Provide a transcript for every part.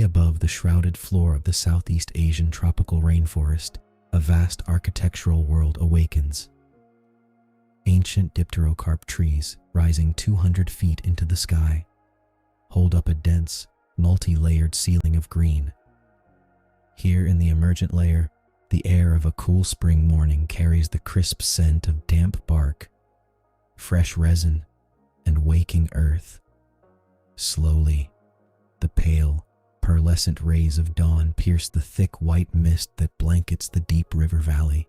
above the shrouded floor of the Southeast Asian tropical rainforest, a vast architectural world awakens. Ancient dipterocarp trees, rising 200 feet into the sky, hold up a dense, multi-layered ceiling of green. Here in the emergent layer, the air of a cool spring morning carries the crisp scent of damp bark, fresh resin, and waking earth. Slowly, the pale, pearlescent rays of dawn pierce the thick white mist that blankets the deep river valley.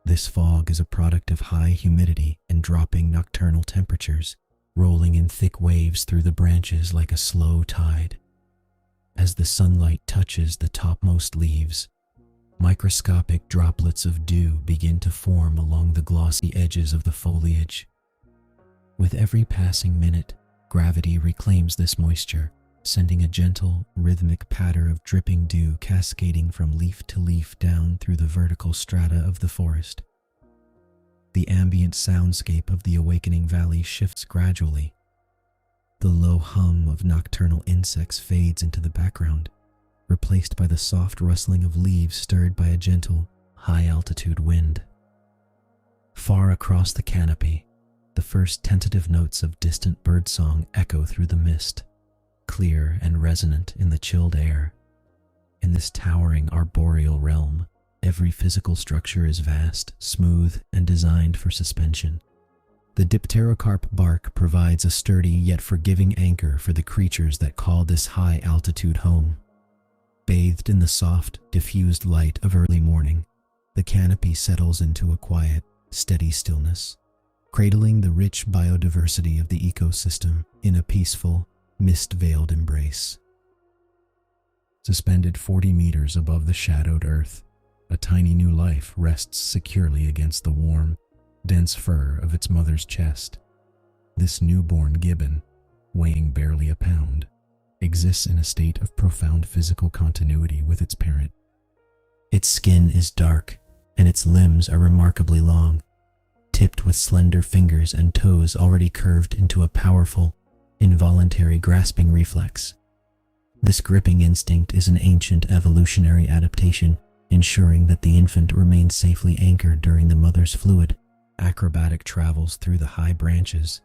This fog is a product of high humidity and dropping nocturnal temperatures, rolling in thick waves through the branches like a slow tide. As the sunlight touches the topmost leaves, microscopic droplets of dew begin to form along the glossy edges of the foliage. With every passing minute, gravity reclaims this moisture, sending a gentle, rhythmic patter of dripping dew cascading from leaf to leaf down through the vertical strata of the forest. The ambient soundscape of the awakening valley shifts gradually. The low hum of nocturnal insects fades into the background, replaced by the soft rustling of leaves stirred by a gentle, high-altitude wind. Far across the canopy, the first tentative notes of distant birdsong echo through the mist, clear and resonant in the chilled air. In this towering arboreal realm, every physical structure is vast, smooth, and designed for suspension. The dipterocarp bark provides a sturdy yet forgiving anchor for the creatures that call this high-altitude home. Bathed in the soft, diffused light of early morning, the canopy settles into a quiet, steady stillness, cradling the rich biodiversity of the ecosystem in a peaceful, mist-veiled embrace. Suspended 40 meters above the shadowed earth, a tiny new life rests securely against the warm, dense fur of its mother's chest. This newborn gibbon, weighing barely a pound, exists in a state of profound physical continuity with its parent. Its skin is dark, and its limbs are remarkably long, tipped with slender fingers and toes already curved into a powerful, involuntary grasping reflex. This gripping instinct is an ancient evolutionary adaptation, ensuring that the infant remains safely anchored during the mother's fluid, acrobatic travels through the high branches.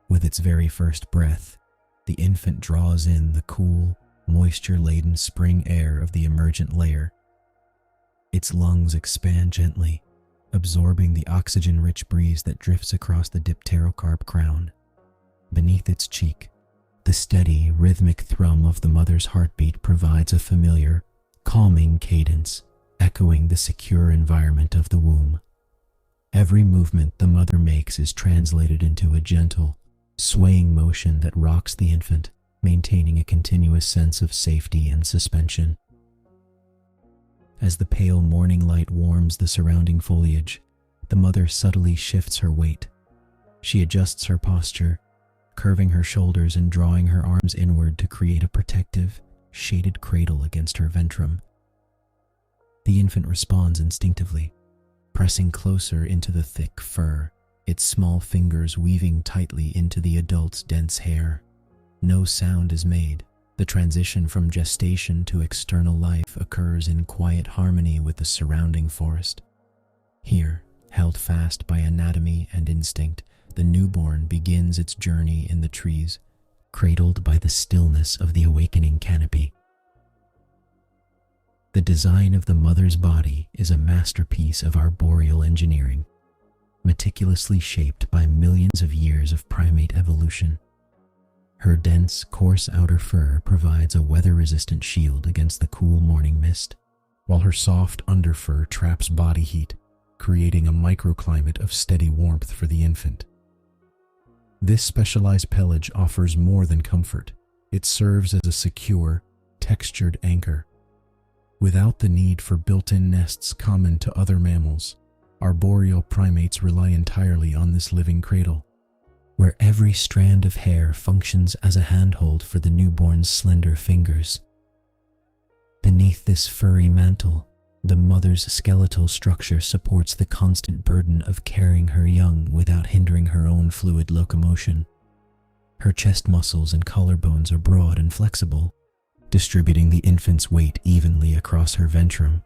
With its very first breath, the infant draws in the cool, moisture-laden spring air of the emergent layer. Its lungs expand gently, absorbing the oxygen-rich breeze that drifts across the dipterocarp crown. Beneath its cheek, the steady, rhythmic thrum of the mother's heartbeat provides a familiar, calming cadence, echoing the secure environment of the womb. Every movement the mother makes is translated into a gentle, swaying motion that rocks the infant, maintaining a continuous sense of safety and suspension. As the pale morning light warms the surrounding foliage, the mother subtly shifts her weight. She adjusts her posture, curving her shoulders and drawing her arms inward to create a protective, shaded cradle against her ventrum. The infant responds instinctively, pressing closer into the thick fur, its small fingers weaving tightly into the adult's dense hair. No sound is made. The transition from gestation to external life occurs in quiet harmony with the surrounding forest. Here, held fast by anatomy and instinct, the newborn begins its journey in the trees, cradled by the stillness of the awakening canopy. The design of the mother's body is a masterpiece of arboreal engineering, meticulously shaped by millions of years of primate evolution. Her dense, coarse outer fur provides a weather-resistant shield against the cool morning mist, while her soft underfur traps body heat, creating a microclimate of steady warmth for the infant. This specialized pelage offers more than comfort. It serves as a secure, textured anchor. Without the need for built-in nests common to other mammals, arboreal primates rely entirely on this living cradle, where every strand of hair functions as a handhold for the newborn's slender fingers. Beneath this furry mantle, the mother's skeletal structure supports the constant burden of carrying her young without hindering her own fluid locomotion. Her chest muscles and collarbones are broad and flexible, distributing the infant's weight evenly across her ventrum.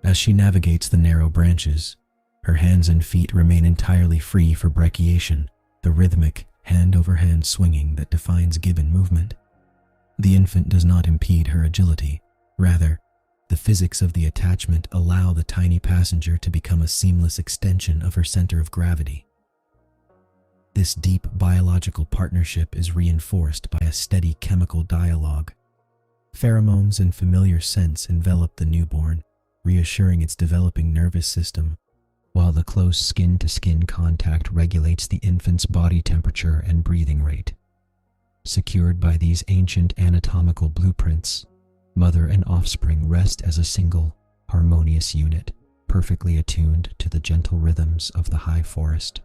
As she navigates the narrow branches, her hands and feet remain entirely free for brachiation, the rhythmic hand-over-hand swinging that defines Gibbon movement. The infant does not impede her agility. Rather, the physics of the attachment allow the tiny passenger to become a seamless extension of her center of gravity. This deep biological partnership is reinforced by a steady chemical dialogue. Pheromones and familiar scents envelop the newborn, reassuring its developing nervous system, while the close skin-to-skin contact regulates the infant's body temperature and breathing rate. Secured by these ancient anatomical blueprints, mother and offspring rest as a single, harmonious unit, perfectly attuned to the gentle rhythms of the high forest.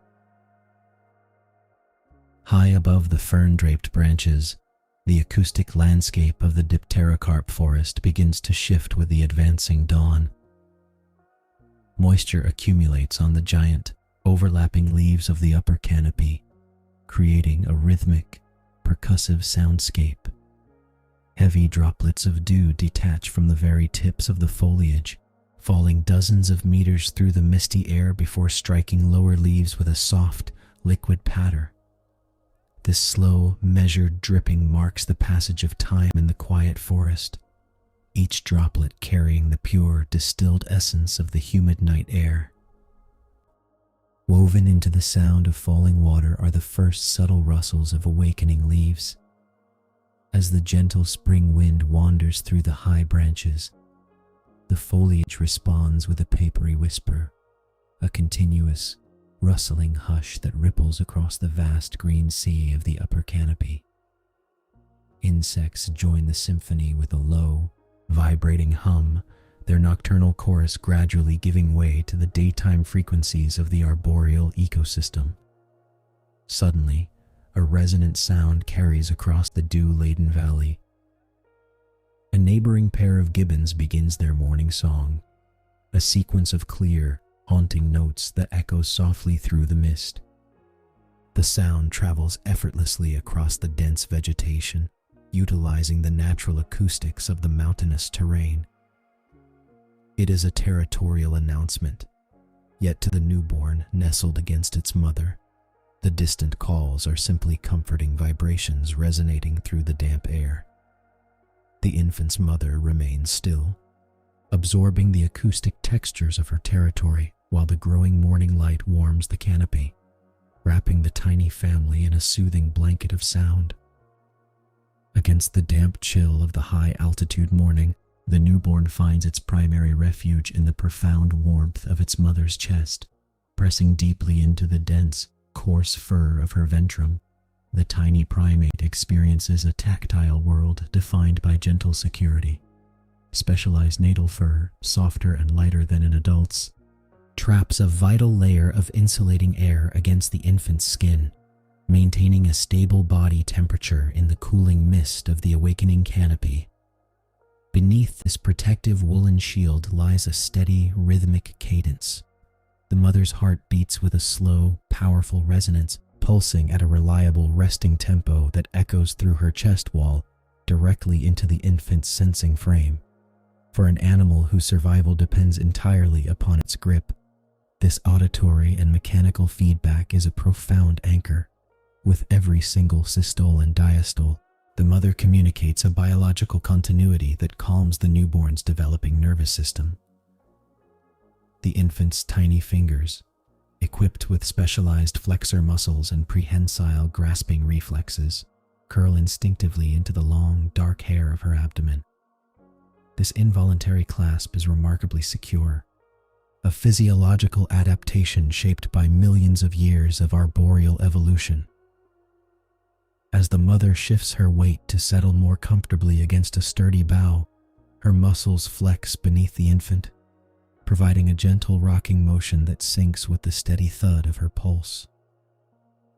High above the fern-draped branches, the acoustic landscape of the dipterocarp forest begins to shift with the advancing dawn. Moisture accumulates on the giant, overlapping leaves of the upper canopy, creating a rhythmic, percussive soundscape. Heavy droplets of dew detach from the very tips of the foliage, falling dozens of meters through the misty air before striking lower leaves with a soft, liquid patter. This slow, measured dripping marks the passage of time in the quiet forest, each droplet carrying the pure, distilled essence of the humid night air. Woven into the sound of falling water are the first subtle rustles of awakening leaves. As the gentle spring wind wanders through the high branches, the foliage responds with a papery whisper, a continuous, rustling hush that ripples across the vast green sea of the upper canopy. Insects join the symphony with a low, vibrating hum, their nocturnal chorus gradually giving way to the daytime frequencies of the arboreal ecosystem. Suddenly, a resonant sound carries across the dew-laden valley. A neighboring pair of gibbons begins their morning song, a sequence of clear, haunting notes that echoes softly through the mist. The sound travels effortlessly across the dense vegetation, utilizing the natural acoustics of the mountainous terrain. It is a territorial announcement, yet to the newborn nestled against its mother, the distant calls are simply comforting vibrations resonating through the damp air. The infant's mother remains still, absorbing the acoustic textures of her territory while the growing morning light warms the canopy, wrapping the tiny family in a soothing blanket of sound. Against the damp chill of the high-altitude morning, the newborn finds its primary refuge in the profound warmth of its mother's chest. Pressing deeply into the dense, coarse fur of her ventrum, the tiny primate experiences a tactile world defined by gentle security. Specialized natal fur, softer and lighter than in adults, traps a vital layer of insulating air against the infant's skin, maintaining a stable body temperature in the cooling mist of the awakening canopy. Beneath this protective woolen shield lies a steady, rhythmic cadence. The mother's heart beats with a slow, powerful resonance, pulsing at a reliable resting tempo that echoes through her chest wall, directly into the infant's sensing frame. For an animal whose survival depends entirely upon its grip, this auditory and mechanical feedback is a profound anchor. With every single systole and diastole, the mother communicates a biological continuity that calms the newborn's developing nervous system. The infant's tiny fingers, equipped with specialized flexor muscles and prehensile grasping reflexes, curl instinctively into the long, dark hair of her abdomen. This involuntary clasp is remarkably secure, a physiological adaptation shaped by millions of years of arboreal evolution. As the mother shifts her weight to settle more comfortably against a sturdy bough, her muscles flex beneath the infant, providing a gentle rocking motion that syncs with the steady thud of her pulse.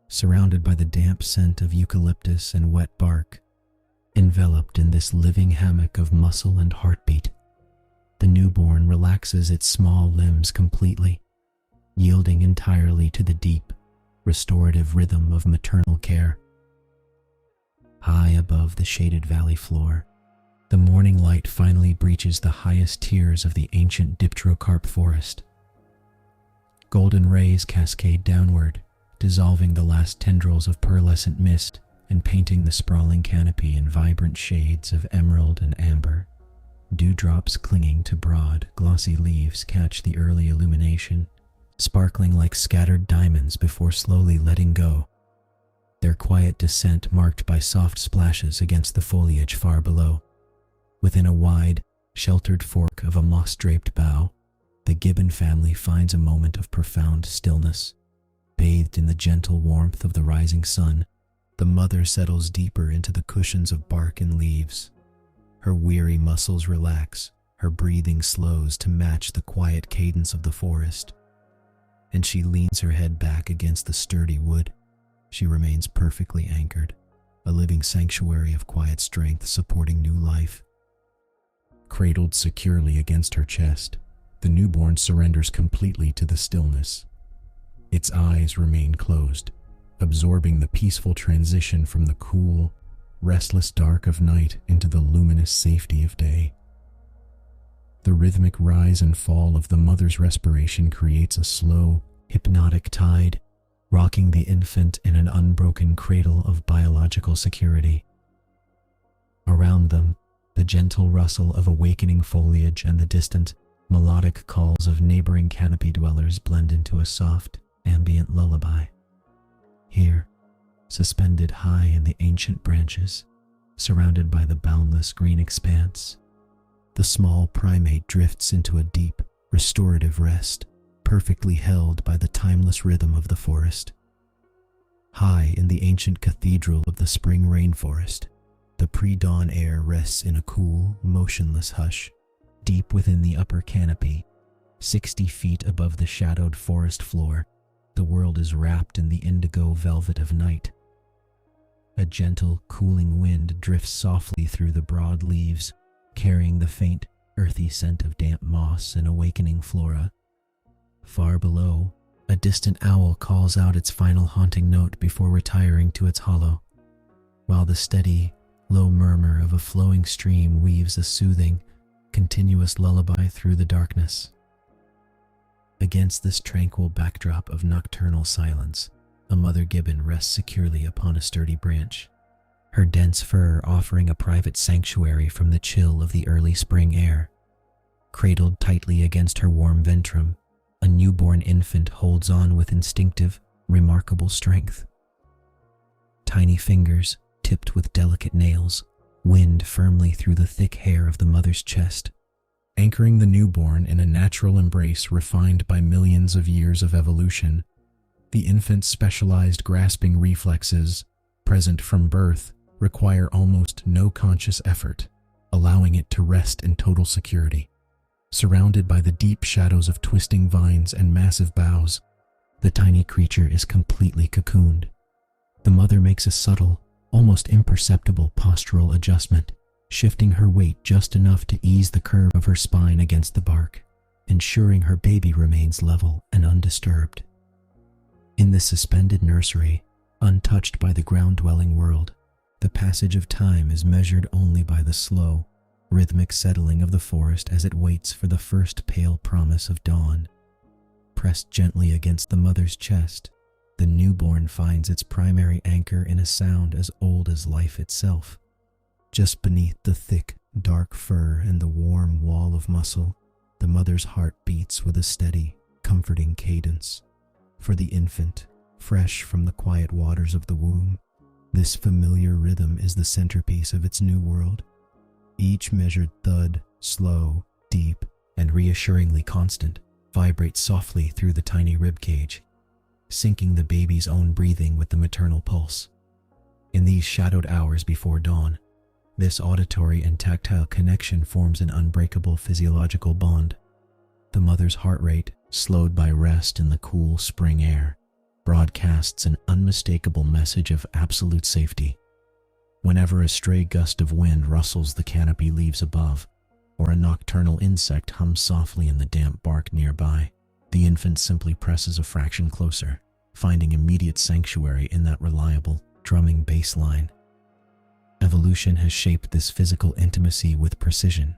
Surrounded by the damp scent of eucalyptus and wet bark, enveloped in this living hammock of muscle and heartbeat, the newborn relaxes its small limbs completely, yielding entirely to the deep, restorative rhythm of maternal care. High above the shaded valley floor, The morning light finally breaches the highest tiers of the ancient dipterocarp forest. Golden rays cascade downward, dissolving the last tendrils of pearlescent mist and painting the sprawling canopy in vibrant shades of emerald and amber. Dewdrops clinging to broad, glossy leaves catch the early illumination, sparkling like scattered diamonds before slowly letting go, their quiet descent marked by soft splashes against the foliage far below. Within a wide, sheltered fork of a moss-draped bough, the Gibbon family finds a moment of profound stillness. Bathed in the gentle warmth of the rising sun, the mother settles deeper into the cushions of bark and leaves. Her weary muscles relax, her breathing slows to match the quiet cadence of the forest, and she leans her head back against the sturdy wood. She remains perfectly anchored, a living sanctuary of quiet strength supporting new life. Cradled securely against her chest, the newborn surrenders completely to the stillness. Its eyes remain closed, absorbing the peaceful transition from the cool, restless dark of night into the luminous safety of day. The rhythmic rise and fall of the mother's respiration creates a slow, hypnotic tide, rocking the infant in an unbroken cradle of biological security. Around them, the gentle rustle of awakening foliage and the distant, melodic calls of neighboring canopy dwellers blend into a soft, ambient lullaby. Here, suspended high in the ancient branches, surrounded by the boundless green expanse, the small primate drifts into a deep, restorative rest, perfectly held by the timeless rhythm of the forest. High in the ancient cathedral of the spring rainforest, the pre-dawn air rests in a cool, motionless hush. Deep within the upper canopy, 60 feet above the shadowed forest floor, the world is wrapped in the indigo velvet of night. A gentle, cooling wind drifts softly through the broad leaves, carrying the faint, earthy scent of damp moss and awakening flora. Far below, a distant owl calls out its final haunting note before retiring to its hollow, while the steady, low murmur of a flowing stream weaves a soothing, continuous lullaby through the darkness. Against this tranquil backdrop of nocturnal silence, a mother gibbon rests securely upon a sturdy branch, her dense fur offering a private sanctuary from the chill of the early spring air. Cradled tightly against her warm ventrum, a newborn infant holds on with instinctive, remarkable strength. Tiny fingers, tipped with delicate nails, wind firmly through the thick hair of the mother's chest, anchoring the newborn in a natural embrace refined by millions of years of evolution. The infant's specialized grasping reflexes, present from birth, require almost no conscious effort, allowing it to rest in total security. Surrounded by the deep shadows of twisting vines and massive boughs, the tiny creature is completely cocooned. The mother makes a subtle, almost imperceptible postural adjustment, shifting her weight just enough to ease the curve of her spine against the bark, ensuring her baby remains level and undisturbed. In this suspended nursery, untouched by the ground-dwelling world, the passage of time is measured only by the slow, rhythmic settling of the forest as it waits for the first pale promise of dawn. Pressed gently against the mother's chest, the newborn finds its primary anchor in a sound as old as life itself. Just beneath the thick, dark fur and the warm wall of muscle, the mother's heart beats with a steady, comforting cadence. For the infant, fresh from the quiet waters of the womb, this familiar rhythm is the centerpiece of its new world. Each measured thud, slow, deep, and reassuringly constant, vibrates softly through the tiny ribcage, syncing the baby's own breathing with the maternal pulse. In these shadowed hours before dawn, this auditory and tactile connection forms an unbreakable physiological bond. The mother's heart rate, slowed by rest in the cool spring air, broadcasts an unmistakable message of absolute safety. Whenever a stray gust of wind rustles the canopy leaves above, or a nocturnal insect hums softly in the damp bark nearby, the infant simply presses a fraction closer, finding immediate sanctuary in that reliable, drumming bass line. Evolution has shaped this physical intimacy with precision.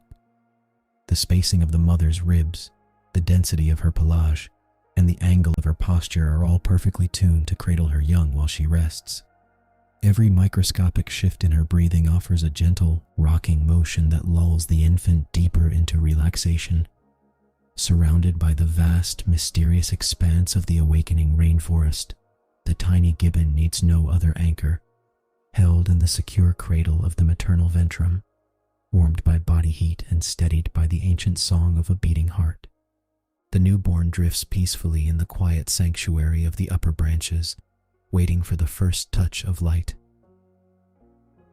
The spacing of the mother's ribs, the density of her pelage, and the angle of her posture are all perfectly tuned to cradle her young while she rests. Every microscopic shift in her breathing offers a gentle, rocking motion that lulls the infant deeper into relaxation. Surrounded by the vast, mysterious expanse of the awakening rainforest, the tiny gibbon needs no other anchor. Held in the secure cradle of the maternal ventrum, warmed by body heat and steadied by the ancient song of a beating heart. The newborn drifts peacefully in the quiet sanctuary of the upper branches, waiting for the first touch of light.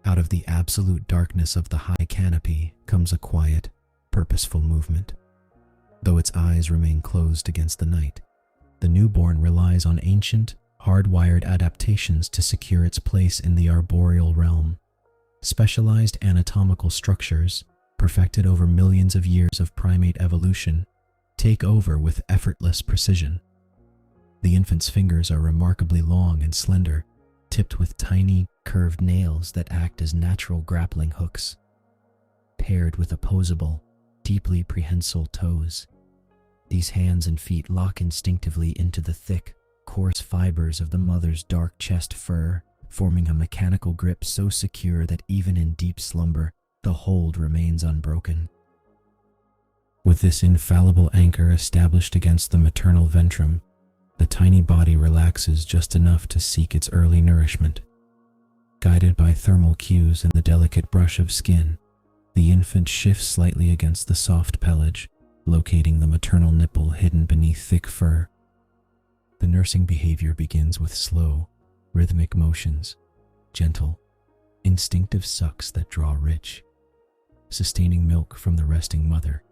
Out of the absolute darkness of the high canopy comes a quiet, purposeful movement. Though its eyes remain closed against the night, the newborn relies on ancient, hardwired adaptations to secure its place in the arboreal realm. Specialized anatomical structures, perfected over millions of years of primate evolution, take over with effortless precision. The infant's fingers are remarkably long and slender, tipped with tiny, curved nails that act as natural grappling hooks. Paired with opposable, deeply prehensile toes, these hands and feet lock instinctively into the thick, coarse fibers of the mother's dark chest fur, forming a mechanical grip so secure that even in deep slumber, the hold remains unbroken. With this infallible anchor established against the maternal ventrum, the tiny body relaxes just enough to seek its early nourishment. Guided by thermal cues and the delicate brush of skin, the infant shifts slightly against the soft pelage, locating the maternal nipple hidden beneath thick fur. The nursing behavior begins with slow, rhythmic motions, gentle, instinctive sucks that draw rich, sustaining milk from the resting mother.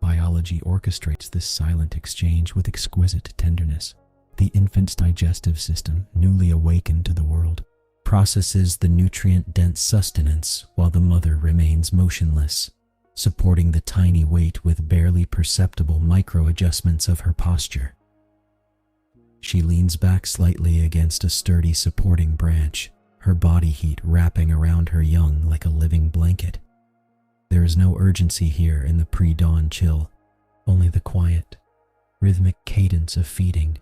Biology orchestrates this silent exchange with exquisite tenderness. The infant's digestive system, newly awakened to the world, processes the nutrient-dense sustenance while the mother remains motionless, supporting the tiny weight with barely perceptible micro-adjustments of her posture. She leans back slightly against a sturdy supporting branch, her body heat wrapping around her young like a living blanket. There is no urgency here in the pre-dawn chill, only the quiet, rhythmic cadence of feeding,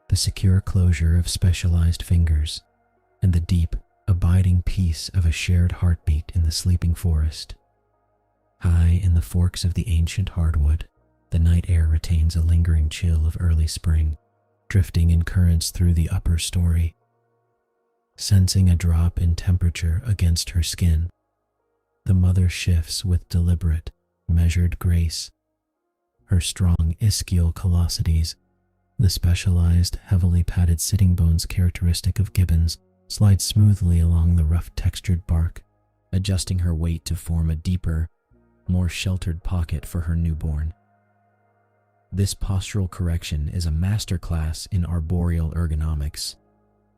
the secure closure of specialized fingers, and the deep, abiding peace of a shared heartbeat in the sleeping forest. High in the forks of the ancient hardwood, the night air retains a lingering chill of early spring, drifting in currents through the upper story. Sensing a drop in temperature against her skin, the mother shifts with deliberate, measured grace. Her strong ischial callosities, the specialized, heavily padded sitting bones characteristic of Gibbons, slide smoothly along the rough-textured bark, adjusting her weight to form a deeper, more sheltered pocket for her newborn. This postural correction is a masterclass in arboreal ergonomics.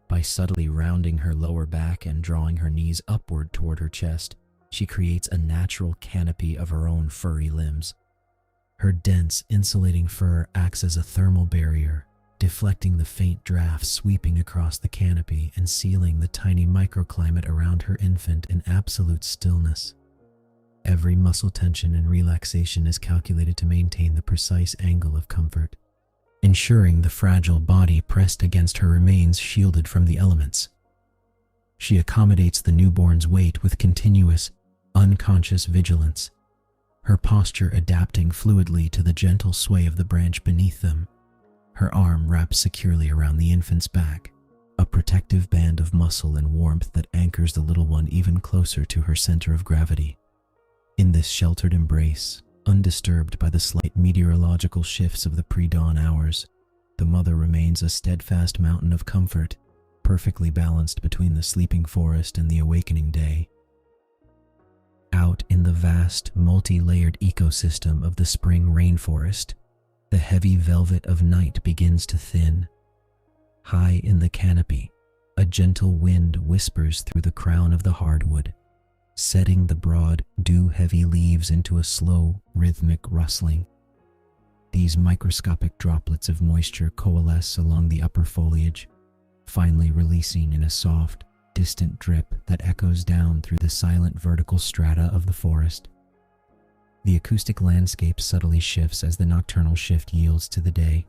By subtly rounding her lower back and drawing her knees upward toward her chest, she creates a natural canopy of her own furry limbs. Her dense, insulating fur acts as a thermal barrier, deflecting the faint draft sweeping across the canopy and sealing the tiny microclimate around her infant in absolute stillness. Every muscle tension and relaxation is calculated to maintain the precise angle of comfort, ensuring the fragile body pressed against her remains shielded from the elements. She accommodates the newborn's weight with continuous, unconscious vigilance, her posture adapting fluidly to the gentle sway of the branch beneath them. Her arm wraps securely around the infant's back, a protective band of muscle and warmth that anchors the little one even closer to her center of gravity. In this sheltered embrace, undisturbed by the slight meteorological shifts of the pre-dawn hours, the mother remains a steadfast mountain of comfort, perfectly balanced between the sleeping forest and the awakening day. Out in the vast, multi-layered ecosystem of the spring rainforest, the heavy velvet of night begins to thin. High in the canopy, a gentle wind whispers through the crown of the hardwood, setting the broad, dew-heavy leaves into a slow, rhythmic rustling. These microscopic droplets of moisture coalesce along the upper foliage, finally releasing in a soft, distant drip that echoes down through the silent vertical strata of the forest. The acoustic landscape subtly shifts as the nocturnal shift yields to the day.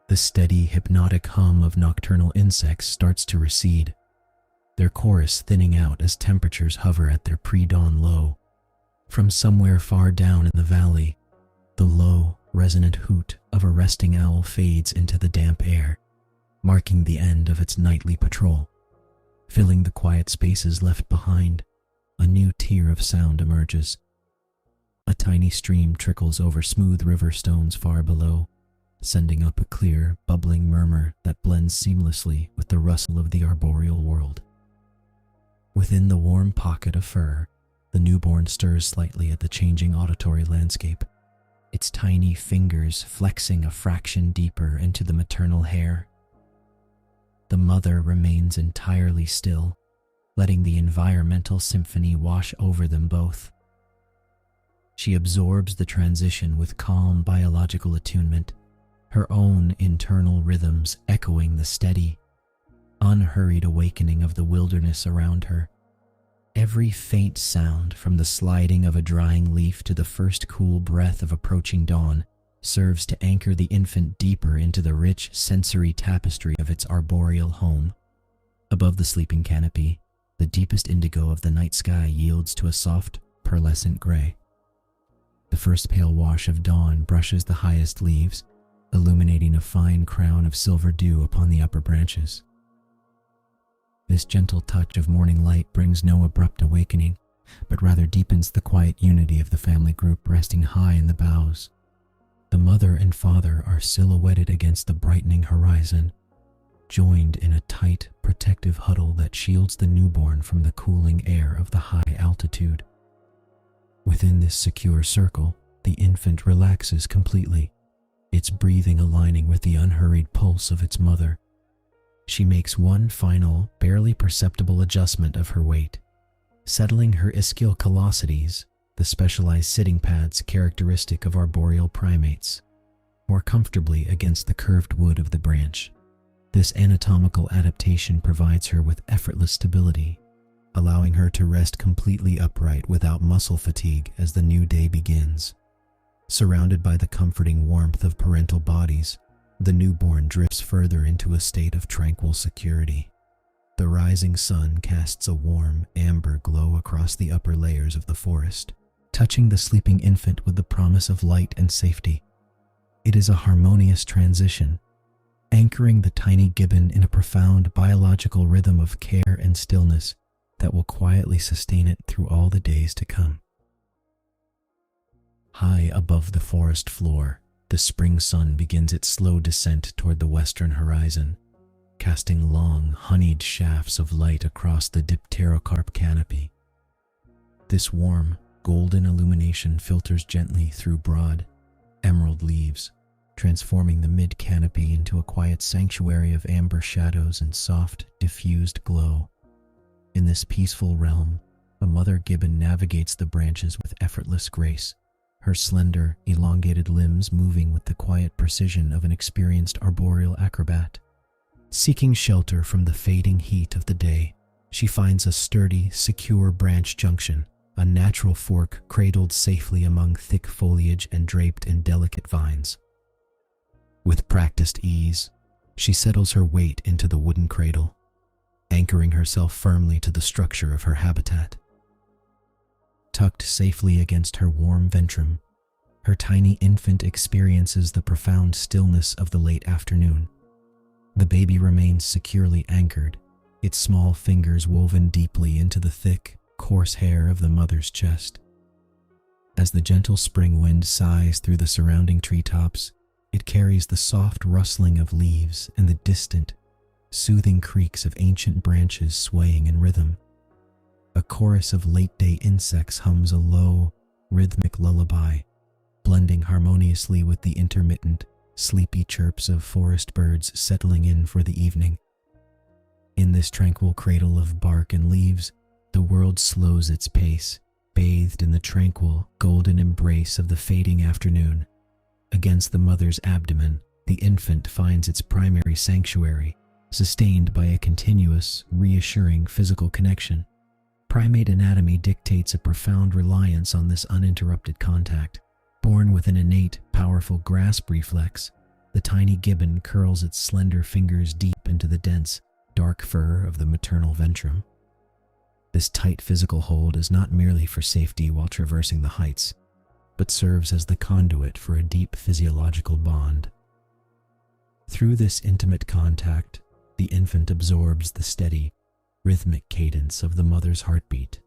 The steady, hypnotic hum of nocturnal insects starts to recede, their chorus thinning out as temperatures hover at their pre-dawn low. From somewhere far down in the valley, the low, resonant hoot of a resting owl fades into the damp air, marking the end of its nightly patrol. Filling the quiet spaces left behind, a new tier of sound emerges. A tiny stream trickles over smooth river stones far below, sending up a clear, bubbling murmur that blends seamlessly with the rustle of the arboreal world. Within the warm pocket of fur, the newborn stirs slightly at the changing auditory landscape, its tiny fingers flexing a fraction deeper into the maternal hair. The mother remains entirely still, letting the environmental symphony wash over them both. She absorbs the transition with calm biological attunement, her own internal rhythms echoing the steady, unhurried awakening of the wilderness around her. Every faint sound, from the sliding of a drying leaf to the first cool breath of approaching dawn, serves to anchor the infant deeper into the rich sensory tapestry of its arboreal home. Above the sleeping canopy, the deepest indigo of the night sky yields to a soft, pearlescent gray. The first pale wash of dawn brushes the highest leaves, illuminating a fine crown of silver dew upon the upper branches. This gentle touch of morning light brings no abrupt awakening, but rather deepens the quiet unity of the family group resting high in the boughs. The mother and father are silhouetted against the brightening horizon, joined in a tight, protective huddle that shields the newborn from the cooling air of the high altitude. Within this secure circle, the infant relaxes completely, its breathing aligning with the unhurried pulse of its mother. She makes one final, barely perceptible adjustment of her weight, settling her ischial callosities, the specialized sitting pads characteristic of arboreal primates, more comfortably against the curved wood of the branch. This anatomical adaptation provides her with effortless stability, allowing her to rest completely upright without muscle fatigue as the new day begins. Surrounded by the comforting warmth of parental bodies, the newborn drifts further into a state of tranquil security. The rising sun casts a warm, amber glow across the upper layers of the forest, touching the sleeping infant with the promise of light and safety. It is a harmonious transition, anchoring the tiny gibbon in a profound biological rhythm of care and stillness that will quietly sustain it through all the days to come. High above the forest floor, the spring sun begins its slow descent toward the western horizon, casting long, honeyed shafts of light across the dipterocarp canopy. This warm, golden illumination filters gently through broad, emerald leaves, transforming the mid-canopy into a quiet sanctuary of amber shadows and soft, diffused glow. In this peaceful realm, a mother gibbon navigates the branches with effortless grace, her slender, elongated limbs moving with the quiet precision of an experienced arboreal acrobat. Seeking shelter from the fading heat of the day, she finds a sturdy, secure branch junction, a natural fork cradled safely among thick foliage and draped in delicate vines. With practiced ease, she settles her weight into the wooden cradle, anchoring herself firmly to the structure of her habitat. Tucked safely against her warm ventrum, her tiny infant experiences the profound stillness of the late afternoon. The baby remains securely anchored, its small fingers woven deeply into the thick, coarse hair of the mother's chest. As the gentle spring wind sighs through the surrounding treetops, it carries the soft rustling of leaves and the distant, soothing creaks of ancient branches swaying in rhythm. A chorus of late-day insects hums a low, rhythmic lullaby, blending harmoniously with the intermittent, sleepy chirps of forest birds settling in for the evening. In this tranquil cradle of bark and leaves, the world slows its pace, bathed in the tranquil, golden embrace of the fading afternoon. Against the mother's abdomen, the infant finds its primary sanctuary, sustained by a continuous, reassuring physical connection. Primate anatomy dictates a profound reliance on this uninterrupted contact. Born with an innate, powerful grasp reflex, the tiny gibbon curls its slender fingers deep into the dense, dark fur of the maternal ventrum. This tight physical hold is not merely for safety while traversing the heights, but serves as the conduit for a deep physiological bond. Through this intimate contact, the infant absorbs the steady, rhythmic cadence of the mother's heartbeat,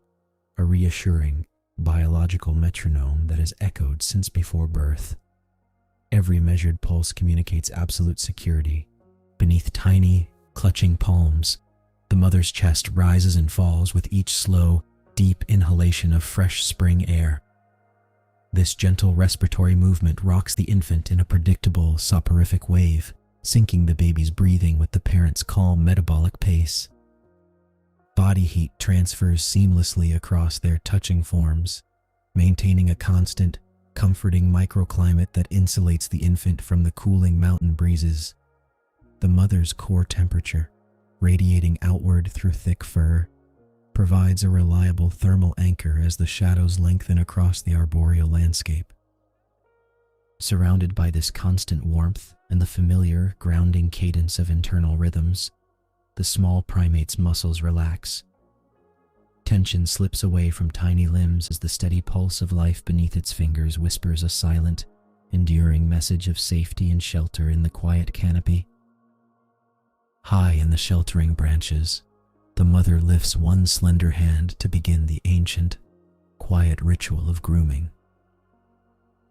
a reassuring, biological metronome that has echoed since before birth. Every measured pulse communicates absolute security. Beneath tiny, clutching palms, the mother's chest rises and falls with each slow, deep inhalation of fresh spring air. This gentle respiratory movement rocks the infant in a predictable, soporific wave, syncing the baby's breathing with the parent's calm metabolic pace. Body heat transfers seamlessly across their touching forms, maintaining a constant, comforting microclimate that insulates the infant from the cooling mountain breezes. The mother's core temperature, radiating outward through thick fur, provides a reliable thermal anchor as the shadows lengthen across the arboreal landscape. Surrounded by this constant warmth and the familiar, grounding cadence of internal rhythms, the small primate's muscles relax. Tension slips away from tiny limbs as the steady pulse of life beneath its fingers whispers a silent, enduring message of safety and shelter in the quiet canopy. High in the sheltering branches, the mother lifts one slender hand to begin the ancient, quiet ritual of grooming.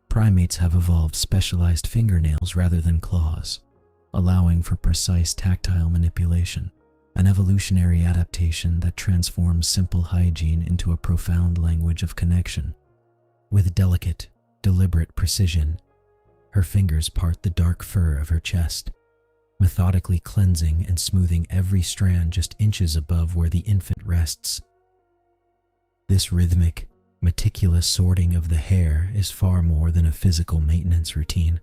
Primates have evolved specialized fingernails rather than claws, allowing for precise tactile manipulation, an evolutionary adaptation that transforms simple hygiene into a profound language of connection. With delicate, deliberate precision, her fingers part the dark fur of her chest, methodically cleansing and smoothing every strand just inches above where the infant rests. This rhythmic, meticulous sorting of the hair is far more than a physical maintenance routine.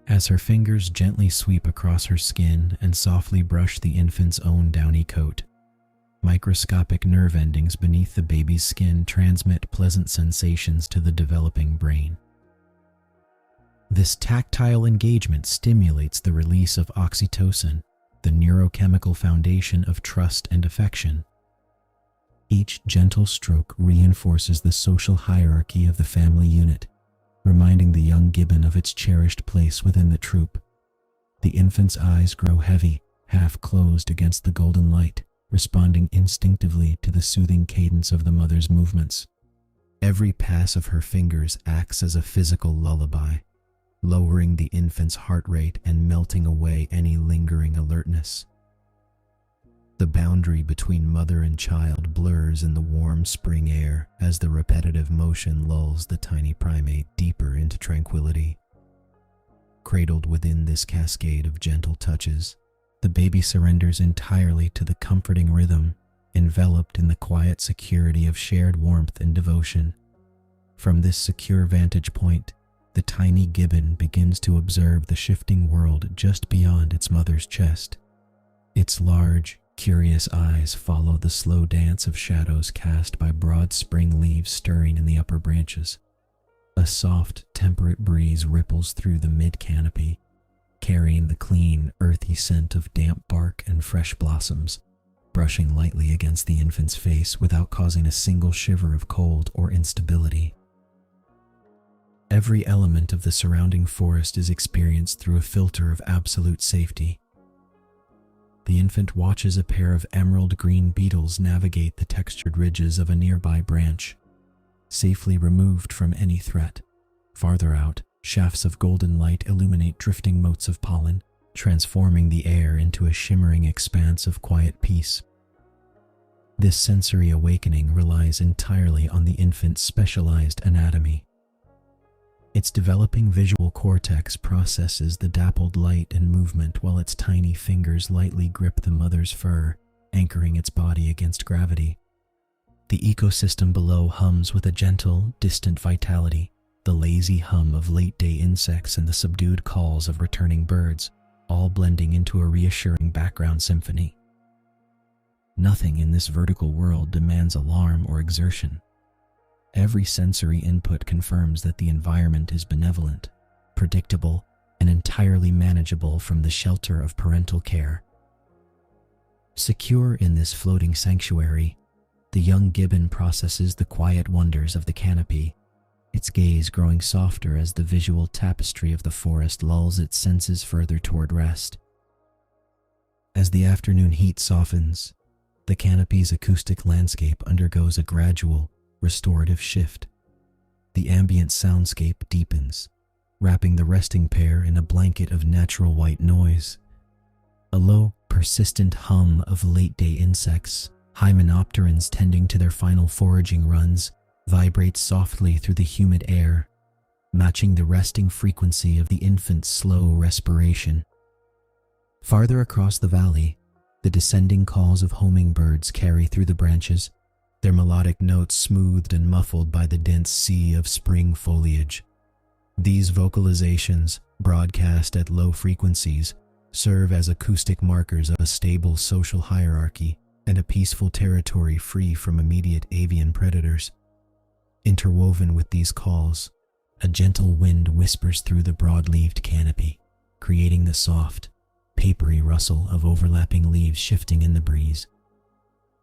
As her fingers gently sweep across her skin and softly brush the infant's own downy coat, microscopic nerve endings beneath the baby's skin transmit pleasant sensations to the developing brain. This tactile engagement stimulates the release of oxytocin, the neurochemical foundation of trust and affection. Each gentle stroke reinforces the social hierarchy of the family unit, reminding the young gibbon of its cherished place within the troop. The infant's eyes grow heavy, half closed against the golden light, responding instinctively to the soothing cadence of the mother's movements. Every pass of her fingers acts as a physical lullaby, lowering the infant's heart rate and melting away any lingering alertness. The boundary between mother and child blurs in the warm spring air as the repetitive motion lulls the tiny primate deeper into tranquility. Cradled within this cascade of gentle touches, the baby surrenders entirely to the comforting rhythm, enveloped in the quiet security of shared warmth and devotion. From this secure vantage point, the tiny gibbon begins to observe the shifting world just beyond its mother's chest. Its large, curious eyes follow the slow dance of shadows cast by broad spring leaves stirring in the upper branches. A soft, temperate breeze ripples through the mid-canopy, carrying the clean, earthy scent of damp bark and fresh blossoms, brushing lightly against the infant's face without causing a single shiver of cold or instability. Every element of the surrounding forest is experienced through a filter of absolute safety. The infant watches a pair of emerald green beetles navigate the textured ridges of a nearby branch, safely removed from any threat. Farther out, shafts of golden light illuminate drifting motes of pollen, transforming the air into a shimmering expanse of quiet peace. This sensory awakening relies entirely on the infant's specialized anatomy. Its developing visual cortex processes the dappled light and movement while its tiny fingers lightly grip the mother's fur, anchoring its body against gravity. The ecosystem below hums with a gentle, distant vitality, the lazy hum of late-day insects and the subdued calls of returning birds, all blending into a reassuring background symphony. Nothing in this vertical world demands alarm or exertion. Every sensory input confirms that the environment is benevolent, predictable, and entirely manageable from the shelter of parental care. Secure in this floating sanctuary, the young Gibbon processes the quiet wonders of the canopy, its gaze growing softer as the visual tapestry of the forest lulls its senses further toward rest. As the afternoon heat softens, the canopy's acoustic landscape undergoes a gradual, restorative shift. The ambient soundscape deepens, wrapping the resting pair in a blanket of natural white noise. A low, persistent hum of late-day insects, hymenopterans tending to their final foraging runs, vibrates softly through the humid air, matching the resting frequency of the infant's slow respiration. Farther across the valley, the descending calls of hummingbirds carry through the branches, their melodic notes smoothed and muffled by the dense sea of spring foliage. These vocalizations, broadcast at low frequencies, serve as acoustic markers of a stable social hierarchy and a peaceful territory free from immediate avian predators. Interwoven with these calls, a gentle wind whispers through the broad-leaved canopy, creating the soft, papery rustle of overlapping leaves shifting in the breeze.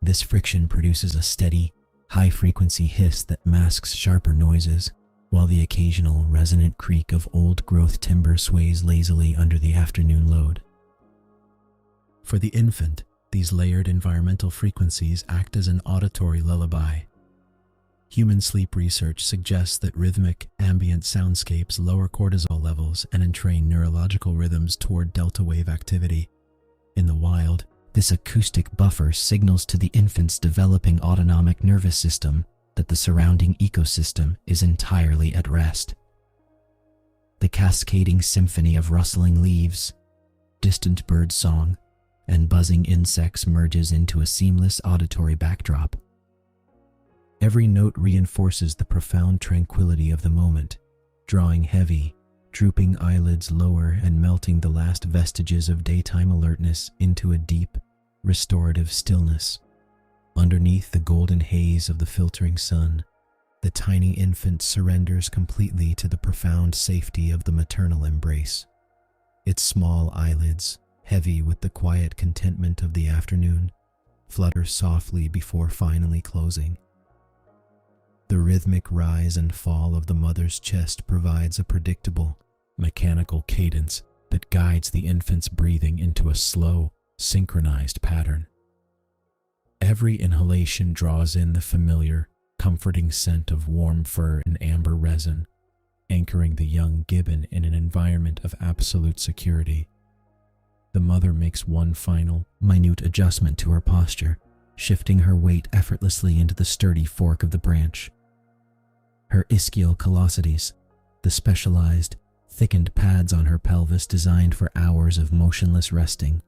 This friction produces a steady, high-frequency hiss that masks sharper noises, while the occasional resonant creak of old-growth timber sways lazily under the afternoon load. For the infant, these layered environmental frequencies act as an auditory lullaby. Human sleep research suggests that rhythmic, ambient soundscapes lower cortisol levels and entrain neurological rhythms toward delta wave activity. In the wild, this acoustic buffer signals to the infant's developing autonomic nervous system that the surrounding ecosystem is entirely at rest. The cascading symphony of rustling leaves, distant bird song, and buzzing insects merges into a seamless auditory backdrop. Every note reinforces the profound tranquility of the moment, drawing heavy, drooping eyelids lower and melting the last vestiges of daytime alertness into a deep, restorative stillness. Underneath the golden haze of the filtering sun, the tiny infant surrenders completely to the profound safety of the maternal embrace. Its small eyelids, heavy with the quiet contentment of the afternoon, flutter softly before finally closing. The rhythmic rise and fall of the mother's chest provides a predictable, mechanical cadence that guides the infant's breathing into a slow, synchronized pattern. Every inhalation draws in the familiar, comforting scent of warm fur and amber resin, anchoring the young Gibbon in an environment of absolute security. The mother makes one final, minute adjustment to her posture, shifting her weight effortlessly into the sturdy fork of the branch. Her ischial callosities, the specialized, thickened pads on her pelvis designed for hours of motionless resting,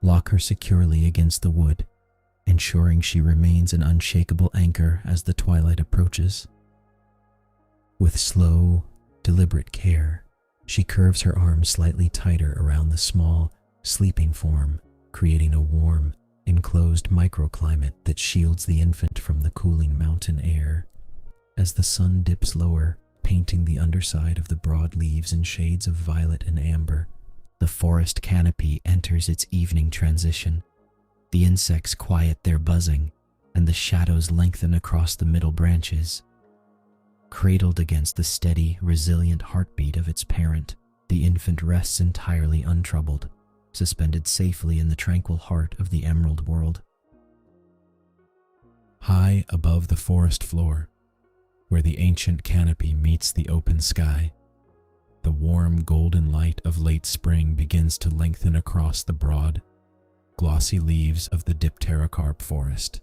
lock her securely against the wood, ensuring she remains an unshakable anchor as the twilight approaches. With slow, deliberate care, she curves her arms slightly tighter around the small, sleeping form, creating a warm, enclosed microclimate that shields the infant from the cooling mountain air. As the sun dips lower, painting the underside of the broad leaves in shades of violet and amber, the forest canopy enters its evening transition. The insects quiet their buzzing, and the shadows lengthen across the middle branches. Cradled against the steady, resilient heartbeat of its parent, the infant rests entirely untroubled, suspended safely in the tranquil heart of the emerald world. High above the forest floor, where the ancient canopy meets the open sky, the warm golden light of late spring begins to lengthen across the broad, glossy leaves of the dipterocarp forest.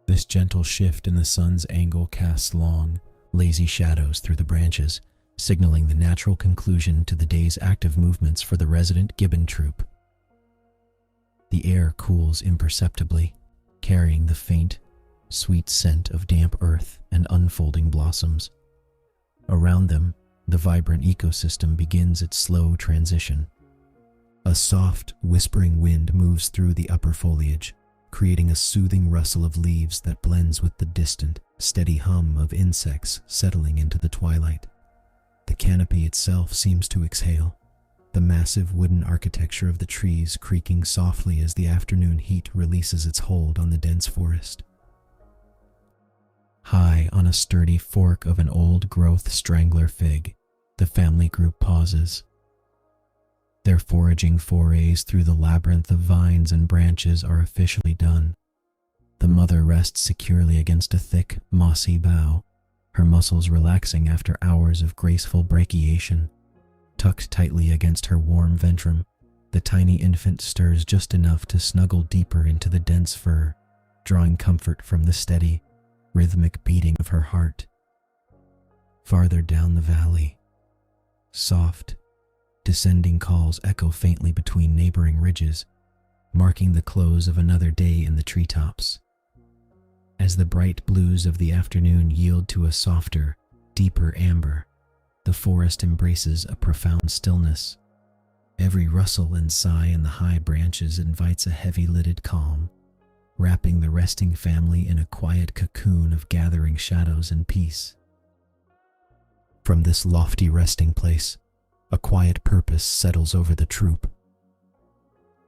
This gentle shift in the sun's angle casts long, lazy shadows through the branches, signaling the natural conclusion to the day's active movements for the resident Gibbon troop. The air cools imperceptibly, carrying the faint, sweet scent of damp earth and unfolding blossoms. Around them, the vibrant ecosystem begins its slow transition. A soft, whispering wind moves through the upper foliage, creating a soothing rustle of leaves that blends with the distant, steady hum of insects settling into the twilight. The canopy itself seems to exhale, the massive wooden architecture of the trees creaking softly as the afternoon heat releases its hold on the dense forest. High on a sturdy fork of an old-growth strangler fig, the family group pauses. Their foraging forays through the labyrinth of vines and branches are officially done. The mother rests securely against a thick, mossy bough, her muscles relaxing after hours of graceful brachiation. Tucked tightly against her warm ventrum, the tiny infant stirs just enough to snuggle deeper into the dense fur, drawing comfort from the steady, rhythmic beating of her heart. Farther down the valley, soft, descending calls echo faintly between neighboring ridges, marking the close of another day in the treetops. As the bright blues of the afternoon yield to a softer, deeper amber, the forest embraces a profound stillness. Every rustle and sigh in the high branches invites a heavy-lidded calm, wrapping the resting family in a quiet cocoon of gathering shadows and peace. From this lofty resting place, a quiet purpose settles over the troop.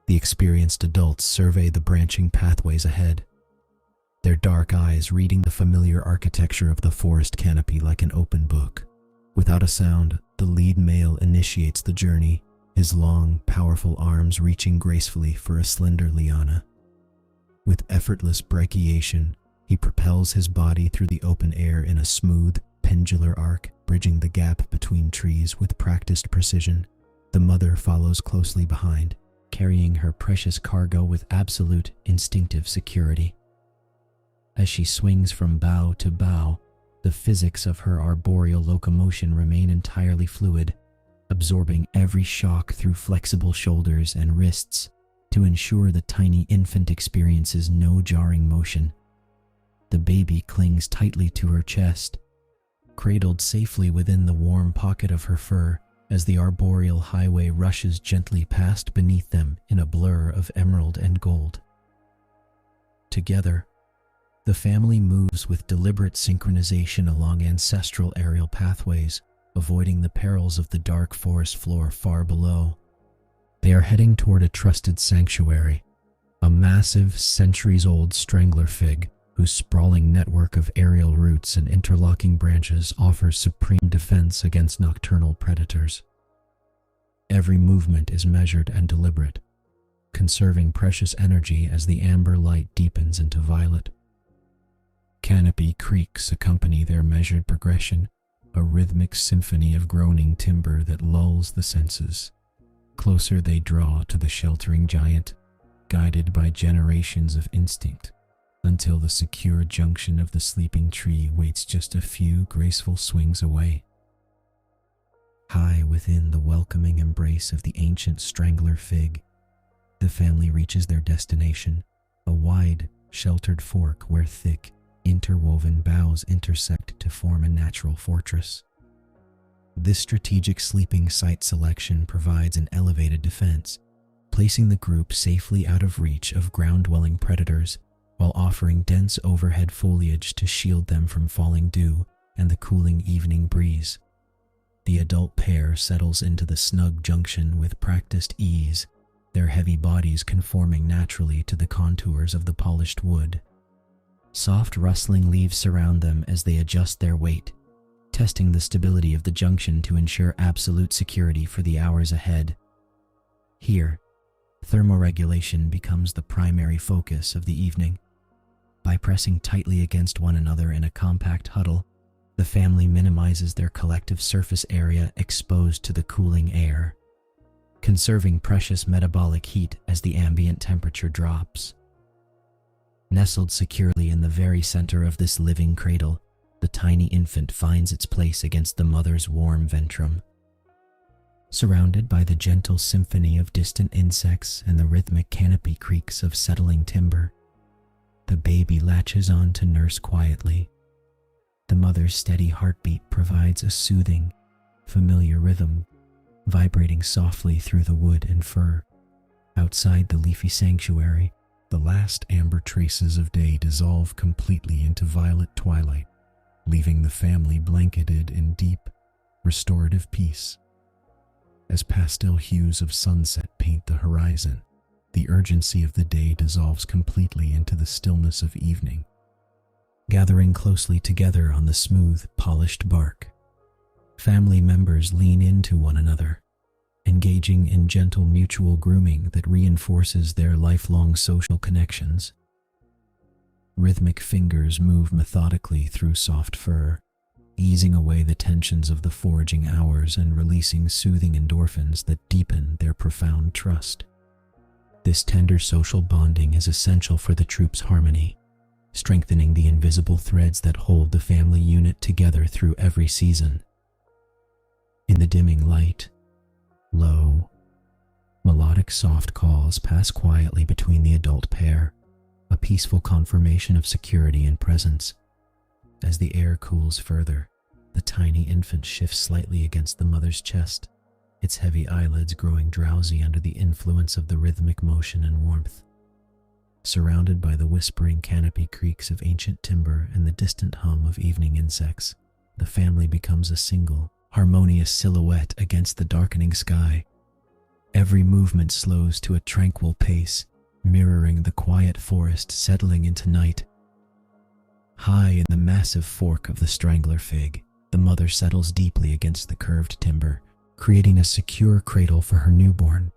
The experienced adults survey the branching pathways ahead, their dark eyes reading the familiar architecture of the forest canopy like an open book. Without a sound, the lead male initiates the journey, his long, powerful arms reaching gracefully for a slender liana. With effortless brachiation, he propels his body through the open air in a smooth, pendular arc, bridging the gap between trees with practiced precision. The mother follows closely behind, carrying her precious cargo with absolute, instinctive security. As she swings from bough to bough, the physics of her arboreal locomotion remain entirely fluid, absorbing every shock through flexible shoulders and wrists to ensure the tiny infant experiences no jarring motion. The baby clings tightly to her chest, cradled safely within the warm pocket of her fur as the arboreal highway rushes gently past beneath them in a blur of emerald and gold. Together, the family moves with deliberate synchronization along ancestral aerial pathways, avoiding the perils of the dark forest floor far below. They are heading toward a trusted sanctuary, a massive, centuries-old strangler fig whose sprawling network of aerial roots and interlocking branches offers supreme defense against nocturnal predators. Every movement is measured and deliberate, conserving precious energy as the amber light deepens into violet. Canopy creaks accompany their measured progression, a rhythmic symphony of groaning timber that lulls the senses. Closer they draw to the sheltering giant, guided by generations of instinct, until the secure junction of the sleeping tree waits just a few graceful swings away. High within the welcoming embrace of the ancient strangler fig, the family reaches their destination, a wide, sheltered fork where thick, interwoven boughs intersect to form a natural fortress. This strategic sleeping site selection provides an elevated defense, placing the group safely out of reach of ground-dwelling predators while offering dense overhead foliage to shield them from falling dew and the cooling evening breeze. The adult pair settles into the snug junction with practiced ease, their heavy bodies conforming naturally to the contours of the polished wood. Soft rustling leaves surround them as they adjust their weight, testing the stability of the junction to ensure absolute security for the hours ahead. Here, thermoregulation becomes the primary focus of the evening. By pressing tightly against one another in a compact huddle, the family minimizes their collective surface area exposed to the cooling air, conserving precious metabolic heat as the ambient temperature drops. Nestled securely in the very center of this living cradle, the tiny infant finds its place against the mother's warm ventrum. Surrounded by the gentle symphony of distant insects and the rhythmic canopy creaks of settling timber, the baby latches on to nurse quietly. The mother's steady heartbeat provides a soothing, familiar rhythm, vibrating softly through the wood and fir. Outside the leafy sanctuary, the last amber traces of day dissolve completely into violet twilight, leaving the family blanketed in deep, restorative peace. As pastel hues of sunset paint the horizon, the urgency of the day dissolves completely into the stillness of evening. Gathering closely together on the smooth, polished bark, family members lean into one another, engaging in gentle mutual grooming that reinforces their lifelong social connections. Rhythmic fingers move methodically through soft fur, easing away the tensions of the foraging hours and releasing soothing endorphins that deepen their profound trust. This tender social bonding is essential for the troop's harmony, strengthening the invisible threads that hold the family unit together through every season. In the dimming light, low, melodic soft calls pass quietly between the adult pair, a peaceful confirmation of security and presence. As the air cools further, the tiny infant shifts slightly against the mother's chest, its heavy eyelids growing drowsy under the influence of the rhythmic motion and warmth. Surrounded by the whispering canopy creaks of ancient timber and the distant hum of evening insects, the family becomes a single, harmonious silhouette against the darkening sky. Every movement slows to a tranquil pace, mirroring the quiet forest settling into night. High in the massive fork of the strangler fig, the mother settles deeply against the curved timber, creating a secure cradle for her newborn.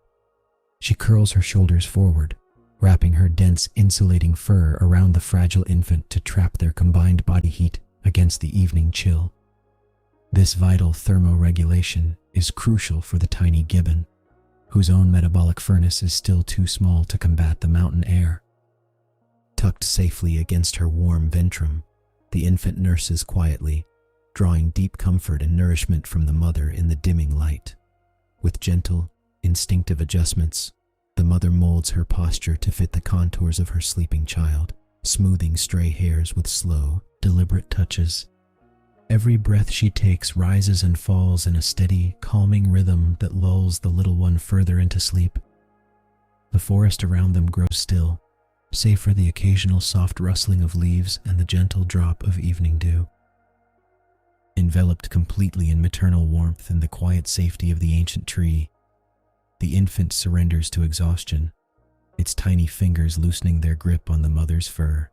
She curls her shoulders forward, wrapping her dense insulating fur around the fragile infant to trap their combined body heat against the evening chill. This vital thermoregulation is crucial for the tiny Gibbon, whose own metabolic furnace is still too small to combat the mountain air. Tucked safely against her warm ventrum, the infant nurses quietly, drawing deep comfort and nourishment from the mother in the dimming light. With gentle, instinctive adjustments, the mother molds her posture to fit the contours of her sleeping child, smoothing stray hairs with slow, deliberate touches. Every breath she takes rises and falls in a steady, calming rhythm that lulls the little one further into sleep. The forest around them grows still, save for the occasional soft rustling of leaves and the gentle drop of evening dew. Enveloped completely in maternal warmth and the quiet safety of the ancient tree, the infant surrenders to exhaustion, its tiny fingers loosening their grip on the mother's fur.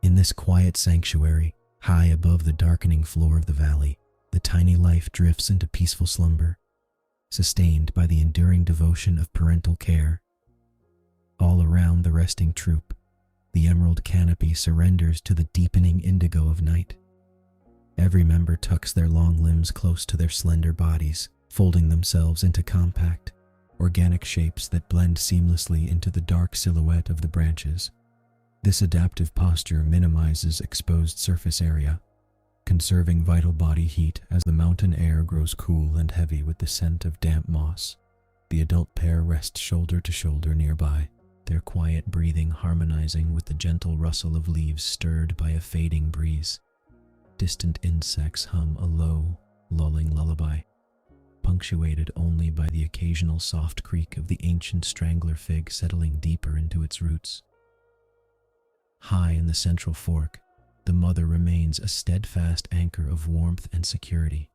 In this quiet sanctuary, high above the darkening floor of the valley, the tiny life drifts into peaceful slumber, sustained by the enduring devotion of parental care. All around the resting troop, the emerald canopy surrenders to the deepening indigo of night. Every member tucks their long limbs close to their slender bodies, folding themselves into compact, organic shapes that blend seamlessly into the dark silhouette of the branches. This adaptive posture minimizes exposed surface area, conserving vital body heat as the mountain air grows cool and heavy with the scent of damp moss. The adult pair rests shoulder to shoulder nearby, their quiet breathing harmonizing with the gentle rustle of leaves stirred by a fading breeze. Distant insects hum a low, lulling lullaby, punctuated only by the occasional soft creak of the ancient strangler fig settling deeper into its roots. High in the central fork, the mother remains a steadfast anchor of warmth and security.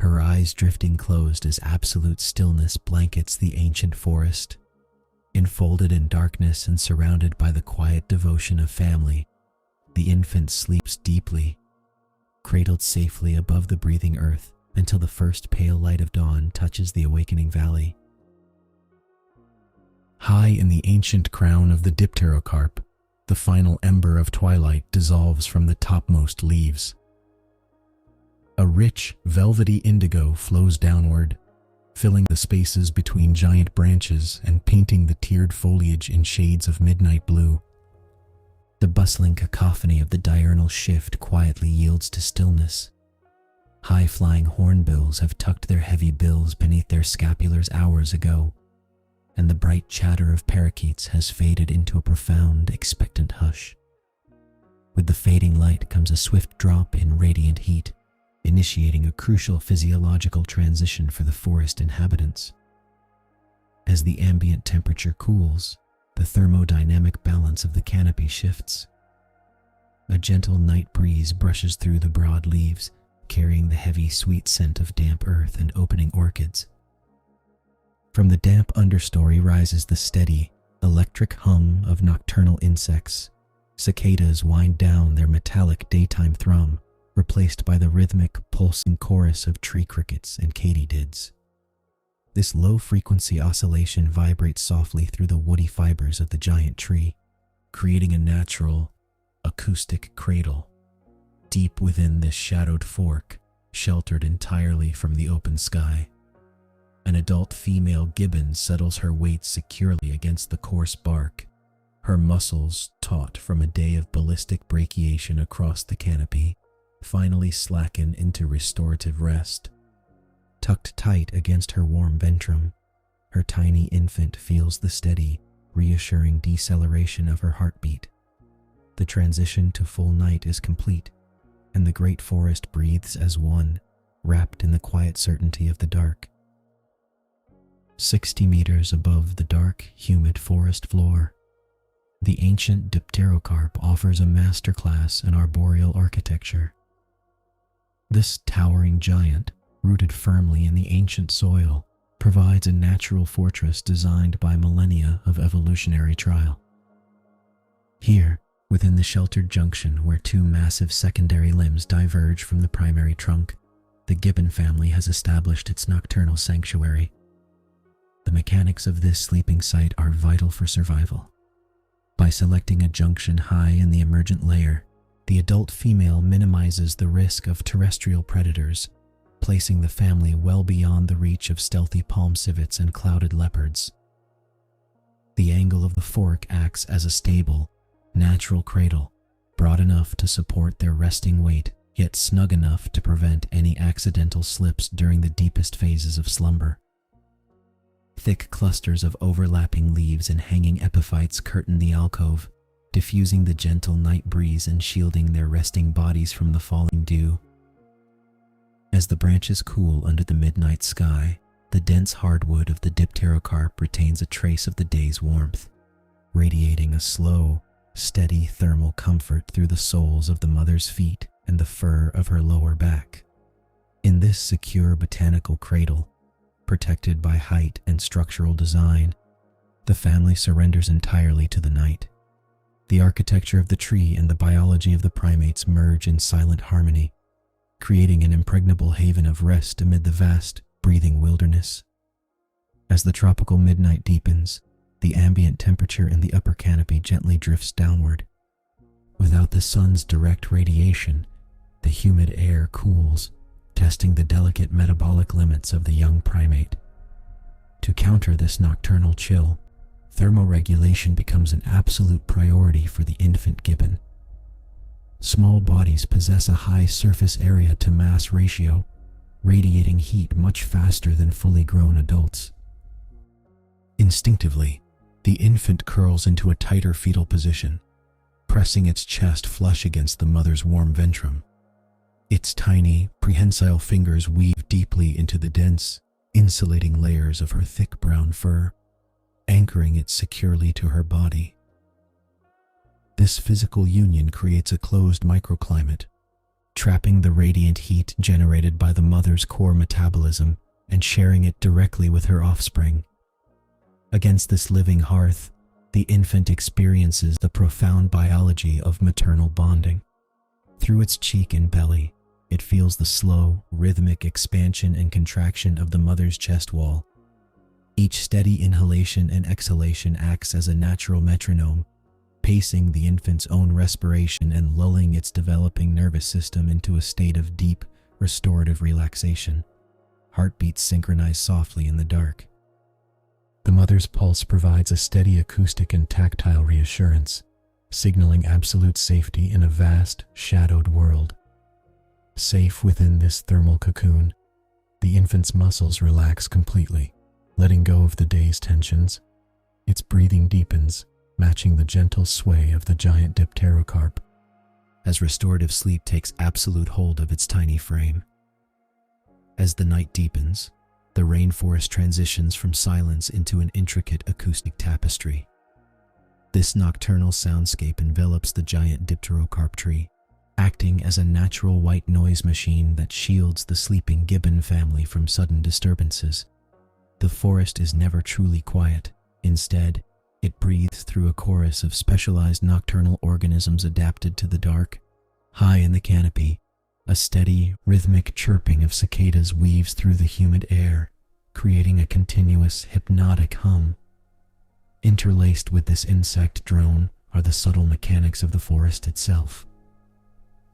Her eyes drifting closed as absolute stillness blankets the ancient forest. Enfolded in darkness and surrounded by the quiet devotion of family, the infant sleeps deeply, cradled safely above the breathing earth until the first pale light of dawn touches the awakening valley. High in the ancient crown of the dipterocarp, the final ember of twilight dissolves from the topmost leaves. A rich, velvety indigo flows downward, filling the spaces between giant branches and painting the tiered foliage in shades of midnight blue. The bustling cacophony of the diurnal shift quietly yields to stillness. High-flying hornbills have tucked their heavy bills beneath their scapulars hours ago, and the bright chatter of parakeets has faded into a profound, expectant hush. With the fading light comes a swift drop in radiant heat, initiating a crucial physiological transition for the forest inhabitants. As the ambient temperature cools, the thermodynamic balance of the canopy shifts. A gentle night breeze brushes through the broad leaves, carrying the heavy, sweet scent of damp earth and opening orchids. From the damp understory rises the steady, electric hum of nocturnal insects. Cicadas wind down their metallic daytime thrum, replaced by the rhythmic, pulsing chorus of tree crickets and katydids. This low-frequency oscillation vibrates softly through the woody fibers of the giant tree, creating a natural, acoustic cradle. Deep within this shadowed fork, sheltered entirely from the open sky, an adult female gibbon settles her weight securely against the coarse bark, her muscles, taut from a day of ballistic brachiation across the canopy, finally slacken into restorative rest. Tucked tight against her warm ventrum, her tiny infant feels the steady, reassuring deceleration of her heartbeat. The transition to full night is complete, and the great forest breathes as one, wrapped in the quiet certainty of the dark. 60 meters above the dark, humid forest floor, the ancient dipterocarp offers a masterclass in arboreal architecture. This towering giant, rooted firmly in the ancient soil, provides a natural fortress designed by millennia of evolutionary trial. Here, within the sheltered junction where two massive secondary limbs diverge from the primary trunk, the Gibbon family has established its nocturnal sanctuary. The mechanics of this sleeping site are vital for survival. By selecting a junction high in the emergent layer, the adult female minimizes the risk of terrestrial predators, placing the family well beyond the reach of stealthy palm civets and clouded leopards. The angle of the fork acts as a stable, natural cradle, broad enough to support their resting weight, yet snug enough to prevent any accidental slips during the deepest phases of slumber. Thick clusters of overlapping leaves and hanging epiphytes curtain the alcove, diffusing the gentle night breeze and shielding their resting bodies from the falling dew. As the branches cool under the midnight sky, the dense hardwood of the dipterocarp retains a trace of the day's warmth, radiating a slow, steady thermal comfort through the soles of the mother's feet and the fur of her lower back. In this secure botanical cradle, protected by height and structural design, the family surrenders entirely to the night. The architecture of the tree and the biology of the primates merge in silent harmony, creating an impregnable haven of rest amid the vast, breathing wilderness. As the tropical midnight deepens, the ambient temperature in the upper canopy gently drifts downward. Without the sun's direct radiation, the humid air cools, testing the delicate metabolic limits of the young primate. To counter this nocturnal chill, thermoregulation becomes an absolute priority for the infant gibbon. Small bodies possess a high surface area to mass ratio, radiating heat much faster than fully grown adults. Instinctively, the infant curls into a tighter fetal position, pressing its chest flush against the mother's warm ventrum. Its tiny, prehensile fingers weave deeply into the dense, insulating layers of her thick brown fur, anchoring it securely to her body. This physical union creates a closed microclimate, trapping the radiant heat generated by the mother's core metabolism and sharing it directly with her offspring. Against this living hearth, the infant experiences the profound biology of maternal bonding. Through its cheek and belly, it feels the slow, rhythmic expansion and contraction of the mother's chest wall. Each steady inhalation and exhalation acts as a natural metronome, pacing the infant's own respiration and lulling its developing nervous system into a state of deep, restorative relaxation. Heartbeats synchronize softly in the dark. The mother's pulse provides a steady acoustic and tactile reassurance, signaling absolute safety in a vast, shadowed world. Safe within this thermal cocoon, the infant's muscles relax completely, letting go of the day's tensions. Its breathing deepens, matching the gentle sway of the giant dipterocarp. As restorative sleep takes absolute hold of its tiny frame, As the night deepens, the rainforest transitions from silence into an intricate acoustic tapestry. This nocturnal soundscape envelops the giant dipterocarp tree, acting as a natural white noise machine that shields the sleeping Gibbon family from sudden disturbances. The forest is never truly quiet. Instead, it breathes through a chorus of specialized nocturnal organisms adapted to the dark. High in the canopy, a steady, rhythmic chirping of cicadas weaves through the humid air, creating a continuous, hypnotic hum. Interlaced with this insect drone are the subtle mechanics of the forest itself.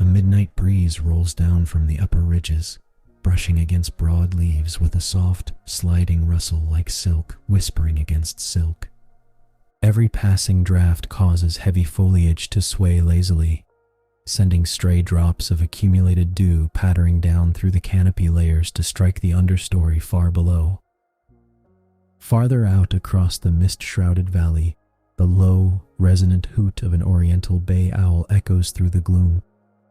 A midnight breeze rolls down from the upper ridges, brushing against broad leaves with a soft, sliding rustle like silk whispering against silk. Every passing draft causes heavy foliage to sway lazily, sending stray drops of accumulated dew pattering down through the canopy layers to strike the understory far below. Farther out across the mist-shrouded valley, the low, resonant hoot of an oriental bay owl echoes through the gloom,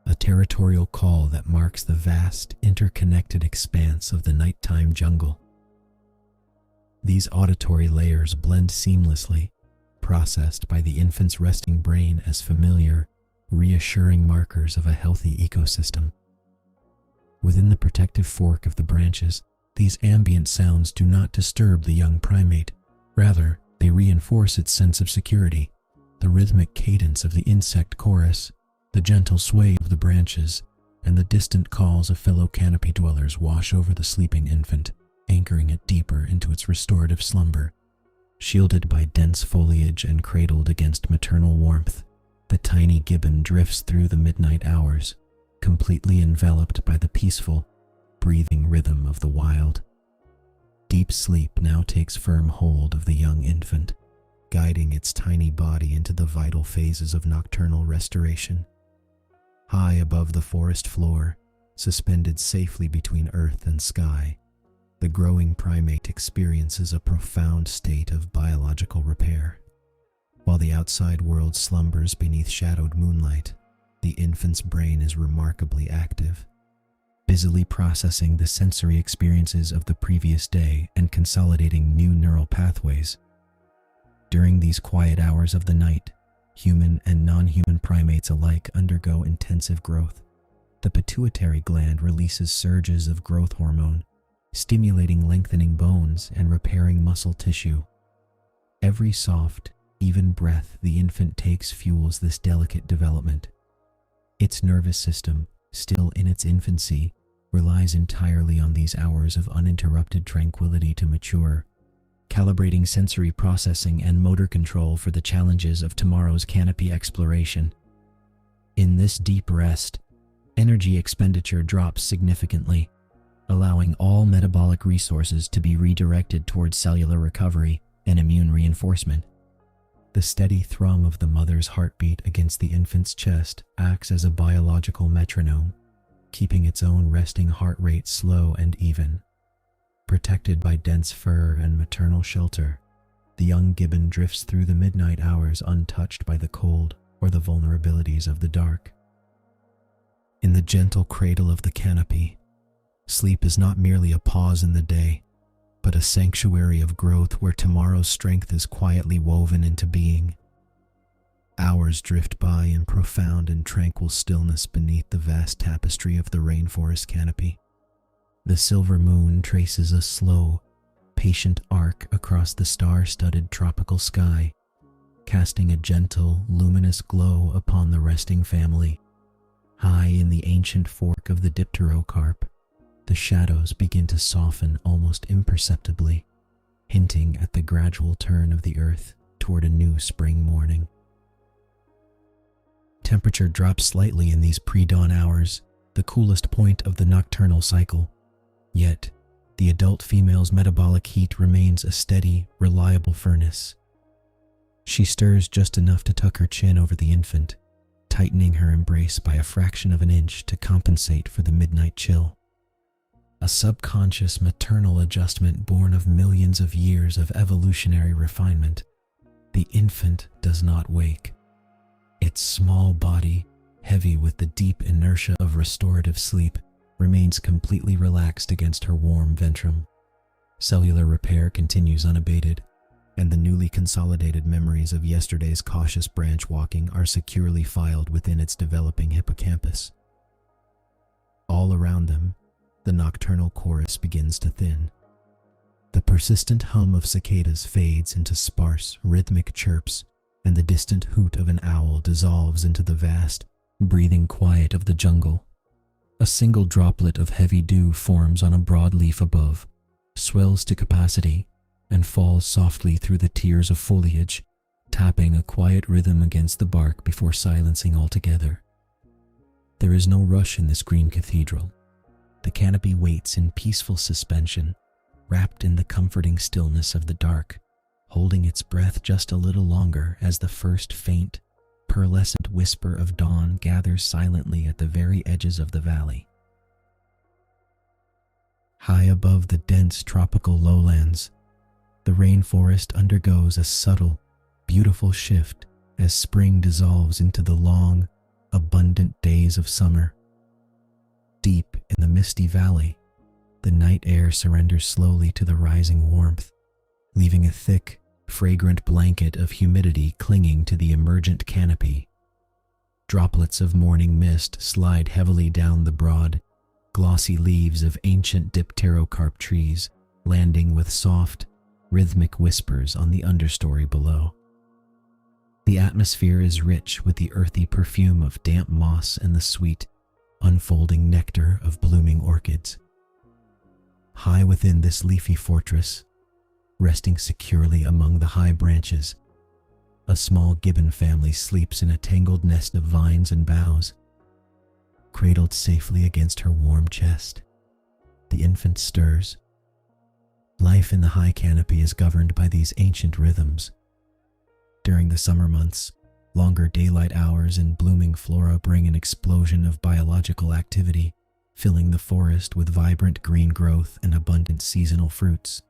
a territorial call that marks the vast, interconnected expanse of the nighttime jungle. These auditory layers blend seamlessly, processed by the infant's resting brain as familiar, reassuring markers of a healthy ecosystem. Within the protective fork of the branches, these ambient sounds do not disturb the young primate. Rather, they reinforce its sense of security. The rhythmic cadence of the insect chorus, the gentle sway of the branches, and the distant calls of fellow canopy dwellers wash over the sleeping infant, anchoring it deeper into its restorative slumber. Shielded by dense foliage and cradled against maternal warmth, the tiny Gibbon drifts through the midnight hours, completely enveloped by the peaceful, breathing rhythm of the wild. Deep sleep now takes firm hold of the young infant, guiding its tiny body into the vital phases of nocturnal restoration. High above the forest floor, suspended safely between earth and sky, the growing primate experiences a profound state of biological repair. While the outside world slumbers beneath shadowed moonlight, the infant's brain is remarkably active, busily processing the sensory experiences of the previous day and consolidating new neural pathways. During these quiet hours of the night, human and non-human primates alike undergo intensive growth. The pituitary gland releases surges of growth hormone, stimulating lengthening bones and repairing muscle tissue. Every soft, even breath the infant takes fuels this delicate development. Its nervous system, still in its infancy, relies entirely on these hours of uninterrupted tranquility to mature, calibrating sensory processing and motor control for the challenges of tomorrow's canopy exploration. In this deep rest, energy expenditure drops significantly, allowing all metabolic resources to be redirected towards cellular recovery and immune reinforcement. The steady thrum of the mother's heartbeat against the infant's chest acts as a biological metronome, keeping its own resting heart rate slow and even. Protected by dense fur and maternal shelter, the young Gibbon drifts through the midnight hours untouched by the cold or the vulnerabilities of the dark. In the gentle cradle of the canopy, sleep is not merely a pause in the day, but a sanctuary of growth where tomorrow's strength is quietly woven into being. Hours drift by in profound and tranquil stillness beneath the vast tapestry of the rainforest canopy. The silver moon traces a slow, patient arc across the star-studded tropical sky, casting a gentle, luminous glow upon the resting family. High in the ancient fork of the dipterocarp, the shadows begin to soften almost imperceptibly, hinting at the gradual turn of the earth toward a new spring morning. Temperature drops slightly in these pre-dawn hours, the coolest point of the nocturnal cycle. Yet, the adult female's metabolic heat remains a steady, reliable furnace. She stirs just enough to tuck her chin over the infant, tightening her embrace by a fraction of an inch to compensate for the midnight chill. A subconscious maternal adjustment born of millions of years of evolutionary refinement. The infant does not wake. Its small body, heavy with the deep inertia of restorative sleep, remains completely relaxed against her warm ventrum. Cellular repair continues unabated, and the newly consolidated memories of yesterday's cautious branch walking are securely filed within its developing hippocampus. All around them, the nocturnal chorus begins to thin. The persistent hum of cicadas fades into sparse, rhythmic chirps, and the distant hoot of an owl dissolves into the vast, breathing quiet of the jungle. A single droplet of heavy dew forms on a broad leaf above, swells to capacity, and falls softly through the tiers of foliage, tapping a quiet rhythm against the bark before silencing altogether. There is no rush in this green cathedral. The canopy waits in peaceful suspension, wrapped in the comforting stillness of the dark, holding its breath just a little longer as the first faint, pearlescent whisper of dawn gathers silently at the very edges of the valley. High above the dense tropical lowlands, the rainforest undergoes a subtle, beautiful shift as spring dissolves into the long, abundant days of summer. Deep in the misty valley, the night air surrenders slowly to the rising warmth, leaving a thick, fragrant blanket of humidity clinging to the emergent canopy. Droplets of morning mist slide heavily down the broad, glossy leaves of ancient dipterocarp trees, landing with soft, rhythmic whispers on the understory below. The atmosphere is rich with the earthy perfume of damp moss and the sweet, unfolding nectar of blooming orchids. High within this leafy fortress, resting securely among the high branches, a small Gibbon family sleeps in a tangled nest of vines and boughs. Cradled safely against her warm chest, the infant stirs. Life in the high canopy is governed by these ancient rhythms. During the summer months, longer daylight hours and blooming flora bring an explosion of biological activity, filling the forest with vibrant green growth and abundant seasonal fruits.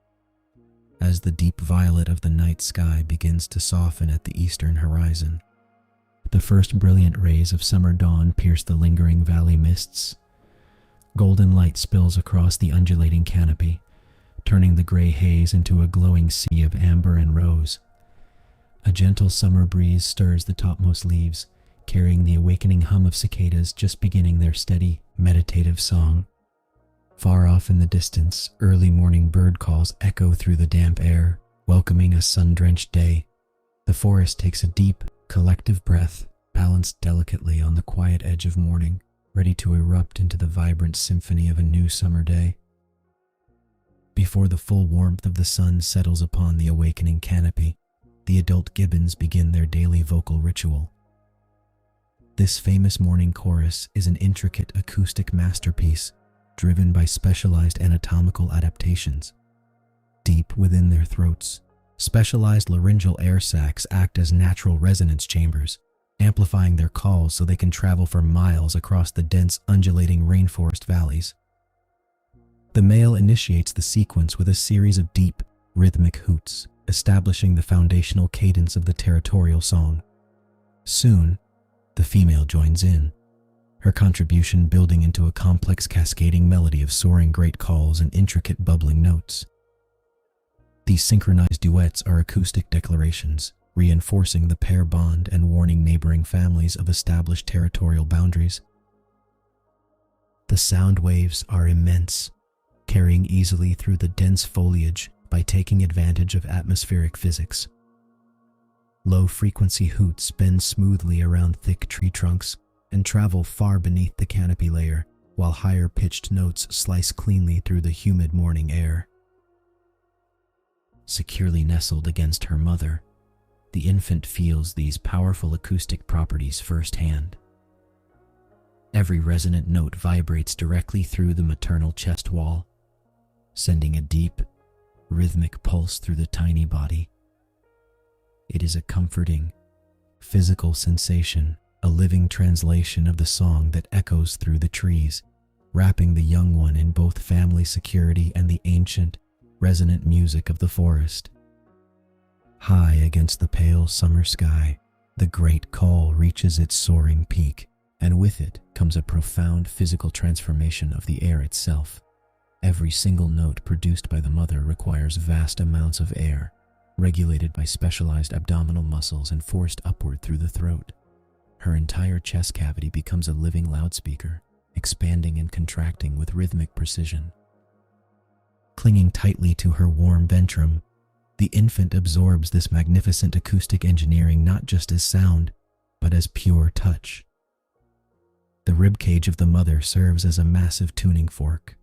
As the deep violet of the night sky begins to soften at the eastern horizon, the first brilliant rays of summer dawn pierce the lingering valley mists. Golden light spills across the undulating canopy, turning the gray haze into a glowing sea of amber and rose. A gentle summer breeze stirs the topmost leaves, carrying the awakening hum of cicadas just beginning their steady, meditative song. Far off in the distance, early morning bird calls echo through the damp air, welcoming a sun-drenched day. The forest takes a deep, collective breath, balanced delicately on the quiet edge of morning, ready to erupt into the vibrant symphony of a new summer day. Before the full warmth of the sun settles upon the awakening canopy, the adult Gibbons begin their daily vocal ritual. This famous morning chorus is an intricate acoustic masterpiece, driven by specialized anatomical adaptations. Deep within their throats, specialized laryngeal air sacs act as natural resonance chambers, amplifying their calls so they can travel for miles across the dense, undulating rainforest valleys. The male initiates the sequence with a series of deep, rhythmic hoots, establishing the foundational cadence of the territorial song. Soon, the female joins in, her contribution building into a complex cascading melody of soaring great calls and intricate bubbling notes. These synchronized duets are acoustic declarations, reinforcing the pair bond and warning neighboring families of established territorial boundaries. The sound waves are immense, carrying easily through the dense foliage by taking advantage of atmospheric physics. Low-frequency hoots bend smoothly around thick tree trunks and travel far beneath the canopy layer, while higher-pitched notes slice cleanly through the humid morning air. Securely nestled against her mother, the infant feels these powerful acoustic properties firsthand. Every resonant note vibrates directly through the maternal chest wall, sending a deep, rhythmic pulse through the tiny body. It is a comforting, physical sensation, a living translation of the song that echoes through the trees, wrapping the young one in both family security and the ancient, resonant music of the forest. High against the pale summer sky, the great call reaches its soaring peak and with it comes a profound physical transformation of the air itself. Every single note produced by the mother requires vast amounts of air, regulated by specialized abdominal muscles and forced upward through the throat. Her entire chest cavity becomes a living loudspeaker, expanding and contracting with rhythmic precision. Clinging tightly to her warm ventrum, the infant absorbs this magnificent acoustic engineering not just as sound, but as pure touch. The ribcage of the mother serves as a massive tuning fork.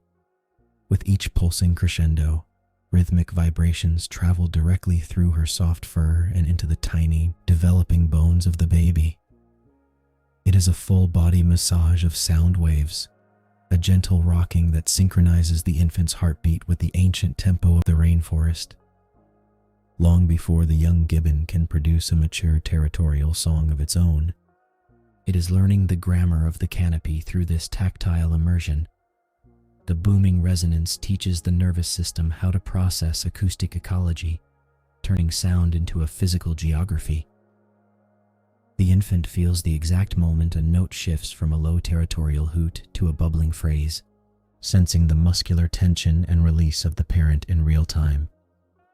With each pulsing crescendo, rhythmic vibrations travel directly through her soft fur and into the tiny, developing bones of the baby. It is a full-body massage of sound waves, a gentle rocking that synchronizes the infant's heartbeat with the ancient tempo of the rainforest. Long before the young gibbon can produce a mature territorial song of its own, it is learning the grammar of the canopy through this tactile immersion. The booming resonance teaches the nervous system how to process acoustic ecology, turning sound into a physical geography. The infant feels the exact moment a note shifts from a low territorial hoot to a bubbling phrase, sensing the muscular tension and release of the parent in real time.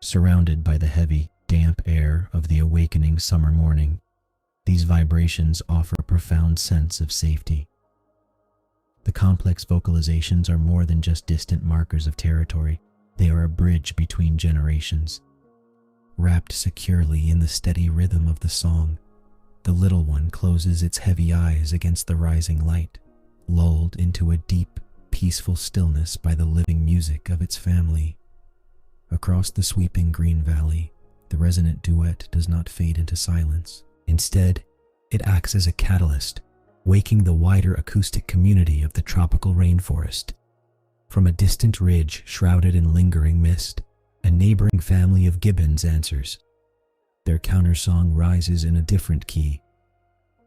Surrounded by the heavy, damp air of the awakening summer morning, these vibrations offer a profound sense of safety. The complex vocalizations are more than just distant markers of territory. They are a bridge between generations. Wrapped securely in the steady rhythm of the song, the little one closes its heavy eyes against the rising light, lulled into a deep, peaceful stillness by the living music of its family. Across the sweeping green valley, the resonant duet does not fade into silence. Instead, it acts as a catalyst, waking the wider acoustic community of the tropical rainforest. From a distant ridge shrouded in lingering mist, a neighboring family of gibbons answers. Their countersong rises in a different key,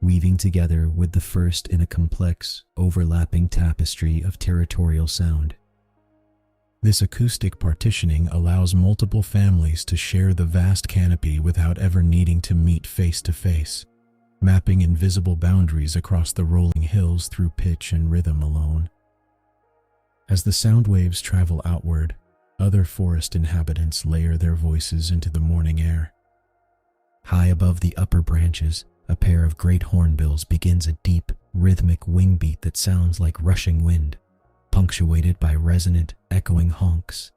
weaving together with the first in a complex, overlapping tapestry of territorial sound. This acoustic partitioning allows multiple families to share the vast canopy without ever needing to meet face to face, mapping invisible boundaries across the rolling hills through pitch and rhythm alone. As the sound waves travel outward, other forest inhabitants layer their voices into the morning air. High above the upper branches, a pair of great hornbills begins a deep, rhythmic wing beat that sounds like rushing wind, punctuated by resonant, echoing honks.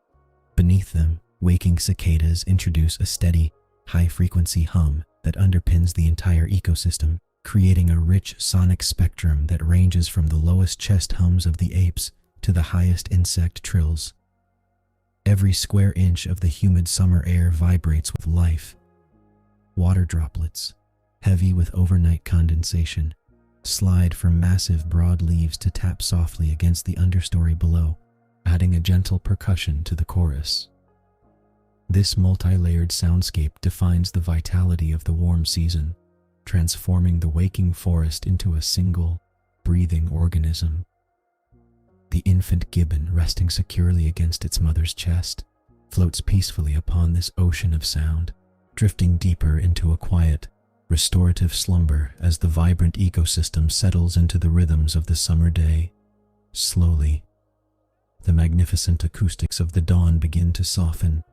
Beneath them, waking cicadas introduce a steady, high-frequency hum that underpins the entire ecosystem, creating a rich sonic spectrum that ranges from the lowest chest hums of the apes to the highest insect trills. Every square inch of the humid summer air vibrates with life. Water droplets, heavy with overnight condensation, slide from massive broad leaves to tap softly against the understory below, adding a gentle percussion to the chorus. This multi-layered soundscape defines the vitality of the warm season, transforming the waking forest into a single, breathing organism. The infant gibbon, resting securely against its mother's chest, floats peacefully upon this ocean of sound, drifting deeper into a quiet, restorative slumber as the vibrant ecosystem settles into the rhythms of the summer day. Slowly, the magnificent acoustics of the dawn begin to soften.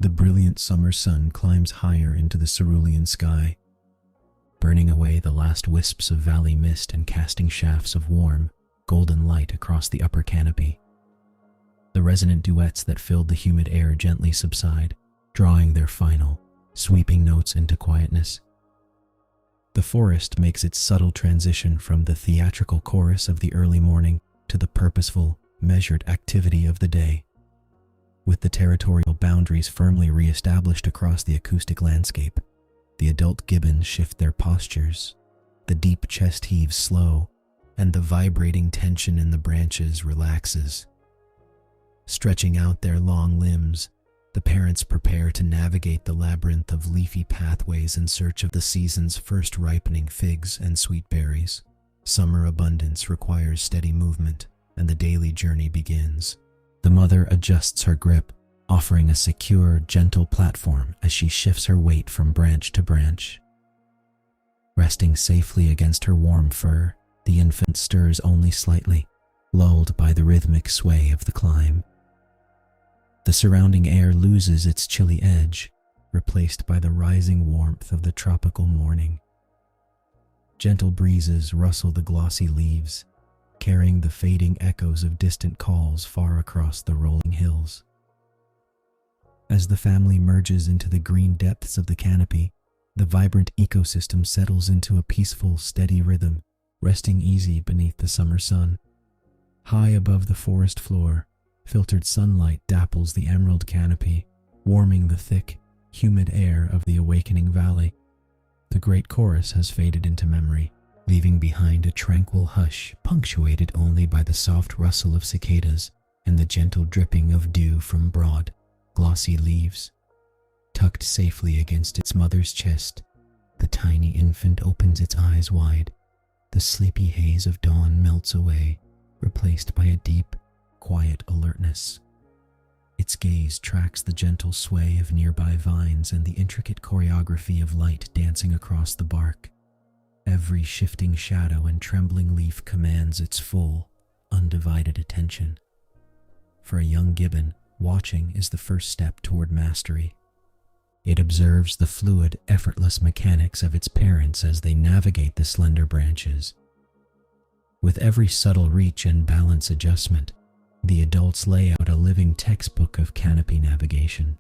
The brilliant summer sun climbs higher into the cerulean sky, burning away the last wisps of valley mist and casting shafts of warm, golden light across the upper canopy. The resonant duets that filled the humid air gently subside, drawing their final, sweeping notes into quietness. The forest makes its subtle transition from the theatrical chorus of the early morning to the purposeful, measured activity of the day. With the territorial boundaries firmly re-established across the acoustic landscape, the adult gibbons shift their postures. The deep chest heaves slow, and the vibrating tension in the branches relaxes. Stretching out their long limbs, the parents prepare to navigate the labyrinth of leafy pathways in search of the season's first ripening figs and sweet berries. Summer abundance requires steady movement, and the daily journey begins. The mother adjusts her grip, offering a secure, gentle platform as she shifts her weight from branch to branch. Resting safely against her warm fur, the infant stirs only slightly, lulled by the rhythmic sway of the climb. The surrounding air loses its chilly edge, replaced by the rising warmth of the tropical morning. Gentle breezes rustle the glossy leaves, carrying the fading echoes of distant calls far across the rolling hills. As the family merges into the green depths of the canopy, the vibrant ecosystem settles into a peaceful, steady rhythm, resting easy beneath the summer sun. High above the forest floor, filtered sunlight dapples the emerald canopy, warming the thick, humid air of the awakening valley. The great chorus has faded into memory, leaving behind a tranquil hush punctuated only by the soft rustle of cicadas and the gentle dripping of dew from broad, glossy leaves. Tucked safely against its mother's chest, the tiny infant opens its eyes wide. The sleepy haze of dawn melts away, replaced by a deep, quiet alertness. Its gaze tracks the gentle sway of nearby vines and the intricate choreography of light dancing across the bark. Every shifting shadow and trembling leaf commands its full, undivided attention. For a young gibbon, watching is the first step toward mastery. It observes the fluid, effortless mechanics of its parents as they navigate the slender branches. With every subtle reach and balance adjustment, the adults lay out a living textbook of canopy navigation.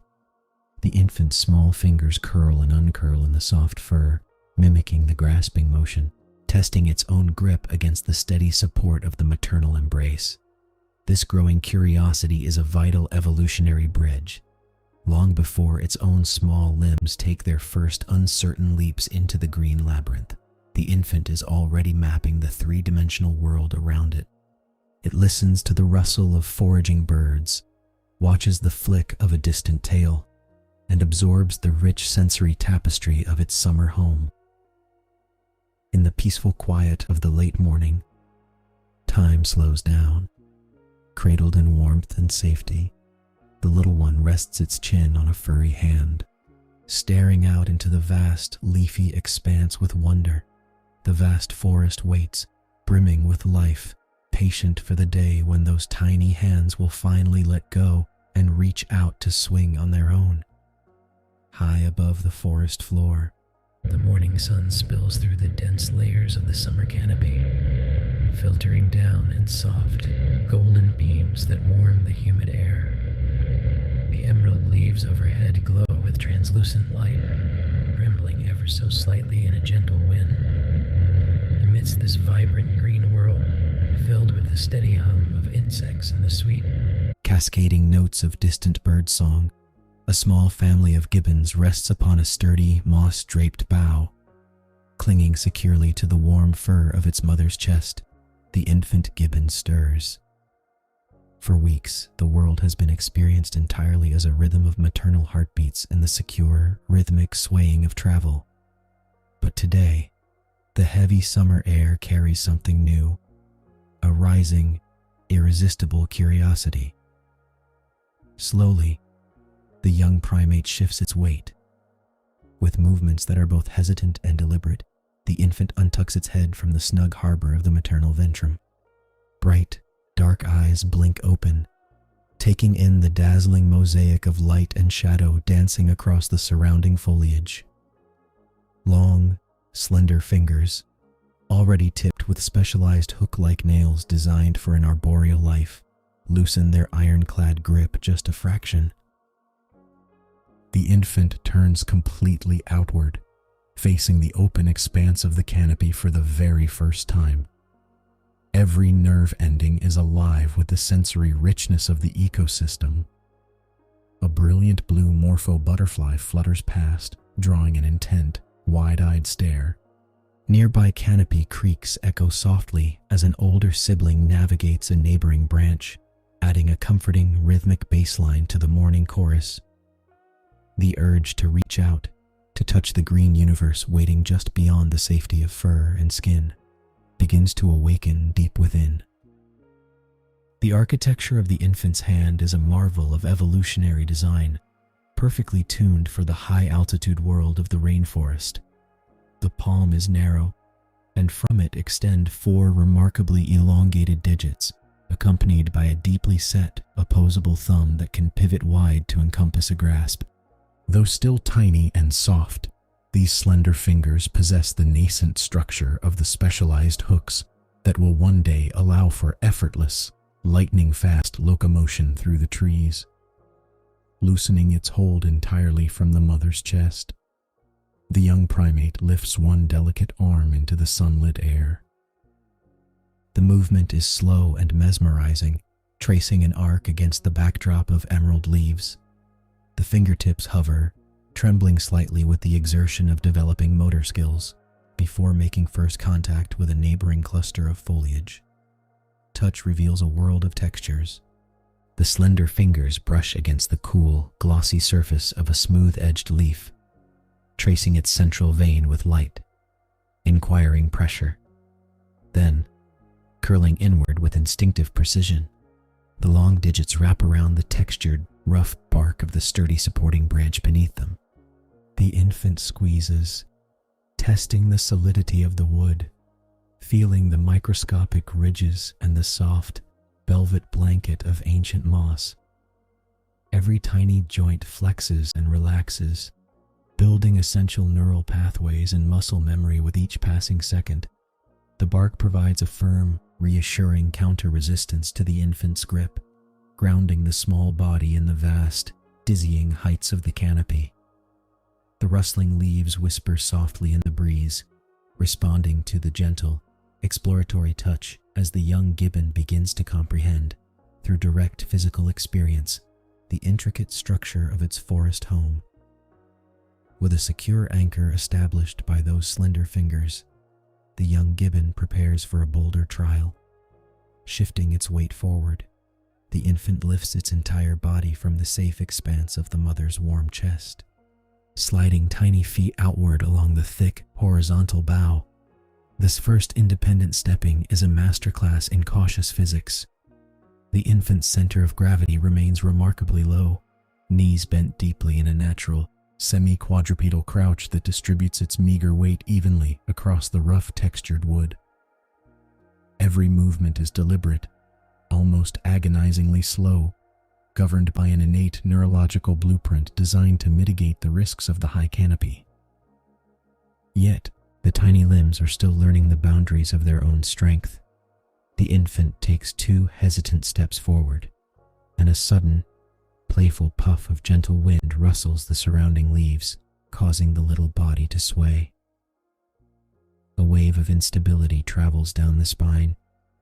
The infant's small fingers curl and uncurl in the soft fur, mimicking the grasping motion, testing its own grip against the steady support of the maternal embrace. This growing curiosity is a vital evolutionary bridge. Long before its own small limbs take their first uncertain leaps into the green labyrinth, the infant is already mapping the three-dimensional world around it. It listens to the rustle of foraging birds, watches the flick of a distant tail, and absorbs the rich sensory tapestry of its summer home. In the peaceful quiet of the late morning, time slows down. Cradled in warmth and safety, the little one rests its chin on a furry hand, staring out into the vast, leafy expanse with wonder. The vast forest waits, brimming with life, patient for the day when those tiny hands will finally let go and reach out to swing on their own. High above the forest floor, the morning sun spills through the dense layers of the summer canopy, filtering down in soft, golden beams that warm the humid air. The emerald leaves overhead glow with translucent light, trembling ever so slightly in a gentle wind. Amidst this vibrant green world, filled with the steady hum of insects and the sweet, cascading notes of distant bird song, a small family of gibbons rests upon a sturdy, moss-draped bough. Clinging securely to the warm fur of its mother's chest, the infant gibbon stirs. For weeks, the world has been experienced entirely as a rhythm of maternal heartbeats and the secure, rhythmic swaying of travel. But today, the heavy summer air carries something new, a rising, irresistible curiosity. Slowly, the young primate shifts its weight. With movements that are both hesitant and deliberate, the infant untucks its head from the snug harbor of the maternal ventrum. Bright, dark eyes blink open, taking in the dazzling mosaic of light and shadow dancing across the surrounding foliage. Long, slender fingers, already tipped with specialized hook-like nails designed for an arboreal life, loosen their ironclad grip just a fraction. The infant turns completely outward, facing the open expanse of the canopy for the very first time. Every nerve ending is alive with the sensory richness of the ecosystem. A brilliant blue morpho butterfly flutters past, drawing an intent, wide-eyed stare. Nearby canopy creaks echo softly as an older sibling navigates a neighboring branch, adding a comforting, rhythmic bassline to the morning chorus. The urge to reach out, to touch the green universe waiting just beyond the safety of fur and skin, begins to awaken deep within. The architecture of the infant's hand is a marvel of evolutionary design, perfectly tuned for the high-altitude world of the rainforest. The palm is narrow, and from it extend 4 remarkably elongated digits, accompanied by a deeply set, opposable thumb that can pivot wide to encompass a grasp. Though still tiny and soft, these slender fingers possess the nascent structure of the specialized hooks that will one day allow for effortless, lightning-fast locomotion through the trees, loosening its hold entirely from the mother's chest. The young primate lifts one delicate arm into the sunlit air. The movement is slow and mesmerizing, tracing an arc against the backdrop of emerald leaves. The fingertips hover, trembling slightly with the exertion of developing motor skills, before making first contact with a neighboring cluster of foliage. Touch reveals a world of textures. The slender fingers brush against the cool, glossy surface of a smooth-edged leaf, tracing its central vein with light, inquiring pressure. Then, curling inward with instinctive precision, the long digits wrap around the textured, rough bark of the sturdy supporting branch beneath them. The infant squeezes, testing the solidity of the wood, feeling the microscopic ridges and the soft, velvet blanket of ancient moss. Every tiny joint flexes and relaxes, building essential neural pathways and muscle memory with each passing second. The bark provides a firm, reassuring counter-resistance to the infant's grip, grounding the small body in the vast, dizzying heights of the canopy. The rustling leaves whisper softly in the breeze, responding to the gentle, exploratory touch as the young gibbon begins to comprehend, through direct physical experience, the intricate structure of its forest home. With a secure anchor established by those slender fingers, the young gibbon prepares for a bolder trial. Shifting its weight forward, the infant lifts its entire body from the safe expanse of the mother's warm chest. Sliding tiny feet outward along the thick, horizontal bough, this first independent stepping is a masterclass in cautious physics. The infant's center of gravity remains remarkably low, knees bent deeply in a natural, semi-quadrupedal crouch that distributes its meager weight evenly across the rough textured wood. Every movement is deliberate, almost agonizingly slow, governed by an innate neurological blueprint designed to mitigate the risks of the high canopy. Yet, the tiny limbs are still learning the boundaries of their own strength. The infant takes 2 hesitant steps forward, and a sudden, playful puff of gentle wind rustles the surrounding leaves, causing the little body to sway. A wave of instability travels down the spine,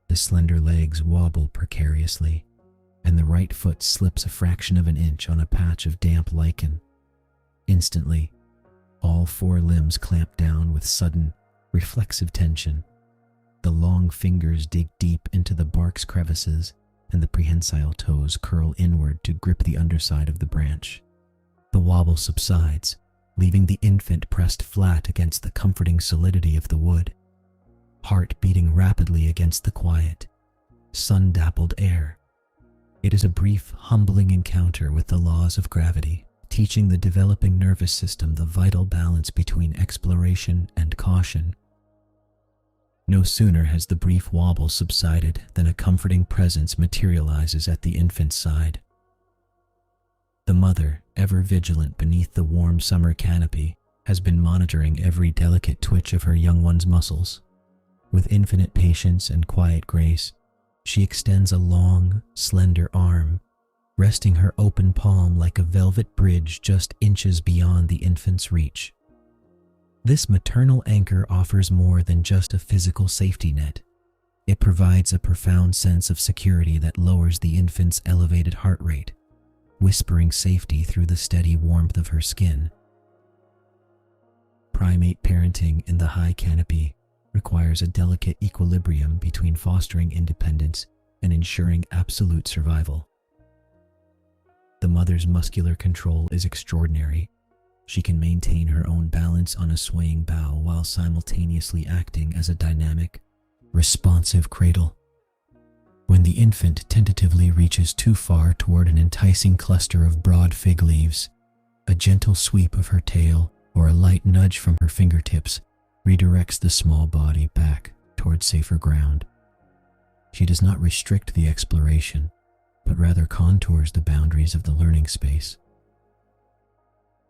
the slender legs wobble precariously, and the right foot slips a fraction of an inch on a patch of damp lichen. Instantly, all 4 limbs clamp down with sudden, reflexive tension. The long fingers dig deep into the bark's crevices, and the prehensile toes curl inward to grip the underside of the branch. The wobble subsides, leaving the infant pressed flat against the comforting solidity of the wood, heart beating rapidly against the quiet, sun-dappled air. It is a brief, humbling encounter with the laws of gravity, teaching the developing nervous system the vital balance between exploration and caution. No sooner has the brief wobble subsided than a comforting presence materializes at the infant's side. The mother, ever vigilant beneath the warm summer canopy, has been monitoring every delicate twitch of her young one's muscles. With infinite patience and quiet grace, she extends a long, slender arm, resting her open palm like a velvet bridge just inches beyond the infant's reach. This maternal anchor offers more than just a physical safety net. It provides a profound sense of security that lowers the infant's elevated heart rate, whispering safety through the steady warmth of her skin. Primate parenting in the high canopy requires a delicate equilibrium between fostering independence and ensuring absolute survival. The mother's muscular control is extraordinary. She can maintain her own balance on a swaying bough while simultaneously acting as a dynamic, responsive cradle. When the infant tentatively reaches too far toward an enticing cluster of broad fig leaves, a gentle sweep of her tail or a light nudge from her fingertips redirects the small body back towards safer ground. She does not restrict the exploration, but rather contours the boundaries of the learning space.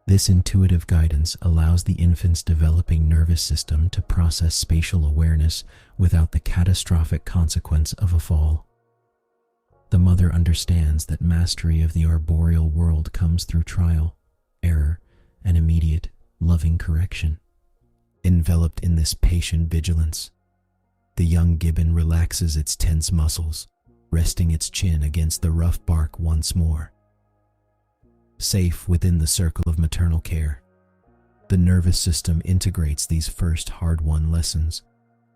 This intuitive guidance allows the infant's developing nervous system to process spatial awareness without the catastrophic consequence of a fall. The mother understands that mastery of the arboreal world comes through trial, error, and immediate, loving correction. Enveloped in this patient vigilance, the young gibbon relaxes its tense muscles, resting its chin against the rough bark once more. Safe within the circle of maternal care, the nervous system integrates these first hard-won lessons,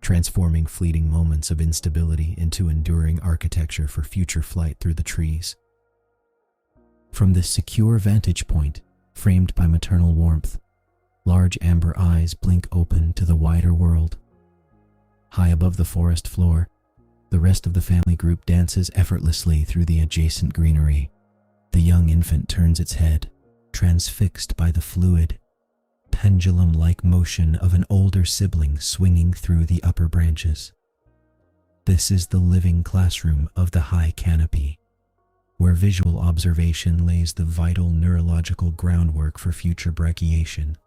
transforming fleeting moments of instability into enduring architecture for future flight through the trees. From this secure vantage point, framed by maternal warmth, large amber eyes blink open to the wider world. High above the forest floor, the rest of the family group dances effortlessly through the adjacent greenery. The young infant turns its head, transfixed by the fluid, pendulum-like motion of an older sibling swinging through the upper branches. This is the living classroom of the high canopy, where visual observation lays the vital neurological groundwork for future brachiation.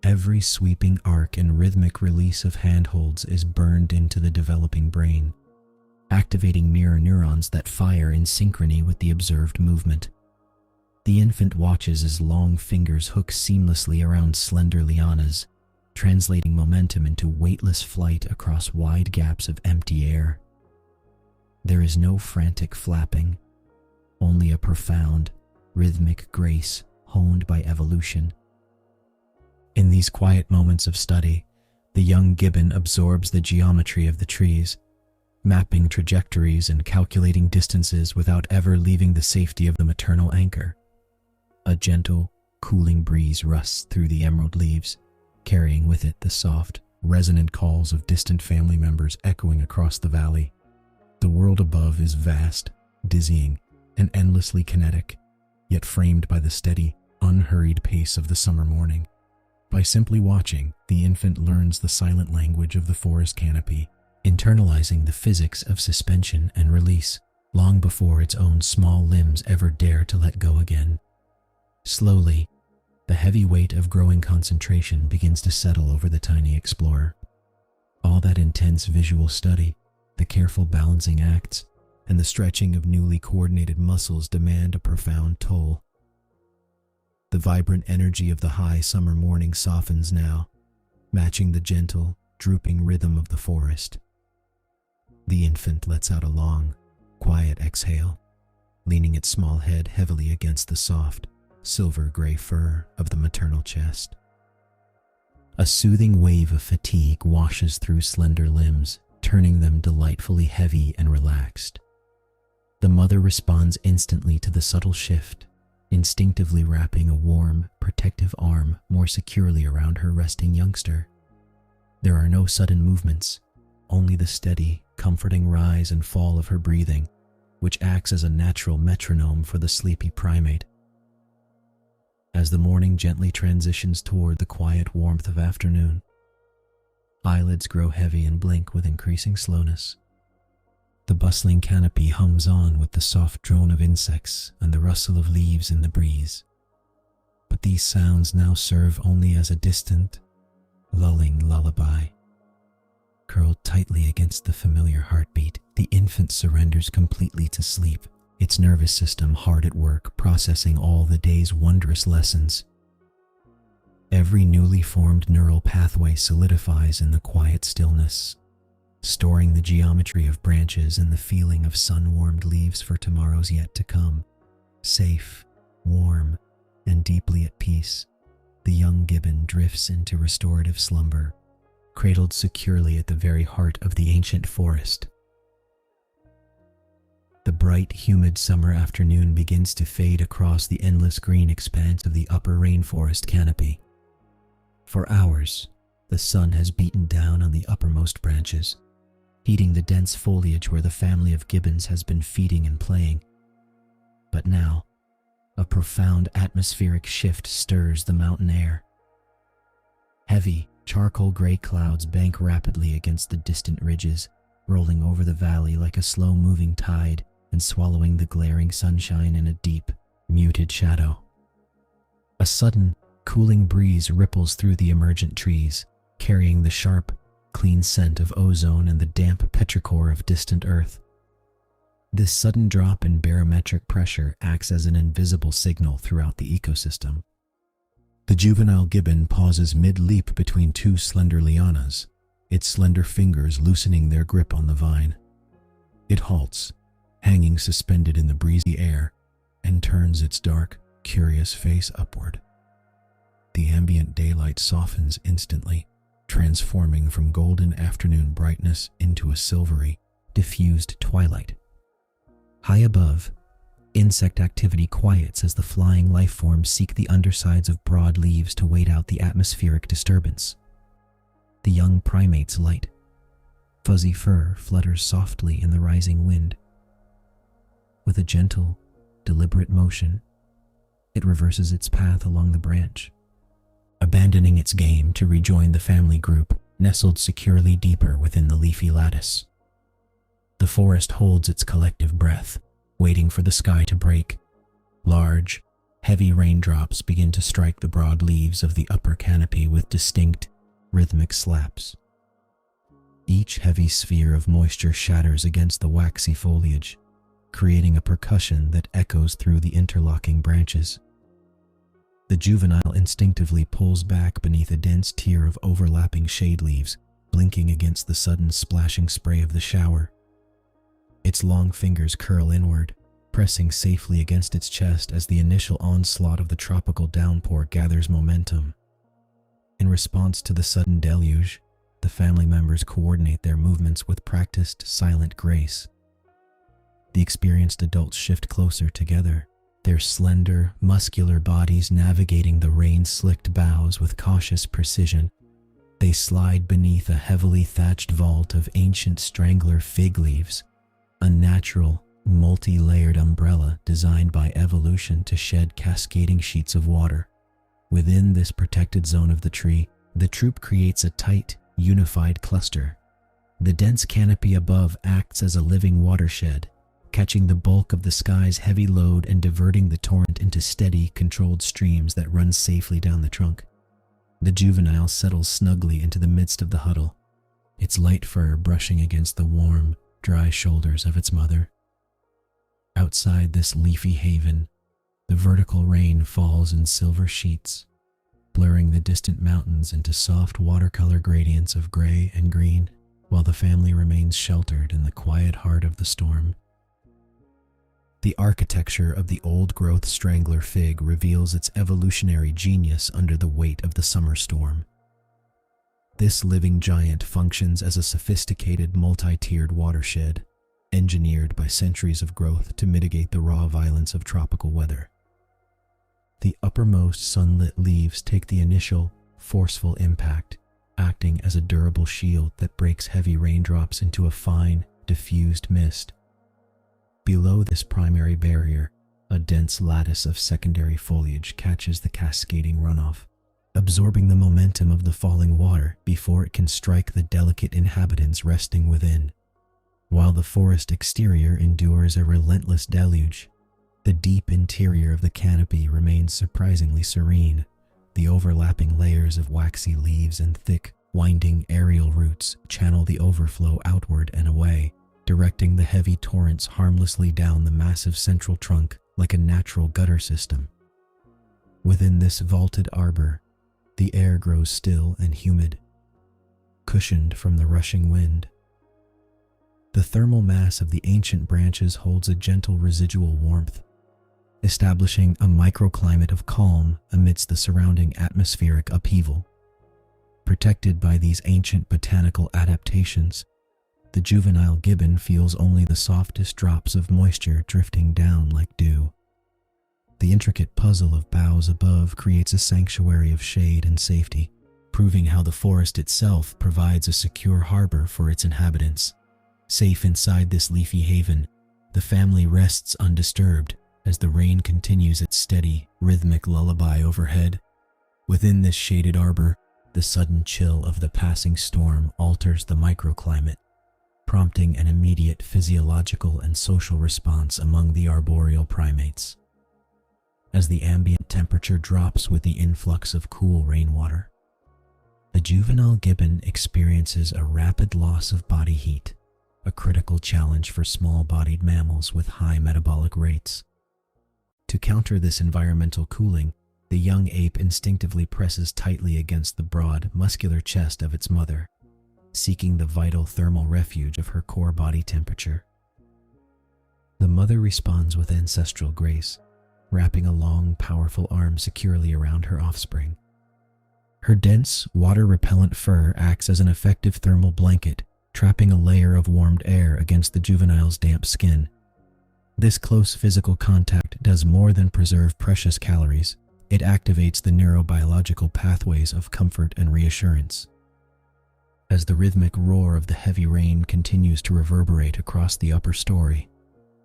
Every sweeping arc and rhythmic release of handholds is burned into the developing brain, activating mirror neurons that fire in synchrony with the observed movement. The infant watches as long fingers hook seamlessly around slender lianas, translating momentum into weightless flight across wide gaps of empty air. There is no frantic flapping, only a profound, rhythmic grace honed by evolution. In these quiet moments of study, the young gibbon absorbs the geometry of the trees, mapping trajectories and calculating distances without ever leaving the safety of the maternal anchor. A gentle, cooling breeze rusts through the emerald leaves, carrying with it the soft, resonant calls of distant family members echoing across the valley. The world above is vast, dizzying, and endlessly kinetic, yet framed by the steady, unhurried pace of the summer morning. By simply watching, the infant learns the silent language of the forest canopy, internalizing the physics of suspension and release long before its own small limbs ever dare to let go again. Slowly, the heavy weight of growing concentration begins to settle over the tiny explorer. All that intense visual study, the careful balancing acts, and the stretching of newly coordinated muscles demand a profound toll. The vibrant energy of the high summer morning softens now, matching the gentle, drooping rhythm of the forest. The infant lets out a long, quiet exhale, leaning its small head heavily against the soft, silver-gray fur of the maternal chest. A soothing wave of fatigue washes through slender limbs, turning them delightfully heavy and relaxed. The mother responds instantly to the subtle shift, instinctively wrapping a warm, protective arm more securely around her resting youngster. There are no sudden movements, only the steady, comforting rise and fall of her breathing, which acts as a natural metronome for the sleepy primate. As the morning gently transitions toward the quiet warmth of afternoon, eyelids grow heavy and blink with increasing slowness. The bustling canopy hums on with the soft drone of insects and the rustle of leaves in the breeze. But these sounds now serve only as a distant, lulling lullaby. Curled tightly against the familiar heartbeat, the infant surrenders completely to sleep, its nervous system hard at work processing all the day's wondrous lessons. Every newly formed neural pathway solidifies in the quiet stillness, storing the geometry of branches and the feeling of sun-warmed leaves for tomorrows yet to come. Safe, warm, and deeply at peace, the young gibbon drifts into restorative slumber, cradled securely at the very heart of the ancient forest. The bright, humid summer afternoon begins to fade across the endless green expanse of the upper rainforest canopy. For hours, the sun has beaten down on the uppermost branches, heating the dense foliage where the family of gibbons has been feeding and playing. But now, a profound atmospheric shift stirs the mountain air. Heavy, Charcoal gray clouds bank rapidly against the distant ridges, rolling over the valley like a slow-moving tide and swallowing the glaring sunshine in a deep, muted shadow. A sudden, cooling breeze ripples through the emergent trees, carrying the sharp, clean scent of ozone and the damp petrichor of distant earth. This sudden drop in barometric pressure acts as an invisible signal throughout the ecosystem. The juvenile gibbon pauses mid-leap between two slender lianas, its slender fingers loosening their grip on the vine. It halts, hanging suspended in the breezy air, and turns its dark, curious face upward. The ambient daylight softens instantly, transforming from golden afternoon brightness into a silvery, diffused twilight. High above, insect activity quiets as the flying life forms seek the undersides of broad leaves to wait out the atmospheric disturbance. The young primate's light, fuzzy fur flutters softly in the rising wind. With a gentle, deliberate motion, it reverses its path along the branch, abandoning its game to rejoin the family group nestled securely deeper within the leafy lattice. The forest holds its collective breath, waiting for the sky to break. Large, heavy raindrops begin to strike the broad leaves of the upper canopy with distinct, rhythmic slaps. Each heavy sphere of moisture shatters against the waxy foliage, creating a percussion that echoes through the interlocking branches. The juvenile instinctively pulls back beneath a dense tier of overlapping shade leaves, blinking against the sudden splashing spray of the shower. Its long fingers curl inward, pressing safely against its chest as the initial onslaught of the tropical downpour gathers momentum. In response to the sudden deluge, the family members coordinate their movements with practiced, silent grace. The experienced adults shift closer together, their slender, muscular bodies navigating the rain-slicked boughs with cautious precision. They slide beneath a heavily thatched vault of ancient strangler fig leaves, a natural, multi-layered umbrella designed by evolution to shed cascading sheets of water. Within this protected zone of the tree, the troop creates a tight, unified cluster. The dense canopy above acts as a living watershed, catching the bulk of the sky's heavy load and diverting the torrent into steady, controlled streams that run safely down the trunk. The juvenile settles snugly into the midst of the huddle, its light fur brushing against the warm, dry shoulders of its mother. Outside this leafy haven, the vertical rain falls in silver sheets, blurring the distant mountains into soft watercolor gradients of gray and green, while the family remains sheltered in the quiet heart of the storm. The architecture of the old-growth strangler fig reveals its evolutionary genius under the weight of the summer storm. This living giant functions as a sophisticated multi-tiered watershed, engineered by centuries of growth to mitigate the raw violence of tropical weather. The uppermost sunlit leaves take the initial, forceful impact, acting as a durable shield that breaks heavy raindrops into a fine, diffused mist. Below this primary barrier, a dense lattice of secondary foliage catches the cascading runoff, absorbing the momentum of the falling water before it can strike the delicate inhabitants resting within. While the forest exterior endures a relentless deluge, the deep interior of the canopy remains surprisingly serene. The overlapping layers of waxy leaves and thick, winding aerial roots channel the overflow outward and away, directing the heavy torrents harmlessly down the massive central trunk like a natural gutter system. Within this vaulted arbor, the air grows still and humid, cushioned from the rushing wind. The thermal mass of the ancient branches holds a gentle residual warmth, establishing a microclimate of calm amidst the surrounding atmospheric upheaval. Protected by these ancient botanical adaptations, the juvenile gibbon feels only the softest drops of moisture drifting down like dew. The intricate puzzle of boughs above creates a sanctuary of shade and safety, proving how the forest itself provides a secure harbor for its inhabitants. Safe inside this leafy haven, the family rests undisturbed as the rain continues its steady, rhythmic lullaby overhead. Within this shaded arbor, The sudden chill of the passing storm alters the microclimate, prompting an immediate physiological and social response among the arboreal primates. As the ambient temperature drops with the influx of cool rainwater, the juvenile gibbon experiences a rapid loss of body heat, a critical challenge for small-bodied mammals with high metabolic rates. To counter this environmental cooling, the young ape instinctively presses tightly against the broad, muscular chest of its mother, seeking the vital thermal refuge of her core body temperature. The mother responds with ancestral grace, wrapping a long, powerful arm securely around her offspring. Her dense, water-repellent fur acts as an effective thermal blanket, trapping a layer of warmed air against the juvenile's damp skin. This close physical contact does more than preserve precious calories. It activates the neurobiological pathways of comfort and reassurance. As the rhythmic roar of the heavy rain continues to reverberate across the upper story,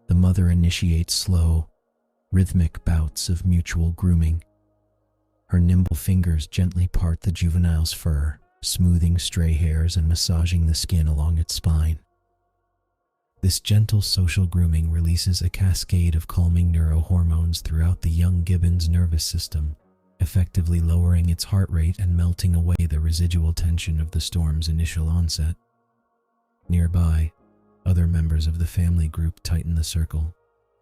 the mother initiates slow, rhythmic bouts of mutual grooming. Her nimble fingers gently part the juvenile's fur, smoothing stray hairs and massaging the skin along its spine. This gentle social grooming releases a cascade of calming neurohormones throughout the young gibbon's nervous system, effectively lowering its heart rate and melting away the residual tension of the storm's initial onset. Nearby, other members of the family group tighten the circle,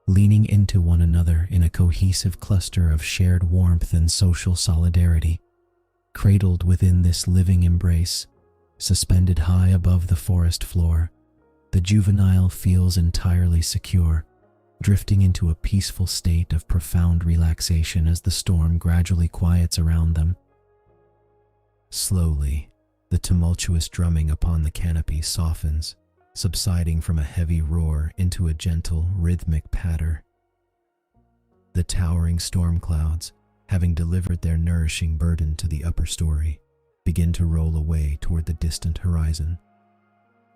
leaning into one another in a cohesive cluster of shared warmth and social solidarity. Cradled within this living embrace, suspended high above the forest floor, the juvenile feels entirely secure, drifting into a peaceful state of profound relaxation as the storm gradually quiets around them. Slowly, the tumultuous drumming upon the canopy softens, subsiding from a heavy roar into a gentle, rhythmic patter. The towering storm clouds, having delivered their nourishing burden to the upper story, begin to roll away toward the distant horizon.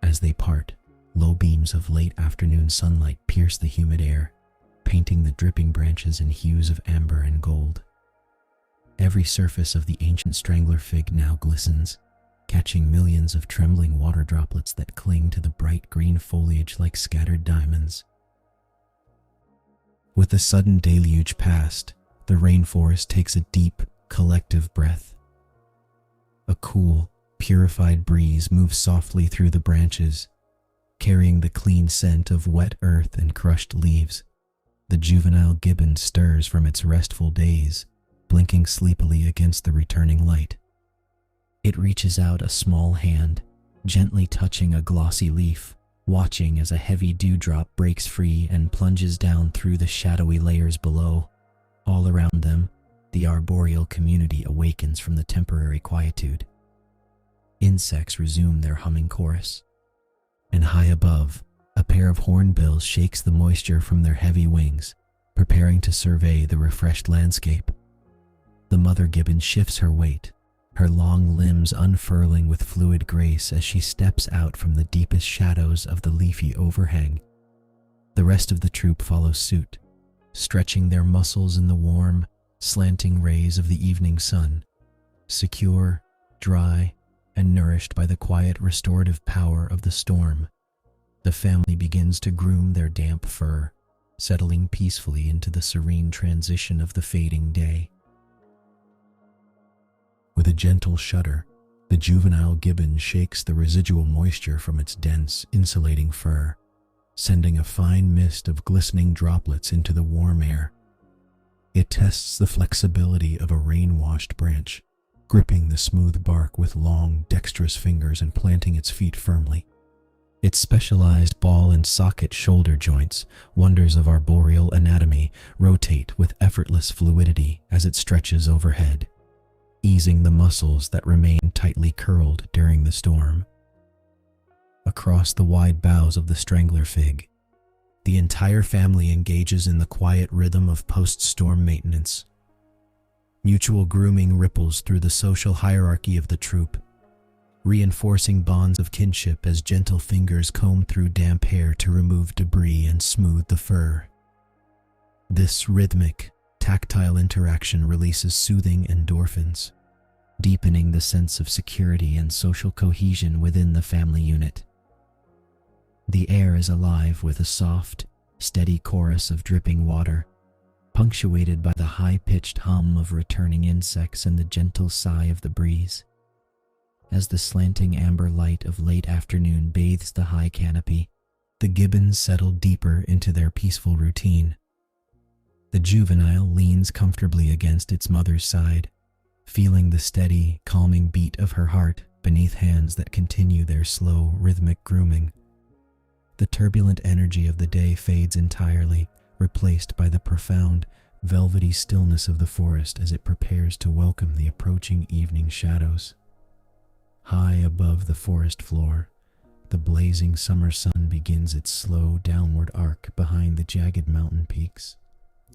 As they part, low beams of late afternoon sunlight pierce the humid air, painting the dripping branches in hues of amber and gold. Every surface of the ancient strangler fig now glistens, catching millions of trembling water droplets that cling to the bright green foliage like scattered diamonds. With the sudden deluge past, the rainforest takes a deep, collective breath. A cool, purified breeze moves softly through the branches, carrying the clean scent of wet earth and crushed leaves. The juvenile gibbon stirs from its restful daze, blinking sleepily against the returning light. It reaches out a small hand, gently touching a glossy leaf, watching as a heavy dewdrop breaks free and plunges down through the shadowy layers below. All around them, the arboreal community awakens from the temporary quietude. Insects resume their humming chorus, and high above, a pair of hornbills shakes the moisture from their heavy wings, preparing to survey the refreshed landscape. The mother gibbon shifts her weight, her long limbs unfurling with fluid grace as she steps out from the deepest shadows of the leafy overhang. The rest of the troop follows suit, stretching their muscles in the warm, slanting rays of the evening sun, secure, dry, and nourished by the quiet restorative power of the storm. The family begins to groom their damp fur, settling peacefully into the serene transition of the fading day. With a gentle shudder, the juvenile gibbon shakes the residual moisture from its dense, insulating fur, sending a fine mist of glistening droplets into the warm air. It tests the flexibility of a rain-washed branch, gripping the smooth bark with long, dexterous fingers and planting its feet firmly. Its specialized ball and socket shoulder joints, wonders of arboreal anatomy, rotate with effortless fluidity as it stretches overhead, easing the muscles that remain tightly curled during the storm. Across the wide boughs of the strangler fig, the entire family engages in the quiet rhythm of post-storm maintenance. Mutual grooming ripples through the social hierarchy of the troop, reinforcing bonds of kinship as gentle fingers comb through damp hair to remove debris and smooth the fur. This rhythmic, tactile interaction releases soothing endorphins, deepening the sense of security and social cohesion within the family unit. The air is alive with a soft, steady chorus of dripping water, punctuated by the high-pitched hum of returning insects and the gentle sigh of the breeze. As the slanting amber light of late afternoon bathes the high canopy, the gibbons settle deeper into their peaceful routine. The juvenile leans comfortably against its mother's side, feeling the steady, calming beat of her heart beneath hands that continue their slow, rhythmic grooming. The turbulent energy of the day fades entirely, replaced by the profound, velvety stillness of the forest as it prepares to welcome the approaching evening shadows. High above the forest floor, the blazing summer sun begins its slow downward arc behind the jagged mountain peaks.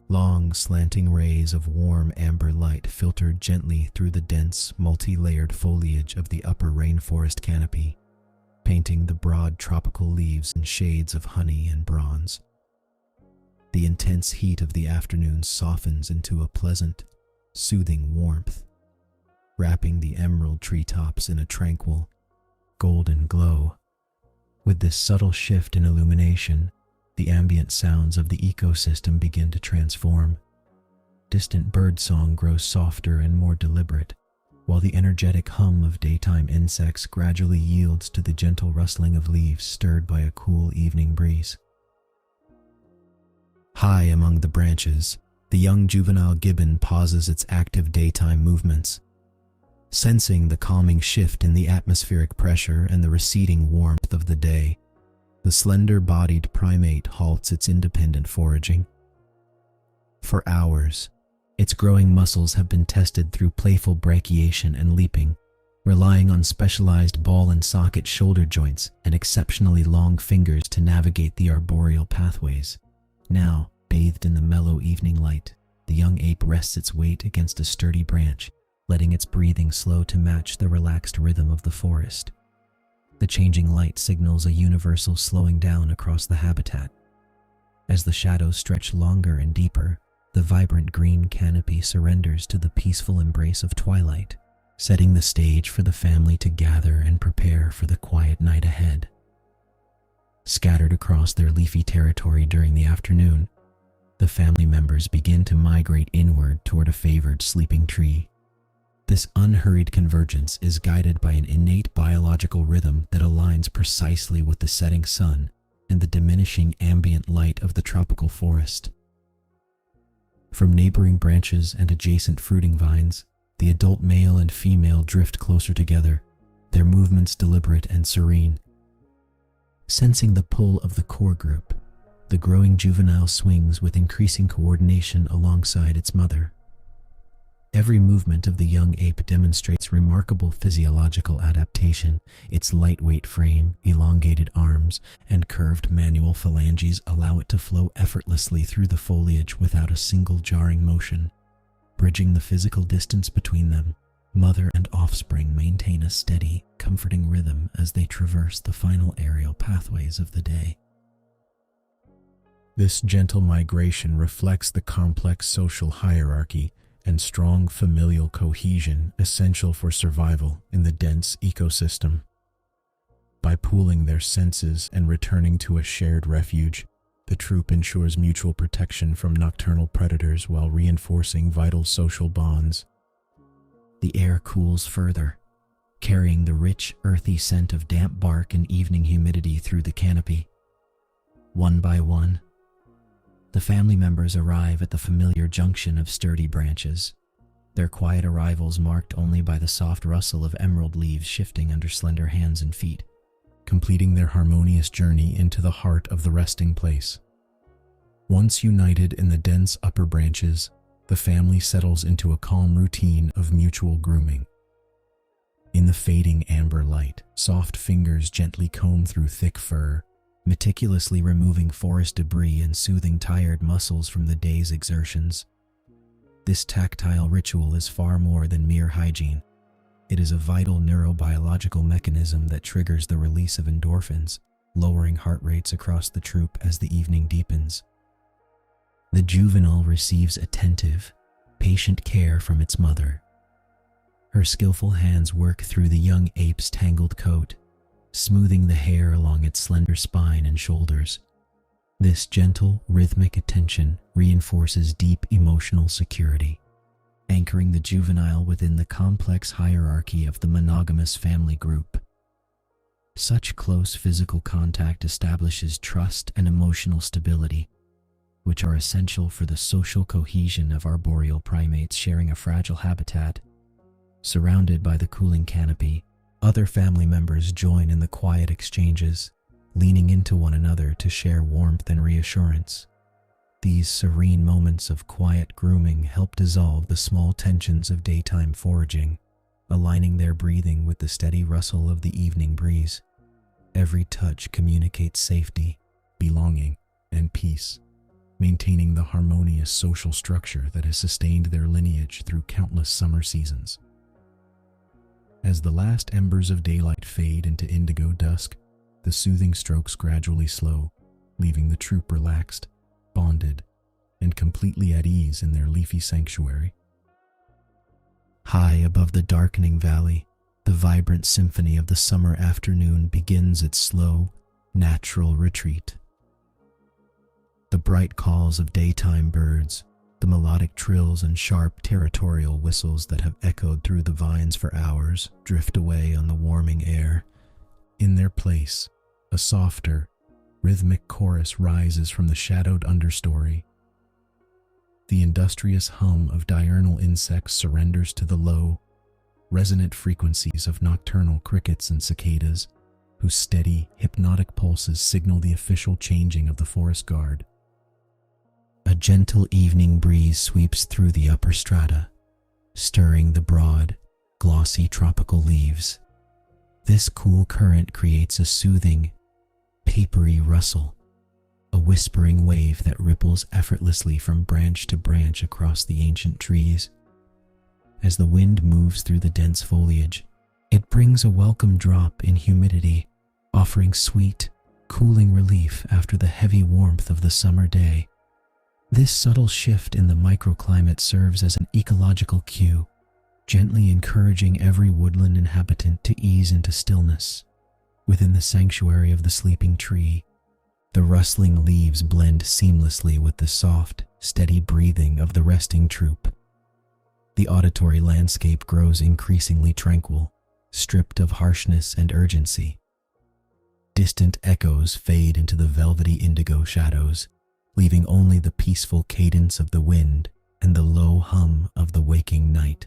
Long, slanting rays of warm amber light filter gently through the dense, multi-layered foliage of the upper rainforest canopy, painting the broad tropical leaves in shades of honey and bronze. The intense heat of the afternoon softens into a pleasant, soothing warmth, wrapping the emerald treetops in a tranquil, golden glow. With this subtle shift in illumination, the ambient sounds of the ecosystem begin to transform. Distant birdsong grows softer and more deliberate, while the energetic hum of daytime insects gradually yields to the gentle rustling of leaves stirred by a cool evening breeze. High among the branches, the young juvenile gibbon pauses its active daytime movements. Sensing the calming shift in the atmospheric pressure and the receding warmth of the day, the slender-bodied primate halts its independent foraging. For hours, its growing muscles have been tested through playful brachiation and leaping, relying on specialized ball and socket shoulder joints and exceptionally long fingers to navigate the arboreal pathways. Now, bathed in the mellow evening light, the young ape rests its weight against a sturdy branch, letting its breathing slow to match the relaxed rhythm of the forest. The changing light signals a universal slowing down across the habitat. As the shadows stretch longer and deeper, the vibrant green canopy surrenders to the peaceful embrace of twilight, setting the stage for the family to gather and prepare for the quiet night ahead. Scattered across their leafy territory during the afternoon, the family members begin to migrate inward toward a favored sleeping tree. This unhurried convergence is guided by an innate biological rhythm that aligns precisely with the setting sun and the diminishing ambient light of the tropical forest. From neighboring branches and adjacent fruiting vines, the adult male and female drift closer together, their movements deliberate and serene. Sensing the pull of the core group, the growing juvenile swings with increasing coordination alongside its mother. Every movement of the young ape demonstrates remarkable physiological adaptation. Its lightweight frame, elongated arms, and curved manual phalanges allow it to flow effortlessly through the foliage without a single jarring motion. Bridging the physical distance between them, mother and offspring maintain a steady, comforting rhythm as they traverse the final aerial pathways of the day. This gentle migration reflects the complex social hierarchy and strong familial cohesion essential for survival in the dense ecosystem. By pooling their senses and returning to a shared refuge, the troop ensures mutual protection from nocturnal predators while reinforcing vital social bonds. The air cools further, carrying the rich, earthy scent of damp bark and evening humidity through the canopy. One by one, the family members arrive at the familiar junction of sturdy branches, their quiet arrivals marked only by the soft rustle of emerald leaves shifting under slender hands and feet, completing their harmonious journey into the heart of the resting place. Once united in the dense upper branches, the family settles into a calm routine of mutual grooming. In the fading amber light, soft fingers gently comb through thick fur, meticulously removing forest debris and soothing tired muscles from the day's exertions. This tactile ritual is far more than mere hygiene. It is a vital neurobiological mechanism that triggers the release of endorphins, lowering heart rates across the troop as the evening deepens. The juvenile receives attentive, patient care from its mother, Her skillful hands work through the young ape's tangled coat, smoothing the hair along its slender spine and shoulders. This gentle, rhythmic attention reinforces deep emotional security, anchoring the juvenile within the complex hierarchy of the monogamous family group. Such close physical contact establishes trust and emotional stability, which are essential for the social cohesion of arboreal primates sharing a fragile habitat. Surrounded by the cooling canopy, other family members join in the quiet exchanges, leaning into one another to share warmth and reassurance. These serene moments of quiet grooming help dissolve the small tensions of daytime foraging, aligning their breathing with the steady rustle of the evening breeze. Every touch communicates safety, belonging, and peace, maintaining the harmonious social structure that has sustained their lineage through countless summer seasons. As the last embers of daylight fade into indigo dusk, the soothing strokes gradually slow, leaving the troop relaxed, bonded, and completely at ease in their leafy sanctuary. High above the darkening valley, the vibrant symphony of the summer afternoon begins its slow, natural retreat. The bright calls of daytime birds, the melodic trills and sharp territorial whistles that have echoed through the vines for hours, drift away on the warming air. In their place, a softer, rhythmic chorus rises from the shadowed understory. The industrious hum of diurnal insects surrenders to the low, resonant frequencies of nocturnal crickets and cicadas, whose steady, hypnotic pulses signal the official changing of the forest guard. A gentle evening breeze sweeps through the upper strata, stirring the broad, glossy tropical leaves. This cool current creates a soothing, papery rustle, a whispering wave that ripples effortlessly from branch to branch across the ancient trees. As the wind moves through the dense foliage, it brings a welcome drop in humidity, offering sweet, cooling relief after the heavy warmth of the summer day. This subtle shift in the microclimate serves as an ecological cue, gently encouraging every woodland inhabitant to ease into stillness. Within the sanctuary of the sleeping tree, the rustling leaves blend seamlessly with the soft, steady breathing of the resting troop. The auditory landscape grows increasingly tranquil, stripped of harshness and urgency. Distant echoes fade into the velvety indigo shadows, leaving only the peaceful cadence of the wind and the low hum of the waking night.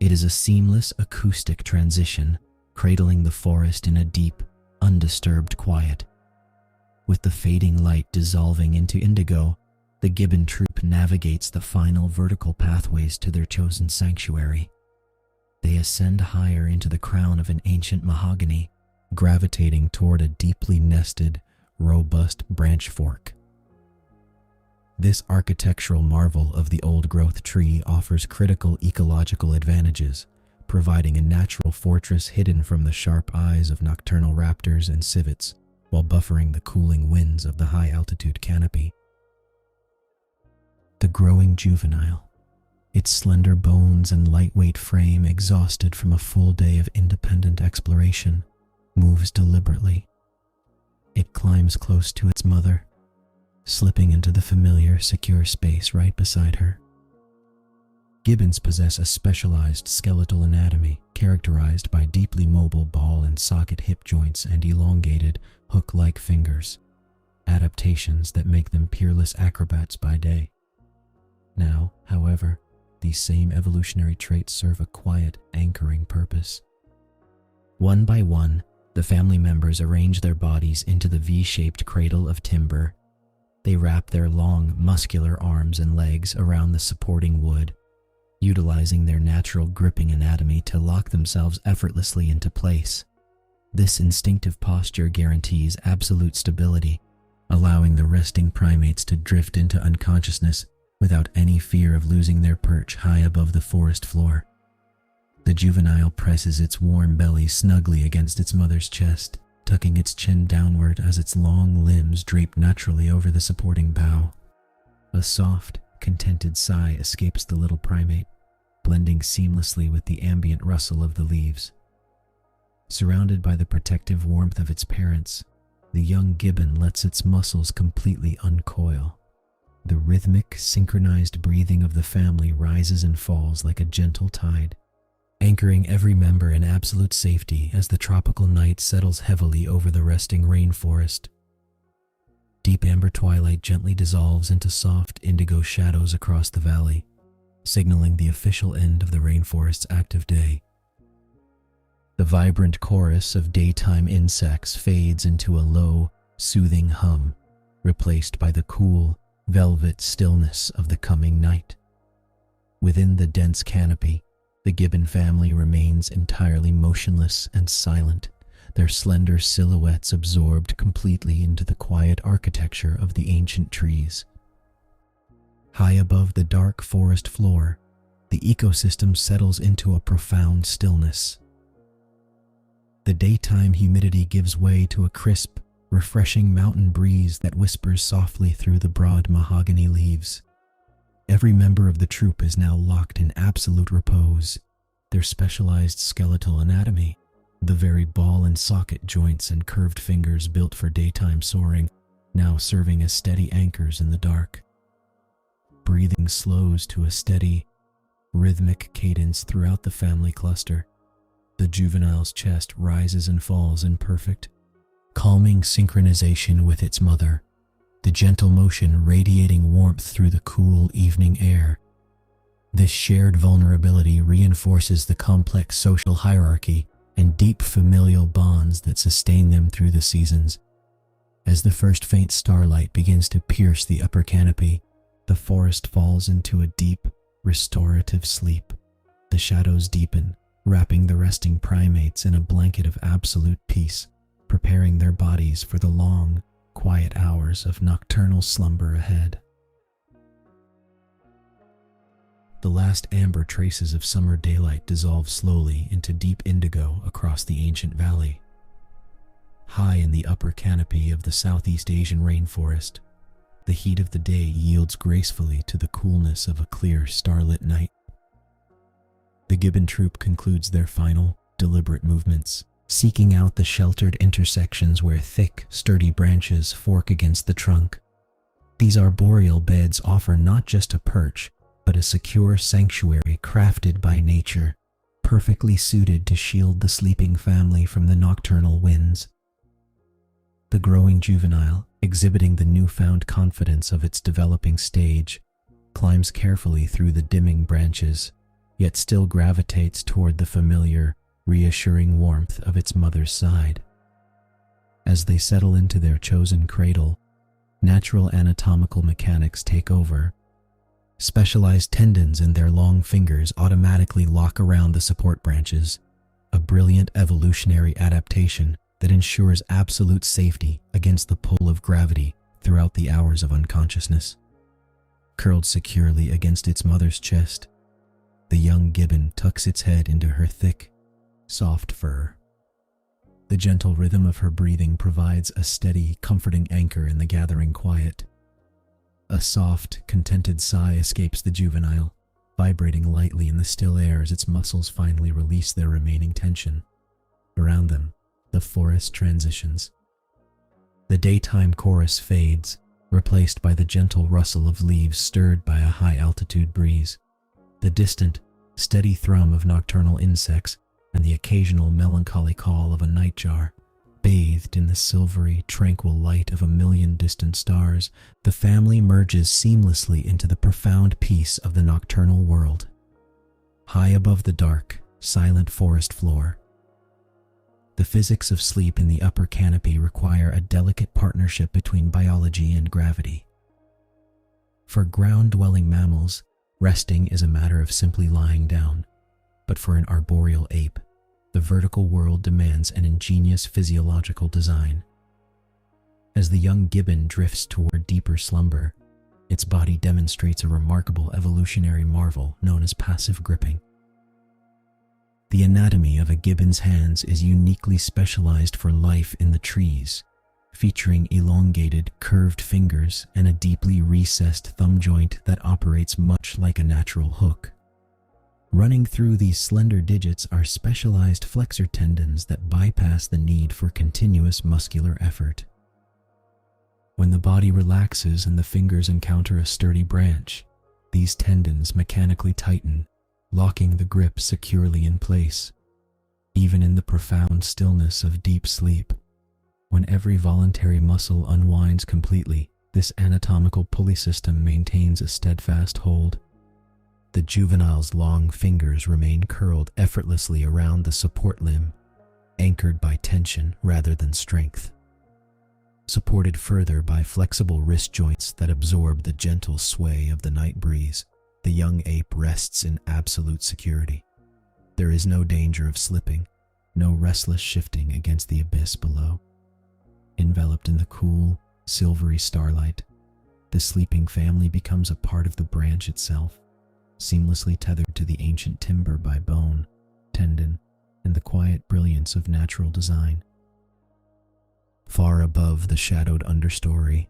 It is a seamless acoustic transition, cradling the forest in a deep, undisturbed quiet. With the fading light dissolving into indigo, the Gibbon troop navigates the final vertical pathways to their chosen sanctuary. They ascend higher into the crown of an ancient mahogany, gravitating toward a deeply nested, robust branch fork. This architectural marvel of the old-growth tree offers critical ecological advantages, providing a natural fortress hidden from the sharp eyes of nocturnal raptors and civets, while buffering the cooling winds of the high-altitude canopy. The growing juvenile, its slender bones and lightweight frame exhausted from a full day of independent exploration, moves deliberately. It climbs close to its mother, slipping into the familiar, secure space right beside her. Gibbons possess a specialized skeletal anatomy characterized by deeply mobile ball and socket hip joints and elongated, hook-like fingers, adaptations that make them peerless acrobats by day. Now, however, these same evolutionary traits serve a quiet, anchoring purpose. One by one, the family members arrange their bodies into the V-shaped cradle of timber. They wrap their long, muscular arms and legs around the supporting wood, utilizing their natural gripping anatomy to lock themselves effortlessly into place. This instinctive posture guarantees absolute stability, allowing the resting primates to drift into unconsciousness without any fear of losing their perch high above the forest floor. The juvenile presses its warm belly snugly against its mother's chest, tucking its chin downward as its long limbs drape naturally over the supporting bough. A soft, contented sigh escapes the little primate, blending seamlessly with the ambient rustle of the leaves. Surrounded by the protective warmth of its parents, the young gibbon lets its muscles completely uncoil. The rhythmic, synchronized breathing of the family rises and falls like a gentle tide, anchoring every member in absolute safety as the tropical night settles heavily over the resting rainforest. Deep amber twilight gently dissolves into soft indigo shadows across the valley, signaling the official end of the rainforest's active day. The vibrant chorus of daytime insects fades into a low, soothing hum, replaced by the cool, velvet stillness of the coming night. Within the dense canopy, the Gibbon family remains entirely motionless and silent, their slender silhouettes absorbed completely into the quiet architecture of the ancient trees. High above the dark forest floor, the ecosystem settles into a profound stillness. The daytime humidity gives way to a crisp, refreshing mountain breeze that whispers softly through the broad mahogany leaves. Every member of the troop is now locked in absolute repose, their specialized skeletal anatomy, the very ball and socket joints and curved fingers built for daytime soaring, now serving as steady anchors in the dark. Breathing slows to a steady, rhythmic cadence throughout the family cluster. The juvenile's chest rises and falls in perfect, calming synchronization with its mother, the gentle motion radiating warmth through the cool evening air. This shared vulnerability reinforces the complex social hierarchy and deep familial bonds that sustain them through the seasons. As the first faint starlight begins to pierce the upper canopy, the forest falls into a deep, restorative sleep. The shadows deepen, wrapping the resting primates in a blanket of absolute peace, preparing their bodies for the long, quiet hours of nocturnal slumber ahead. The last amber traces of summer daylight dissolve slowly into deep indigo across the ancient valley. High in the upper canopy of the Southeast Asian rainforest, the heat of the day yields gracefully to the coolness of a clear, starlit night. The Gibbon troop concludes their final, deliberate movements, seeking out the sheltered intersections where thick, sturdy branches fork against the trunk. These arboreal beds offer not just a perch, but a secure sanctuary crafted by nature, perfectly suited to shield the sleeping family from the nocturnal winds. The growing juvenile, exhibiting the newfound confidence of its developing stage, climbs carefully through the dimming branches, yet still gravitates toward the familiar, reassuring warmth of its mother's side. As they settle into their chosen cradle, natural anatomical mechanics take over. Specialized tendons in their long fingers automatically lock around the support branches, a brilliant evolutionary adaptation that ensures absolute safety against the pull of gravity throughout the hours of unconsciousness. Curled securely against its mother's chest, the young gibbon tucks its head into her thick, soft fur. The gentle rhythm of her breathing provides a steady, comforting anchor in the gathering quiet. A soft, contented sigh escapes the juvenile, vibrating lightly in the still air as its muscles finally release their remaining tension. Around them, the forest transitions. The daytime chorus fades, replaced by the gentle rustle of leaves stirred by a high-altitude breeze. The distant, steady thrum of nocturnal insects and the occasional melancholy call of a nightjar. Bathed in the silvery, tranquil light of a million distant stars, the family merges seamlessly into the profound peace of the nocturnal world. High above the dark, silent forest floor, the physics of sleep in the upper canopy require a delicate partnership between biology and gravity. For ground-dwelling mammals, resting is a matter of simply lying down, but for an arboreal ape, the vertical world demands an ingenious physiological design. As the young gibbon drifts toward deeper slumber, its body demonstrates a remarkable evolutionary marvel known as passive gripping. The anatomy of a gibbon's hands is uniquely specialized for life in the trees, featuring elongated, curved fingers and a deeply recessed thumb joint that operates much like a natural hook. Running through these slender digits are specialized flexor tendons that bypass the need for continuous muscular effort. When the body relaxes and the fingers encounter a sturdy branch, these tendons mechanically tighten, locking the grip securely in place. Even in the profound stillness of deep sleep, when every voluntary muscle unwinds completely, this anatomical pulley system maintains a steadfast hold. The juvenile's long fingers remain curled effortlessly around the support limb, anchored by tension rather than strength. Supported further by flexible wrist joints that absorb the gentle sway of the night breeze, the young ape rests in absolute security. There is no danger of slipping, no restless shifting against the abyss below. Enveloped in the cool, silvery starlight, the sleeping family becomes a part of the branch itself, seamlessly tethered to the ancient timber by bone, tendon, and the quiet brilliance of natural design. Far above the shadowed understory,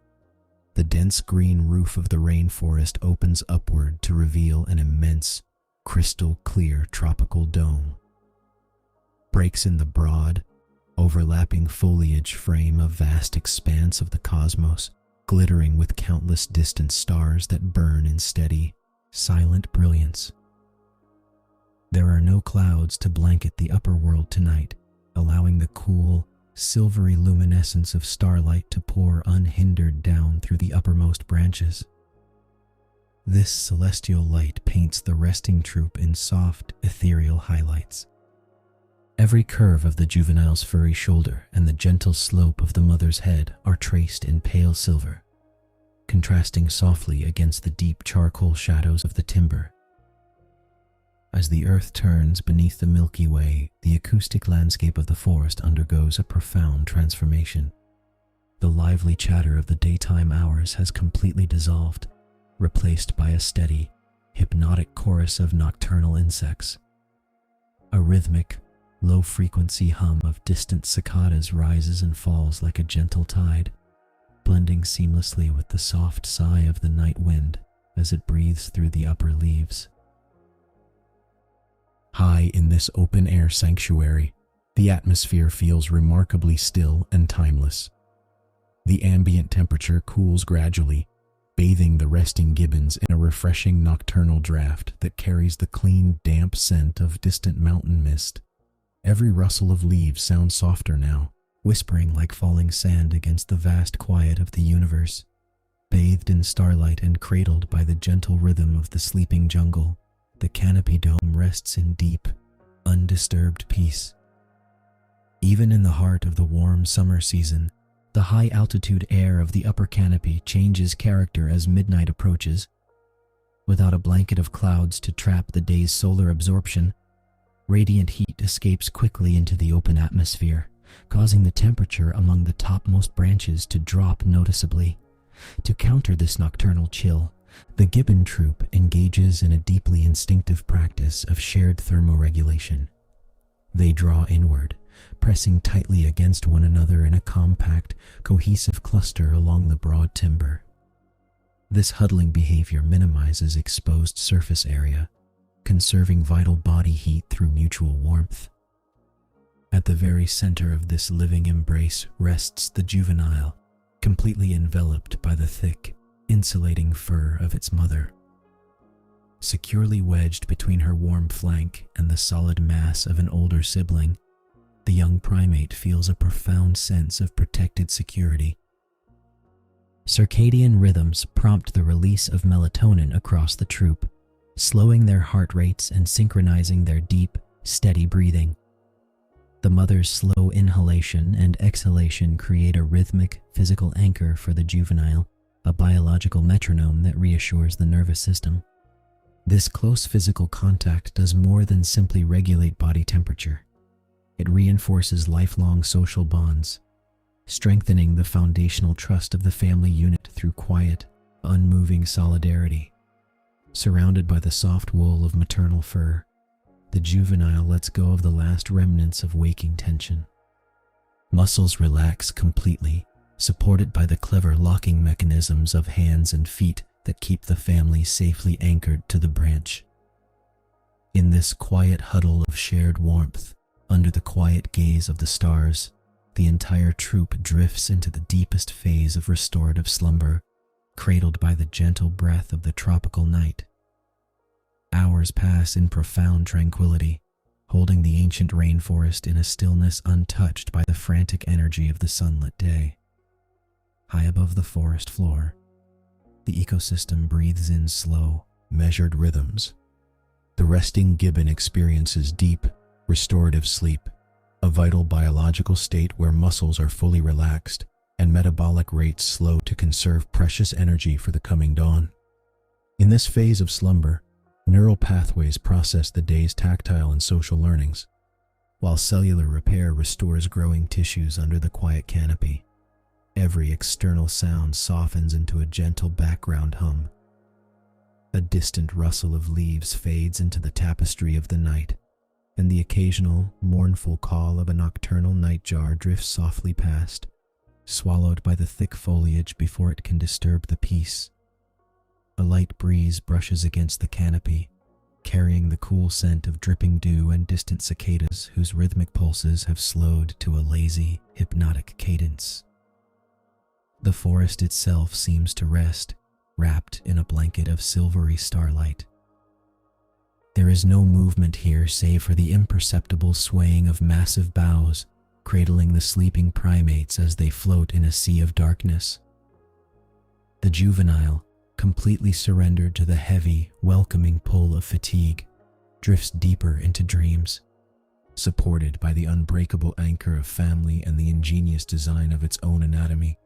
the dense green roof of the rainforest opens upward to reveal an immense, crystal-clear tropical dome. Breaks in the broad, overlapping foliage frame a vast expanse of the cosmos, glittering with countless distant stars that burn in steady, silent brilliance. There are no clouds to blanket the upper world tonight, allowing the cool, silvery luminescence of starlight to pour unhindered down through the uppermost branches. This celestial light paints the resting troop in soft, ethereal highlights. Every curve of the juvenile's furry shoulder and the gentle slope of the mother's head are traced in pale silver, contrasting softly against the deep charcoal shadows of the timber. As the earth turns beneath the Milky Way, the acoustic landscape of the forest undergoes a profound transformation. The lively chatter of the daytime hours has completely dissolved, replaced by a steady, hypnotic chorus of nocturnal insects. A rhythmic, low-frequency hum of distant cicadas rises and falls like a gentle tide, blending seamlessly with the soft sigh of the night wind as it breathes through the upper leaves. High in this open-air sanctuary, the atmosphere feels remarkably still and timeless. The ambient temperature cools gradually, bathing the resting gibbons in a refreshing nocturnal draft that carries the clean, damp scent of distant mountain mist. Every rustle of leaves sounds softer now, whispering like falling sand against the vast quiet of the universe. Bathed in starlight and cradled by the gentle rhythm of the sleeping jungle, the Canopy dome rests in deep, undisturbed peace. Even in the heart of the warm summer season, the high-altitude air of the upper canopy changes character as midnight approaches. Without a blanket of clouds to trap the day's solar absorption, radiant heat escapes quickly into the open atmosphere, causing the temperature among the topmost branches to drop noticeably. To counter this nocturnal chill, the Gibbon troop engages in a deeply instinctive practice of shared thermoregulation. They draw inward, pressing tightly against one another in a compact, cohesive cluster along the broad timber. This huddling behavior minimizes exposed surface area, conserving vital body heat through mutual warmth. At the very center of this living embrace rests the juvenile, completely enveloped by the thick, insulating fur of its mother. Securely wedged between her warm flank and the solid mass of an older sibling, the young primate feels a profound sense of protected security. Circadian rhythms prompt the release of melatonin across the troop, slowing their heart rates and synchronizing their deep, steady breathing. The mother's slow inhalation and exhalation create a rhythmic, physical anchor for the juvenile, a biological metronome that reassures the nervous system. This close physical contact does more than simply regulate body temperature. It reinforces lifelong social bonds, strengthening the foundational trust of the family unit through quiet, unmoving solidarity. Surrounded by the soft wool of maternal fur, the juvenile lets go of the last remnants of waking tension. Muscles relax completely, supported by the clever locking mechanisms of hands and feet that keep the family safely anchored to the branch. In this quiet huddle of shared warmth, under the quiet gaze of the stars, the entire troop drifts into the deepest phase of restorative slumber, cradled by the gentle breath of the tropical night. Hours pass in profound tranquility, holding the ancient rainforest in a stillness untouched by the frantic energy of the sunlit day. High above the forest floor, the ecosystem breathes in slow, measured rhythms. The resting gibbon experiences deep, restorative sleep, a vital biological state where muscles are fully relaxed and metabolic rates slow to conserve precious energy for the coming dawn. In this phase of slumber, neural pathways process the day's tactile and social learnings, while cellular repair restores growing tissues under the quiet canopy. Every external sound softens into a gentle background hum. A distant rustle of leaves fades into the tapestry of the night, and the occasional, mournful call of a nocturnal nightjar drifts softly past, swallowed by the thick foliage before it can disturb the peace. A light breeze brushes against the canopy, carrying the cool scent of dripping dew and distant cicadas whose rhythmic pulses have slowed to a lazy, hypnotic cadence. The forest itself seems to rest, wrapped in a blanket of silvery starlight. There is no movement here save for the imperceptible swaying of massive boughs, cradling the sleeping primates as they float in a sea of darkness. The juvenile, completely surrendered to the heavy, welcoming pull of fatigue, drifts deeper into dreams. Supported by the unbreakable anchor of family and the ingenious design of its own anatomy,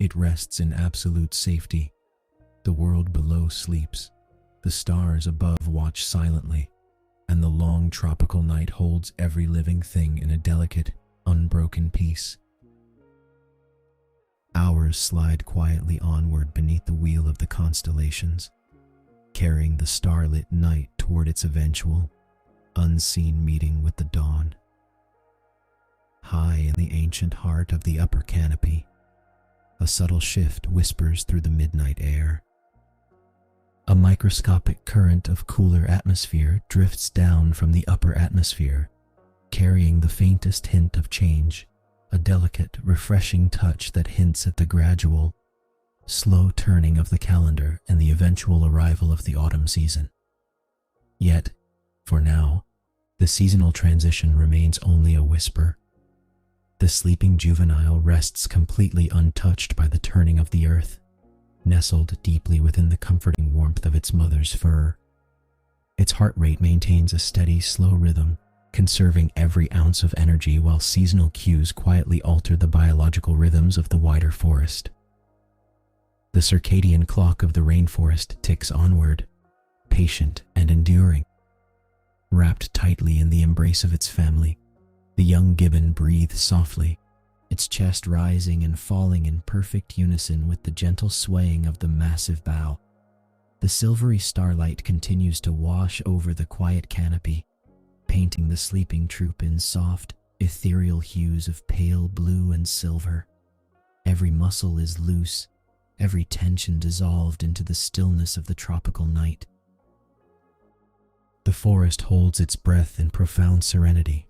it rests in absolute safety. The world below sleeps, the stars above watch silently, and the long tropical night holds every living thing in a delicate, unbroken peace. Hours slide quietly onward beneath the wheel of the constellations, carrying the starlit night toward its eventual, unseen meeting with the dawn. High in the ancient heart of the upper canopy, a subtle shift whispers through the midnight air. A microscopic current of cooler atmosphere drifts down from the upper atmosphere, carrying the faintest hint of change, a delicate, refreshing touch that hints at the gradual, slow turning of the calendar and the eventual arrival of the autumn season. Yet, for now, the seasonal transition remains only a whisper. The sleeping juvenile rests completely untouched by the turning of the earth, nestled deeply within the comforting warmth of its mother's fur. Its heart rate maintains a steady, slow rhythm, conserving every ounce of energy while seasonal cues quietly alter the biological rhythms of the wider forest. The circadian clock of the rainforest ticks onward, patient and enduring. Wrapped tightly in the embrace of its family, the young gibbon breathes softly, its chest rising and falling in perfect unison with the gentle swaying of the massive bough. The silvery starlight continues to wash over the quiet canopy, painting the sleeping troop in soft, ethereal hues of pale blue and silver. Every muscle is loose, every tension dissolved into the stillness of the tropical night. The forest holds its breath in profound serenity.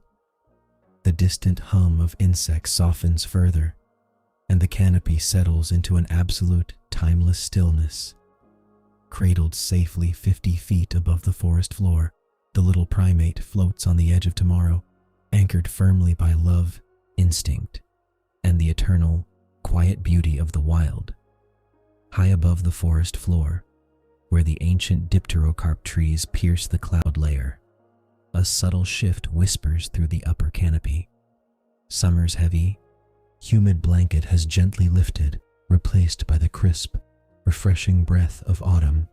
The distant hum of insects softens further, and the canopy settles into an absolute, timeless stillness. Cradled safely 50 feet above the forest floor, the little primate floats on the edge of tomorrow, anchored firmly by love, instinct, and the eternal, quiet beauty of the wild. High above the forest floor, where the ancient dipterocarp trees pierce the cloud layer, a subtle shift whispers through the upper canopy. Summer's heavy, humid blanket has gently lifted, replaced by the crisp, refreshing breath of autumn.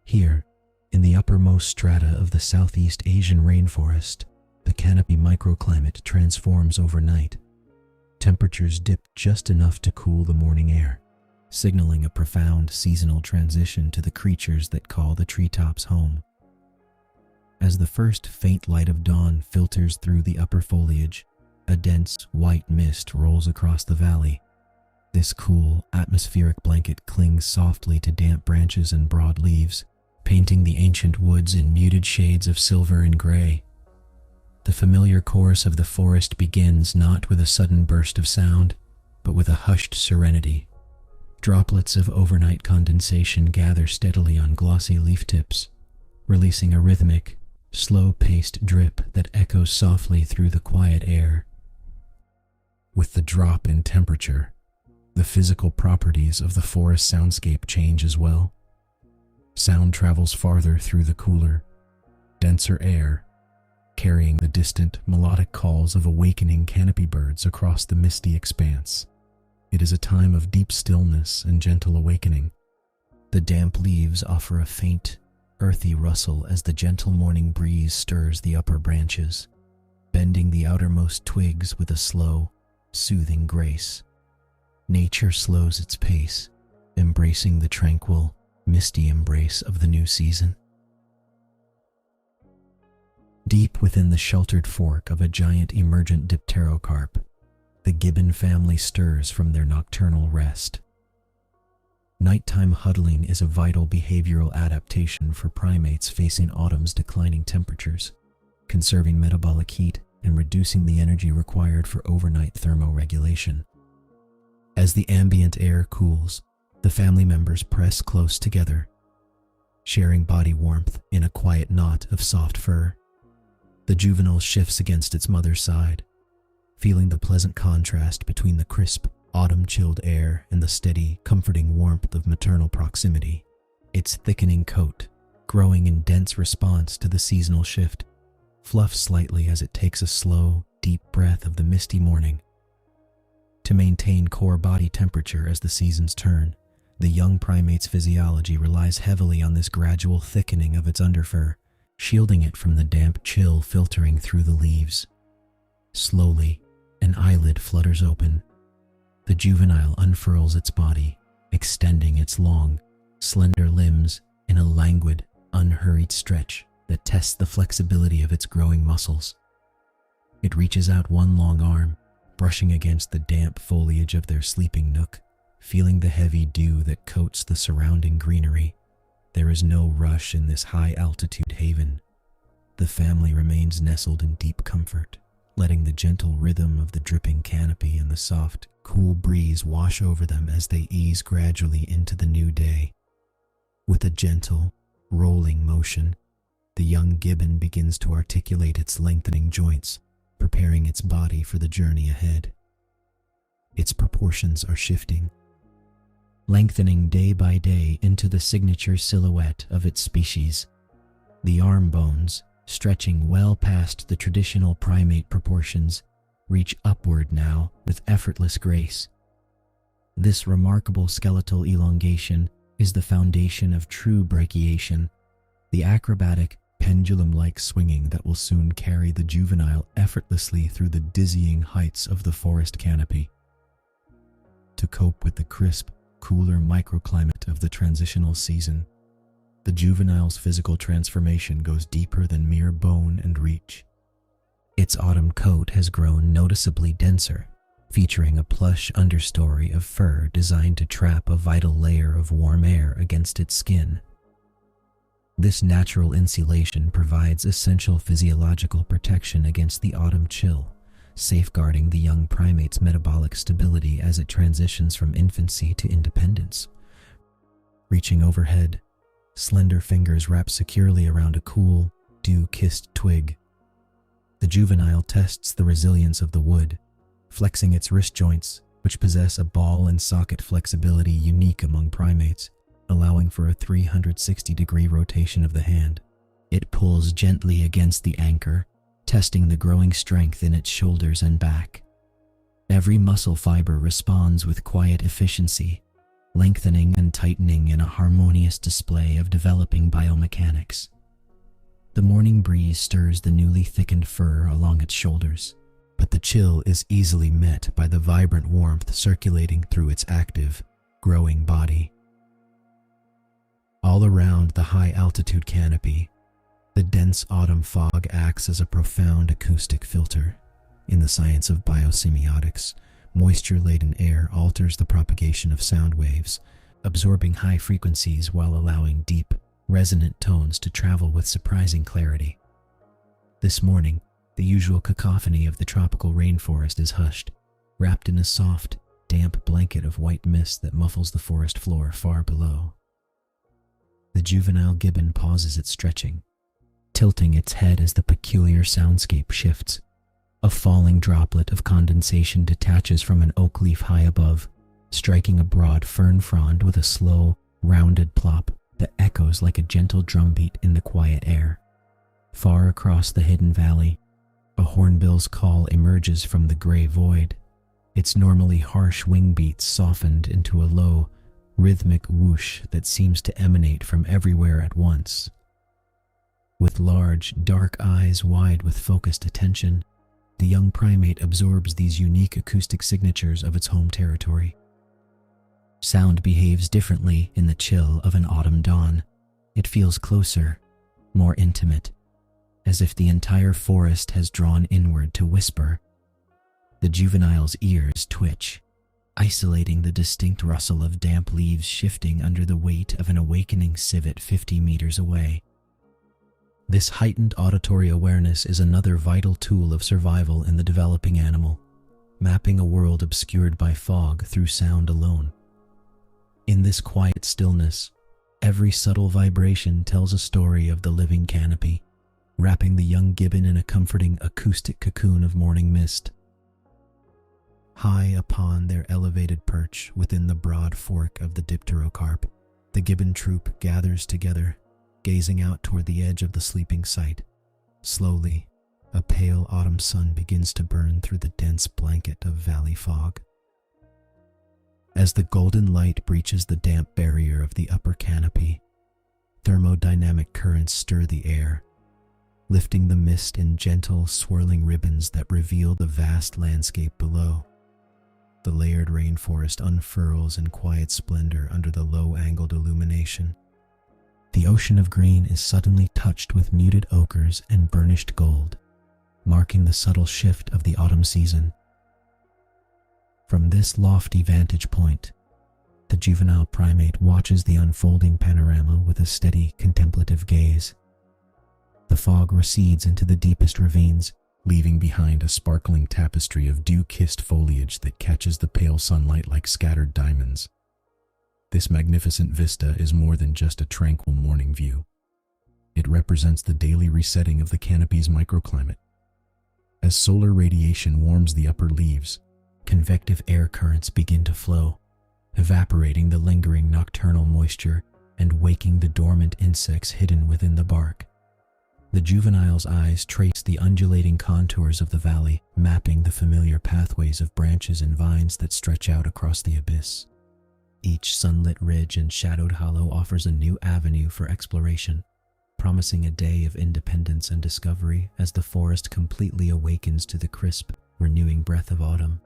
Here, in the uppermost strata of the Southeast Asian rainforest, the canopy microclimate transforms overnight. Temperatures dip just enough to cool the morning air, signaling a profound seasonal transition to the creatures that call the treetops home. As the first faint light of dawn filters through the upper foliage, a dense white mist rolls across the valley. This cool, atmospheric blanket clings softly to damp branches and broad leaves, painting the ancient woods in muted shades of silver and gray. The familiar chorus of the forest begins not with a sudden burst of sound, but with a hushed serenity. Droplets of overnight condensation gather steadily on glossy leaf tips, releasing a rhythmic, slow-paced drip that echoes softly through the quiet air. With the drop in temperature, the physical properties of the forest soundscape change as well. Sound travels farther through the cooler, denser air, carrying the distant, melodic calls of awakening canopy birds across the misty expanse. It is a time of deep stillness and gentle awakening. The damp leaves offer a faint, earthy rustle as the gentle morning breeze stirs the upper branches, bending the outermost twigs with a slow, soothing grace. Nature slows its pace, embracing the tranquil, misty embrace of the new season. Deep within the sheltered fork of a giant emergent dipterocarp, the Gibbon family stirs from their nocturnal rest. Nighttime huddling is a vital behavioral adaptation for primates facing autumn's declining temperatures, conserving metabolic heat and reducing the energy required for overnight thermoregulation. As the ambient air cools, the family members press close together, sharing body warmth in a quiet knot of soft fur. The juvenile shifts against its mother's side, feeling the pleasant contrast between the crisp, autumn-chilled air and the steady, comforting warmth of maternal proximity. Its thickening coat, growing in dense response to the seasonal shift, fluffs slightly as it takes a slow, deep breath of the misty morning. To maintain core body temperature as the seasons turn, the young primate's physiology relies heavily on this gradual thickening of its underfur, shielding it from the damp chill filtering through the leaves. Slowly, an eyelid flutters open. The juvenile unfurls its body, extending its long, slender limbs in a languid, unhurried stretch that tests the flexibility of its growing muscles. It reaches out one long arm, brushing against the damp foliage of their sleeping nook, feeling the heavy dew that coats the surrounding greenery. There is no rush in this high-altitude haven. The family remains nestled in deep comfort, letting the gentle rhythm of the dripping canopy and the soft, cool breeze wash over them as they ease gradually into the new day. With a gentle, rolling motion, the young gibbon begins to articulate its lengthening joints, preparing its body for the journey ahead. Its proportions are shifting, lengthening day by day into the signature silhouette of its species. The arm bones, stretching well past the traditional primate proportions, reach upward now with effortless grace. This remarkable skeletal elongation is the foundation of true brachiation, the acrobatic, pendulum-like swinging that will soon carry the juvenile effortlessly through the dizzying heights of the forest canopy. To cope with the crisp, cooler microclimate of the transitional season, the juvenile's physical transformation goes deeper than mere bone and reach. Its autumn coat has grown noticeably denser, featuring a plush understory of fur designed to trap a vital layer of warm air against its skin. This natural insulation provides essential physiological protection against the autumn chill, safeguarding the young primate's metabolic stability as it transitions from infancy to independence. Reaching overhead, slender fingers wrap securely around a cool, dew-kissed twig. The juvenile tests the resilience of the wood, flexing its wrist joints, which possess a ball and socket flexibility unique among primates, allowing for a 360-degree rotation of the hand. It pulls gently against the anchor, testing the growing strength in its shoulders and back. Every muscle fiber responds with quiet efficiency, lengthening and tightening in a harmonious display of developing biomechanics. The morning breeze stirs the newly thickened fur along its shoulders, but the chill is easily met by the vibrant warmth circulating through its active, growing body. All around the high-altitude canopy, the dense autumn fog acts as a profound acoustic filter. In the science of biosemiotics, moisture-laden air alters the propagation of sound waves, absorbing high frequencies while allowing deep, resonant tones to travel with surprising clarity. This morning, the usual cacophony of the tropical rainforest is hushed, wrapped in a soft, damp blanket of white mist that muffles the forest floor far below. The juvenile gibbon pauses its stretching, tilting its head as the peculiar soundscape shifts. A falling droplet of condensation detaches from an oak leaf high above, striking a broad fern frond with a slow, rounded plop that echoes like a gentle drumbeat in the quiet air. Far across the hidden valley, a hornbill's call emerges from the gray void, its normally harsh wing beats softened into a low, rhythmic whoosh that seems to emanate from everywhere at once. With large, dark eyes wide with focused attention, the young primate absorbs these unique acoustic signatures of its home territory. Sound behaves differently in the chill of an autumn dawn. It feels closer, more intimate, as if the entire forest has drawn inward to whisper. The juvenile's ears twitch, isolating the distinct rustle of damp leaves shifting under the weight of an awakening civet 50 meters away. This heightened auditory awareness is another vital tool of survival in the developing animal, mapping a world obscured by fog through sound alone. In this quiet stillness, every subtle vibration tells a story of the living canopy, wrapping the young gibbon in a comforting acoustic cocoon of morning mist. High upon their elevated perch within the broad fork of the dipterocarp, the gibbon troop gathers together, gazing out toward the edge of the sleeping site. Slowly, a pale autumn sun begins to burn through the dense blanket of valley fog. As the golden light breaches the damp barrier of the upper canopy, thermodynamic currents stir the air, lifting the mist in gentle, swirling ribbons that reveal the vast landscape below. The layered rainforest unfurls in quiet splendor under the low-angled illumination. The ocean of green is suddenly touched with muted ochres and burnished gold, marking the subtle shift of the autumn season. From this lofty vantage point, the juvenile primate watches the unfolding panorama with a steady, contemplative gaze. The fog recedes into the deepest ravines, leaving behind a sparkling tapestry of dew-kissed foliage that catches the pale sunlight like scattered diamonds. This magnificent vista is more than just a tranquil morning view. It represents the daily resetting of the canopy's microclimate. As solar radiation warms the upper leaves, convective air currents begin to flow, evaporating the lingering nocturnal moisture and waking the dormant insects hidden within the bark. The juvenile's eyes trace the undulating contours of the valley, mapping the familiar pathways of branches and vines that stretch out across the abyss. Each sunlit ridge and shadowed hollow offers a new avenue for exploration, promising a day of independence and discovery as the forest completely awakens to the crisp, renewing breath of autumn.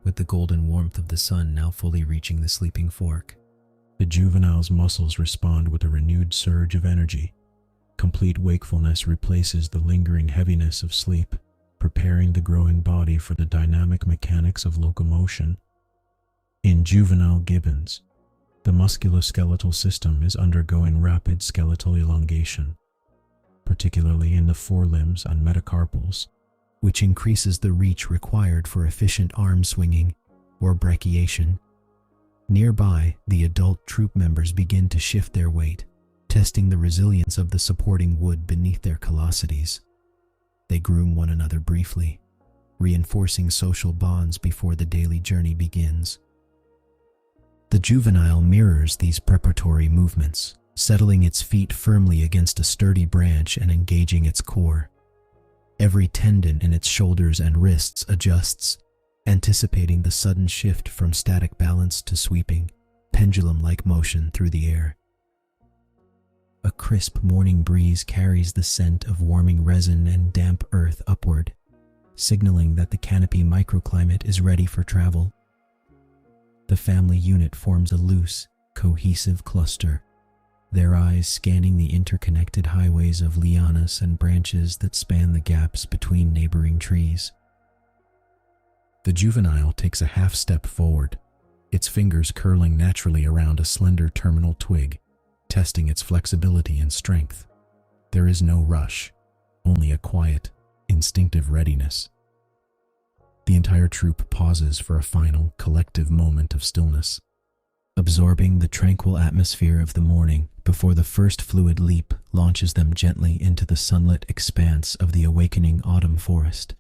With the golden warmth of the sun now fully reaching the sleeping fork, the juvenile's muscles respond with a renewed surge of energy. Complete wakefulness replaces the lingering heaviness of sleep, preparing the growing body for the dynamic mechanics of locomotion. In juvenile gibbons, the musculoskeletal system is undergoing rapid skeletal elongation, particularly in the forelimbs and metacarpals, which increases the reach required for efficient arm swinging or brachiation. Nearby, the adult troop members begin to shift their weight, testing the resilience of the supporting wood beneath their callosities. They groom one another briefly, reinforcing social bonds before the daily journey begins. The juvenile mirrors these preparatory movements, settling its feet firmly against a sturdy branch and engaging its core. Every tendon in its shoulders and wrists adjusts, anticipating the sudden shift from static balance to sweeping, pendulum-like motion through the air. A crisp morning breeze carries the scent of warming resin and damp earth upward, signaling that the canopy microclimate is ready for travel. The family unit forms a loose, cohesive cluster, their eyes scanning the interconnected highways of lianas and branches that span the gaps between neighboring trees. The juvenile takes a half step forward, its fingers curling naturally around a slender terminal twig, testing its flexibility and strength. There is no rush, only a quiet, instinctive readiness. The entire troop pauses for a final, collective moment of stillness, absorbing the tranquil atmosphere of the morning before the first fluid leap launches them gently into the sunlit expanse of the awakening autumn forest.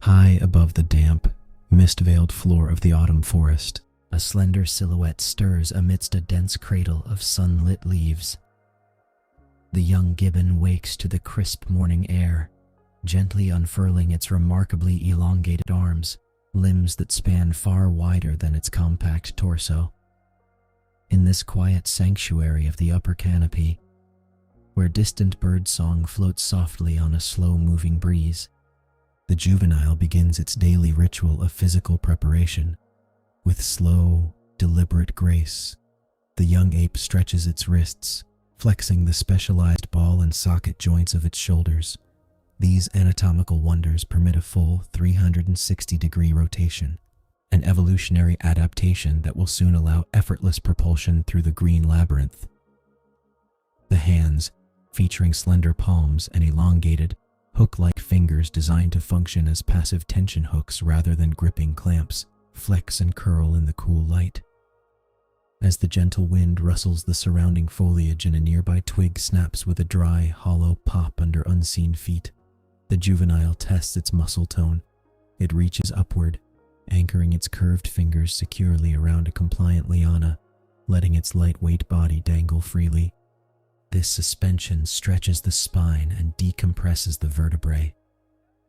High above the damp, mist-veiled floor of the autumn forest, a slender silhouette stirs amidst a dense cradle of sunlit leaves. The young gibbon wakes to the crisp morning air, gently unfurling its remarkably elongated arms, limbs that span far wider than its compact torso. In this quiet sanctuary of the upper canopy, where distant birdsong floats softly on a slow-moving breeze, the juvenile begins its daily ritual of physical preparation. With slow, deliberate grace, the young ape stretches its wrists, flexing the specialized ball and socket joints of its shoulders. These anatomical wonders permit a full 360-degree rotation, an evolutionary adaptation that will soon allow effortless propulsion through the green labyrinth. The hands, featuring slender palms and elongated, hook-like fingers designed to function as passive tension hooks rather than gripping clamps, flex and curl in the cool light. As the gentle wind rustles the surrounding foliage and a nearby twig snaps with a dry, hollow pop under unseen feet, the juvenile tests its muscle tone. It reaches upward, anchoring its curved fingers securely around a compliant liana, letting its lightweight body dangle freely. This suspension stretches the spine and decompresses the vertebrae,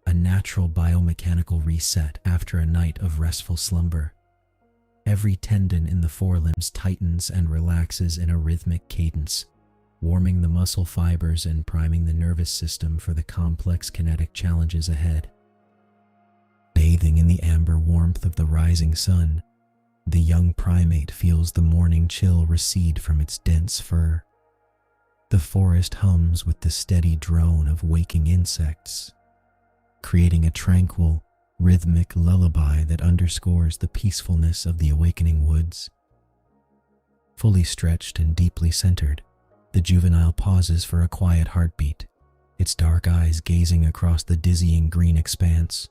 a natural biomechanical reset after a night of restful slumber. Every tendon in the forelimbs tightens and relaxes in a rhythmic cadence, warming the muscle fibers and priming the nervous system for the complex kinetic challenges ahead. Bathing in the amber warmth of the rising sun, the young primate feels the morning chill recede from its dense fur. The forest hums with the steady drone of waking insects, creating a tranquil, rhythmic lullaby that underscores the peacefulness of the awakening woods. Fully stretched and deeply centered, the juvenile pauses for a quiet heartbeat, its dark eyes gazing across the dizzying green expanse,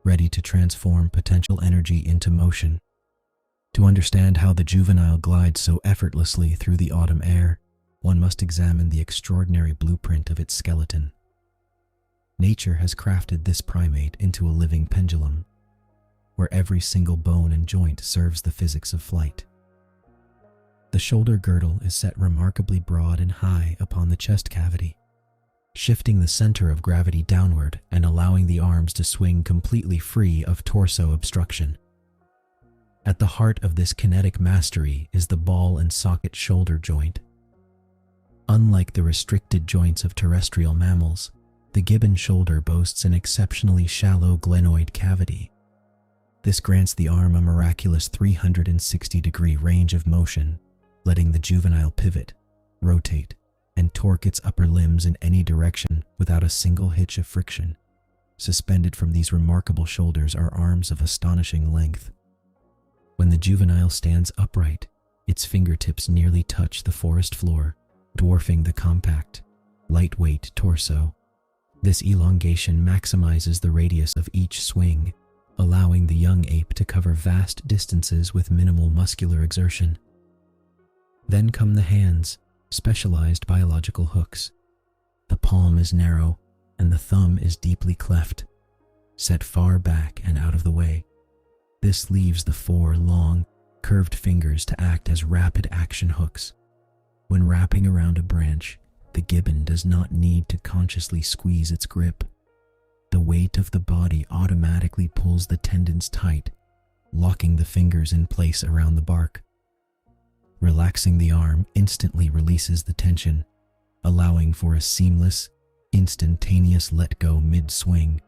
ready to transform potential energy into motion. To understand how the juvenile glides so effortlessly through the autumn air, one must examine the extraordinary blueprint of its skeleton. Nature has crafted this primate into a living pendulum, where every single bone and joint serves the physics of flight. The shoulder girdle is set remarkably broad and high upon the chest cavity, shifting the center of gravity downward and allowing the arms to swing completely free of torso obstruction. At the heart of this kinetic mastery is the ball and socket shoulder joint. Unlike the restricted joints of terrestrial mammals, the gibbon shoulder boasts an exceptionally shallow glenoid cavity. This grants the arm a miraculous 360-degree range of motion, letting the juvenile pivot, rotate, and torque its upper limbs in any direction without a single hitch of friction. Suspended from these remarkable shoulders are arms of astonishing length. When the juvenile stands upright, its fingertips nearly touch the forest floor, dwarfing the compact, lightweight torso. This elongation maximizes the radius of each swing, allowing the young ape to cover vast distances with minimal muscular exertion. Then come the hands, specialized biological hooks. The palm is narrow, and the thumb is deeply cleft, set far back and out of the way. This leaves the four long, curved fingers to act as rapid action hooks. When wrapping around a branch, the gibbon does not need to consciously squeeze its grip. The weight of the body automatically pulls the tendons tight, locking the fingers in place around the bark. Relaxing the arm instantly releases the tension, allowing for a seamless, instantaneous let-go mid-swing.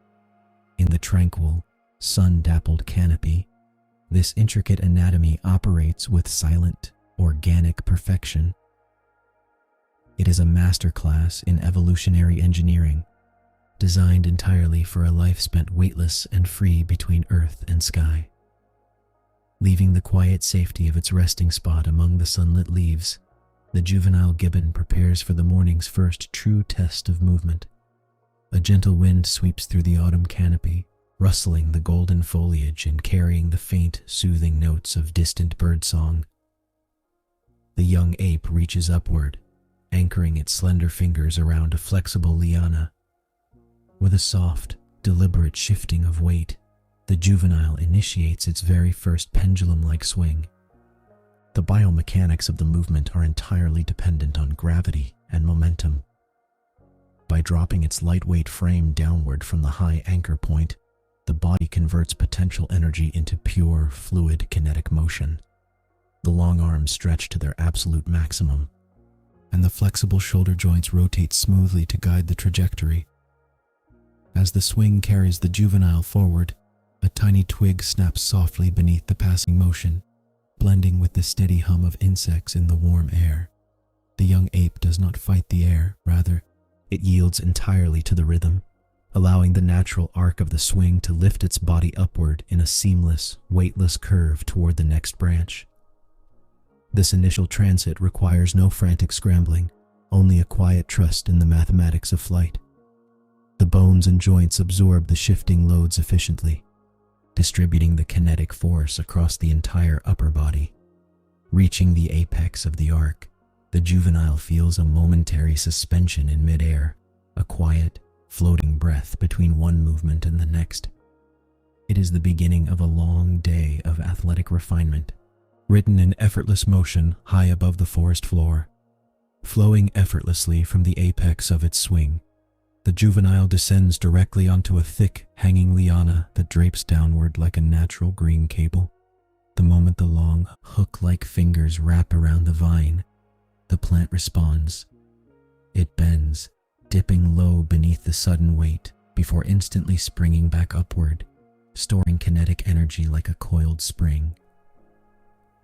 In the tranquil, sun-dappled canopy, this intricate anatomy operates with silent, organic perfection. It is a masterclass in evolutionary engineering, designed entirely for a life spent weightless and free between earth and sky. Leaving the quiet safety of its resting spot among the sunlit leaves, the juvenile gibbon prepares for the morning's first true test of movement. A gentle wind sweeps through the autumn canopy, rustling the golden foliage and carrying the faint, soothing notes of distant birdsong. The young ape reaches upward, anchoring its slender fingers around a flexible liana. With a soft, deliberate shifting of weight, the juvenile initiates its very first pendulum-like swing. The biomechanics of the movement are entirely dependent on gravity and momentum. By dropping its lightweight frame downward from the high anchor point, the body converts potential energy into pure, fluid kinetic motion. The long arms stretch to their absolute maximum, and the flexible shoulder joints rotate smoothly to guide the trajectory. As the swing carries the juvenile forward, a tiny twig snaps softly beneath the passing motion, blending with the steady hum of insects in the warm air. The young ape does not fight the air, rather, it yields entirely to the rhythm, allowing the natural arc of the swing to lift its body upward in a seamless, weightless curve toward the next branch. This initial transit requires no frantic scrambling, only a quiet trust in the mathematics of flight. The bones and joints absorb the shifting loads efficiently, distributing the kinetic force across the entire upper body. Reaching the apex of the arc, the juvenile feels a momentary suspension in midair, a quiet, floating breath between one movement and the next. It is the beginning of a long day of athletic refinement, written in effortless motion high above the forest floor. Flowing effortlessly from the apex of its swing, the juvenile descends directly onto a thick, hanging liana that drapes downward like a natural green cable. The moment the long, hook-like fingers wrap around the vine, the plant responds. It bends, dipping low beneath the sudden weight before instantly springing back upward, storing kinetic energy like a coiled spring.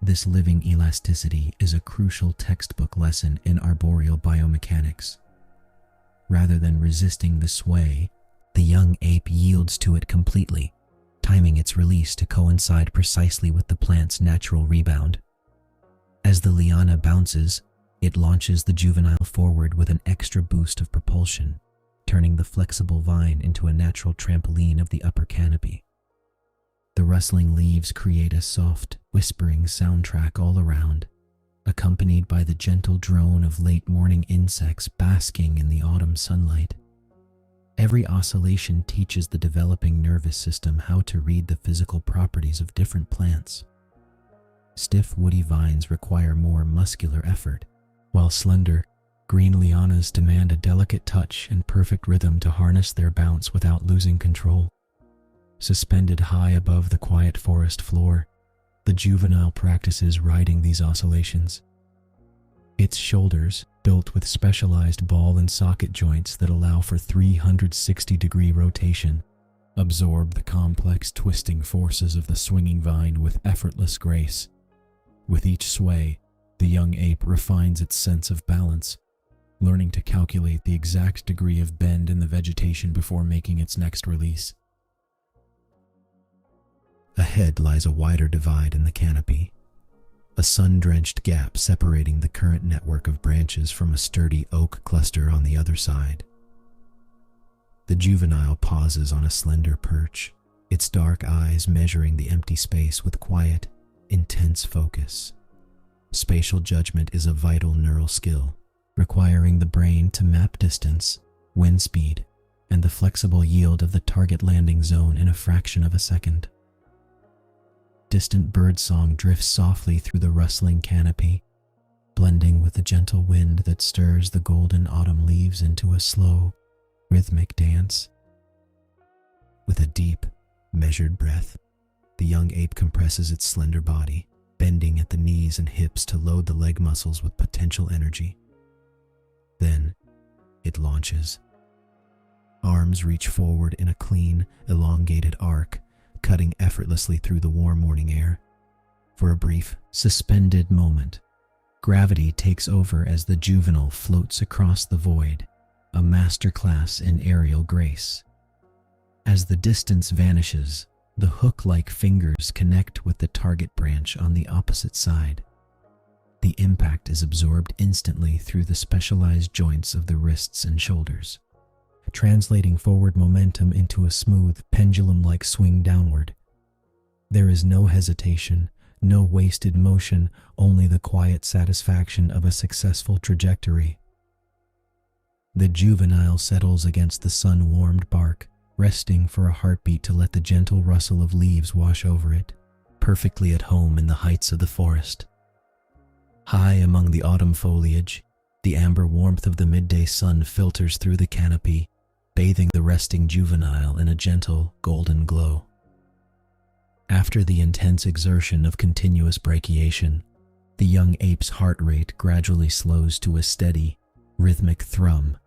This living elasticity is a crucial textbook lesson in arboreal biomechanics. Rather than resisting the sway, the young ape yields to it completely, timing its release to coincide precisely with the plant's natural rebound. As the liana bounces, it launches the juvenile forward with an extra boost of propulsion, turning the flexible vine into a natural trampoline of the upper canopy. The rustling leaves create a soft, whispering soundtrack all around, accompanied by the gentle drone of late-morning insects basking in the autumn sunlight. Every oscillation teaches the developing nervous system how to read the physical properties of different plants. Stiff, woody vines require more muscular effort, while slender, green lianas demand a delicate touch and perfect rhythm to harness their bounce without losing control. Suspended high above the quiet forest floor, the juvenile practices riding these oscillations. Its shoulders, built with specialized ball and socket joints that allow for 360-degree rotation, absorb the complex twisting forces of the swinging vine with effortless grace. With each sway, the young ape refines its sense of balance, learning to calculate the exact degree of bend in the vegetation before making its next release. Ahead lies a wider divide in the canopy, a sun-drenched gap separating the current network of branches from a sturdy oak cluster on the other side. The juvenile pauses on a slender perch, its dark eyes measuring the empty space with quiet, intense focus. Spatial judgment is a vital neural skill, requiring the brain to map distance, wind speed, and the flexible yield of the target landing zone in a fraction of a second. Distant birdsong drifts softly through the rustling canopy, blending with the gentle wind that stirs the golden autumn leaves into a slow, rhythmic dance. With a deep, measured breath, the young ape compresses its slender body, bending at the knees and hips to load the leg muscles with potential energy. Then, it launches. Arms reach forward in a clean, elongated arc, cutting effortlessly through the warm morning air. For a brief, suspended moment, gravity takes over as the juvenile floats across the void, a masterclass in aerial grace. As the distance vanishes, the hook-like fingers connect with the target branch on the opposite side. The impact is absorbed instantly through the specialized joints of the wrists and shoulders, translating forward momentum into a smooth, pendulum-like swing downward. There is no hesitation, no wasted motion, only the quiet satisfaction of a successful trajectory. The juvenile settles against the sun-warmed bark, resting for a heartbeat to let the gentle rustle of leaves wash over it, perfectly at home in the heights of the forest. High among the autumn foliage, the amber warmth of the midday sun filters through the canopy, bathing the resting juvenile in a gentle, golden glow. After the intense exertion of continuous brachiation, the young ape's heart rate gradually slows to a steady, rhythmic thrum.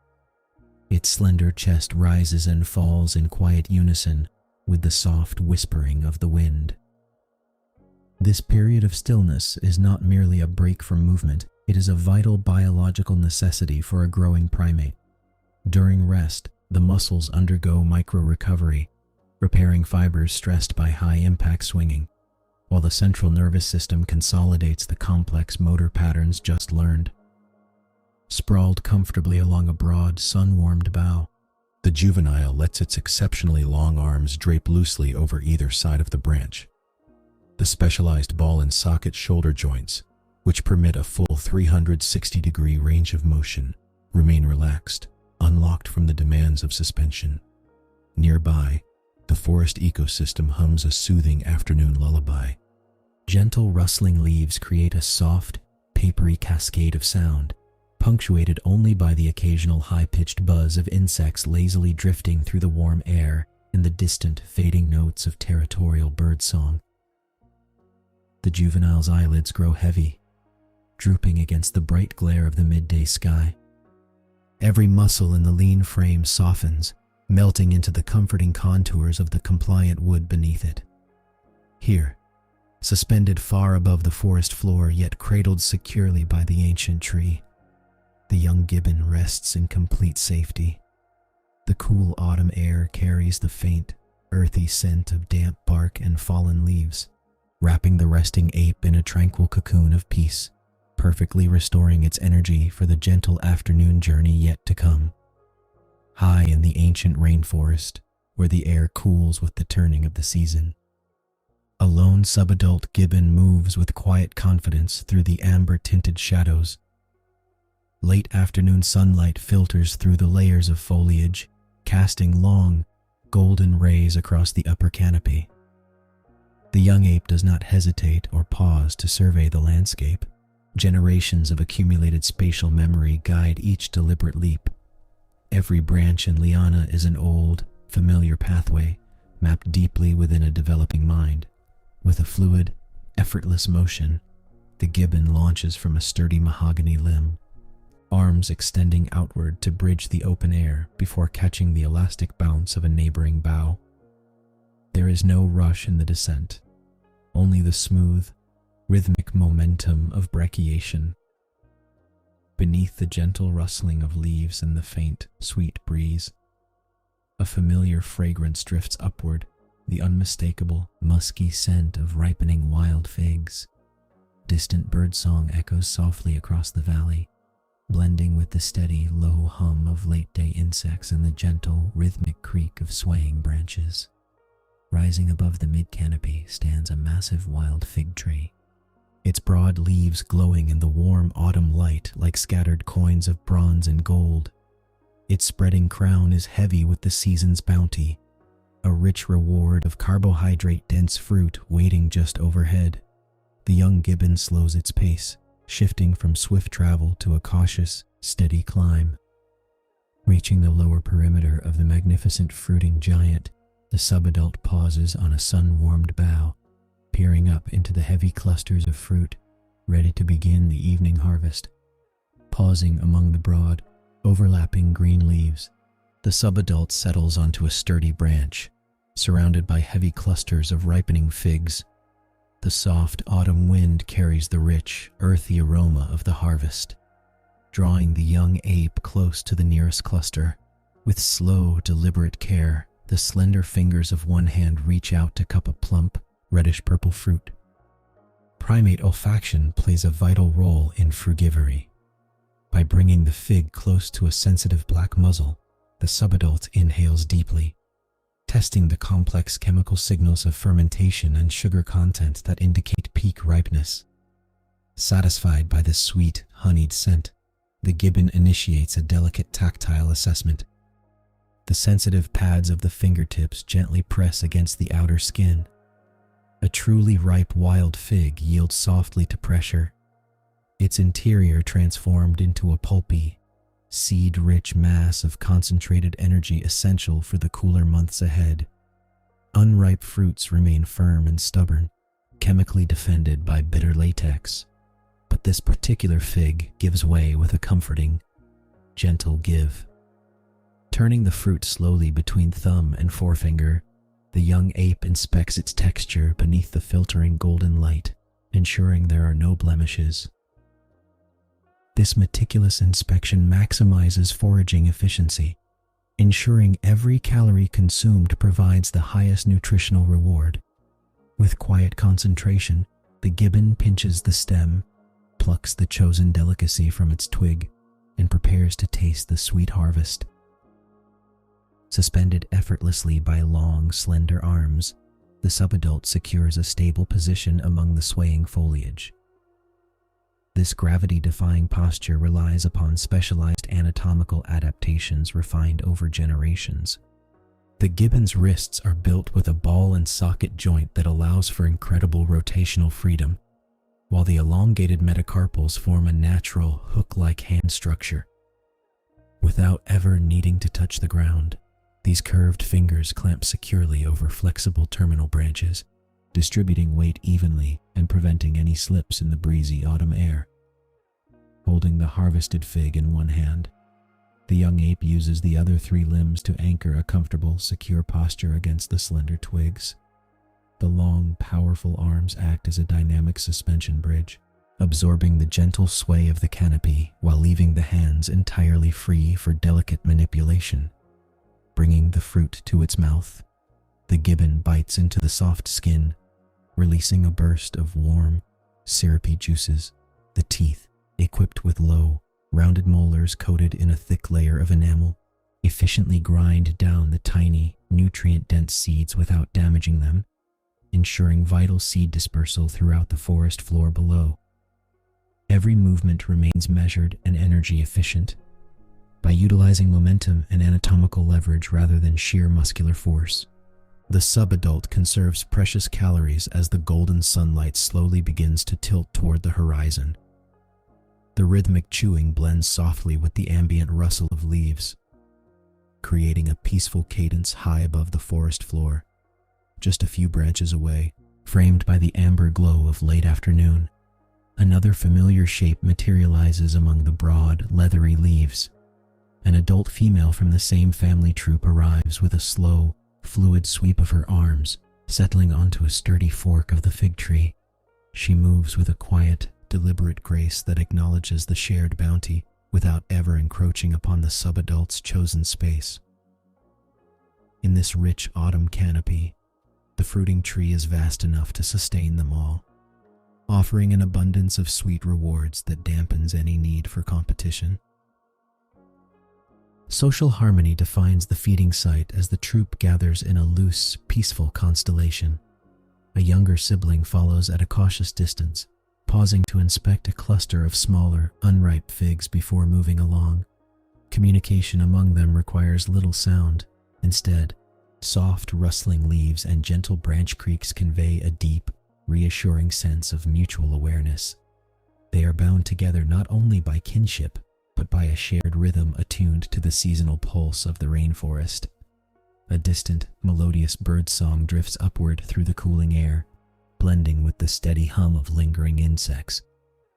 Its slender chest rises and falls in quiet unison with the soft whispering of the wind. This period of stillness is not merely a break from movement, it is a vital biological necessity for a growing primate. During rest, the muscles undergo micro-recovery, repairing fibers stressed by high-impact swinging, while the central nervous system consolidates the complex motor patterns just learned. Sprawled comfortably along a broad, sun-warmed bough, the juvenile lets its exceptionally long arms drape loosely over either side of the branch. The specialized ball and socket shoulder joints, which permit a full 360-degree range of motion, remain relaxed, unlocked from the demands of suspension. Nearby, the forest ecosystem hums a soothing afternoon lullaby. Gentle rustling leaves create a soft, papery cascade of sound, punctuated only by the occasional high-pitched buzz of insects lazily drifting through the warm air and the distant, fading notes of territorial birdsong. The juvenile's eyelids grow heavy, drooping against the bright glare of the midday sky. Every muscle in the lean frame softens, melting into the comforting contours of the compliant wood beneath it. Here, suspended far above the forest floor yet cradled securely by the ancient tree, the young gibbon rests in complete safety. The cool autumn air carries the faint, earthy scent of damp bark and fallen leaves, wrapping the resting ape in a tranquil cocoon of peace, perfectly restoring its energy for the gentle afternoon journey yet to come. High in the ancient rainforest, where the air cools with the turning of the season, a lone subadult gibbon moves with quiet confidence through the amber-tinted shadows. Late afternoon sunlight filters through the layers of foliage, casting long, golden rays across the upper canopy. The young ape does not hesitate or pause to survey the landscape. Generations of accumulated spatial memory guide each deliberate leap. Every branch and liana is an old, familiar pathway, mapped deeply within a developing mind. With a fluid, effortless motion, the gibbon launches from a sturdy mahogany limb, arms extending outward to bridge the open air before catching the elastic bounce of a neighboring bough. There is no rush in the descent, only the smooth, rhythmic momentum of brachiation. Beneath the gentle rustling of leaves and the faint, sweet breeze, a familiar fragrance drifts upward, the unmistakable, musky scent of ripening wild figs. Distant birdsong echoes softly across the valley, blending with the steady, low hum of late-day insects and the gentle, rhythmic creak of swaying branches. Rising above the mid-canopy stands a massive wild fig tree, its broad leaves glowing in the warm autumn light like scattered coins of bronze and gold. Its spreading crown is heavy with the season's bounty, a rich reward of carbohydrate-dense fruit waiting just overhead. The young gibbon slows its pace, shifting from swift travel to a cautious, steady climb. Reaching the lower perimeter of the magnificent fruiting giant, the subadult pauses on a sun-warmed bough, peering up into the heavy clusters of fruit, ready to begin the evening harvest. Pausing among the broad, overlapping green leaves, the subadult settles onto a sturdy branch, surrounded by heavy clusters of ripening figs. The soft autumn wind carries the rich, earthy aroma of the harvest, drawing the young ape close to the nearest cluster. With slow, deliberate care, the slender fingers of one hand reach out to cup a plump, reddish-purple fruit. Primate olfaction plays a vital role in frugivory. By bringing the fig close to a sensitive black muzzle, the subadult inhales deeply, testing the complex chemical signals of fermentation and sugar content that indicate peak ripeness. Satisfied by this sweet, honeyed scent, the gibbon initiates a delicate tactile assessment. The sensitive pads of the fingertips gently press against the outer skin. A truly ripe wild fig yields softly to pressure, its interior transformed into a pulpy, seed-rich mass of concentrated energy essential for the cooler months ahead. Unripe fruits remain firm and stubborn, chemically defended by bitter latex. But this particular fig gives way with a comforting, gentle give. Turning the fruit slowly between thumb and forefinger, the young ape inspects its texture beneath the filtering golden light, ensuring there are no blemishes. This meticulous inspection maximizes foraging efficiency, ensuring every calorie consumed provides the highest nutritional reward. With quiet concentration, the gibbon pinches the stem, plucks the chosen delicacy from its twig, and prepares to taste the sweet harvest. Suspended effortlessly by long, slender arms, the subadult secures a stable position among the swaying foliage. This gravity-defying posture relies upon specialized anatomical adaptations refined over generations. The gibbon's wrists are built with a ball and socket joint that allows for incredible rotational freedom, while the elongated metacarpals form a natural, hook-like hand structure. Without ever needing to touch the ground, these curved fingers clamp securely over flexible terminal branches, distributing weight evenly and preventing any slips in the breezy autumn air. Holding the harvested fig in one hand, the young ape uses the other three limbs to anchor a comfortable, secure posture against the slender twigs. The long, powerful arms act as a dynamic suspension bridge, absorbing the gentle sway of the canopy while leaving the hands entirely free for delicate manipulation. Bringing the fruit to its mouth, the gibbon bites into the soft skin, releasing a burst of warm, syrupy juices. The teeth, equipped with low, rounded molars coated in a thick layer of enamel, efficiently grind down the tiny, nutrient-dense seeds without damaging them, ensuring vital seed dispersal throughout the forest floor below. Every movement remains measured and energy efficient, by utilizing momentum and anatomical leverage rather than sheer muscular force. The subadult conserves precious calories as the golden sunlight slowly begins to tilt toward the horizon. The rhythmic chewing blends softly with the ambient rustle of leaves, creating a peaceful cadence high above the forest floor. Just a few branches away, framed by the amber glow of late afternoon, another familiar shape materializes among the broad, leathery leaves. An adult female from the same family troop arrives with a slow, fluid sweep of her arms, settling onto a sturdy fork of the fig tree. She moves with a quiet, deliberate grace that acknowledges the shared bounty without ever encroaching upon the subadult's chosen space. In this rich autumn canopy, the fruiting tree is vast enough to sustain them all, offering an abundance of sweet rewards that dampens any need for competition. Social harmony defines the feeding site as the troop gathers in a loose, peaceful constellation. A younger sibling follows at a cautious distance, pausing to inspect a cluster of smaller, unripe figs before moving along. Communication among them requires little sound. Instead, soft, rustling leaves and gentle branch creaks convey a deep, reassuring sense of mutual awareness. They are bound together not only by kinship, but by a shared rhythm attuned to the seasonal pulse of the rainforest. A distant, melodious bird song drifts upward through the cooling air, blending with the steady hum of lingering insects.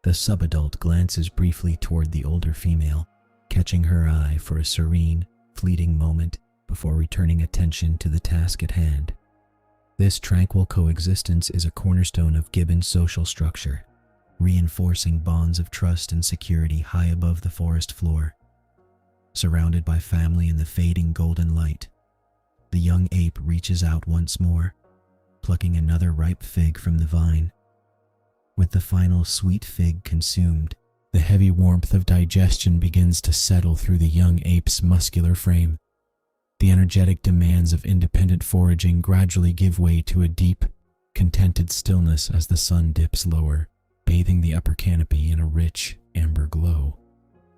The subadult glances briefly toward the older female, catching her eye for a serene, fleeting moment before returning attention to the task at hand. This tranquil coexistence is a cornerstone of Gibbon's social structure, reinforcing bonds of trust and security high above the forest floor. Surrounded by family in the fading golden light, the young ape reaches out once more, plucking another ripe fig from the vine. With the final sweet fig consumed, the heavy warmth of digestion begins to settle through the young ape's muscular frame. The energetic demands of independent foraging gradually give way to a deep, contented stillness as the sun dips lower, bathing the upper canopy in a rich, amber glow.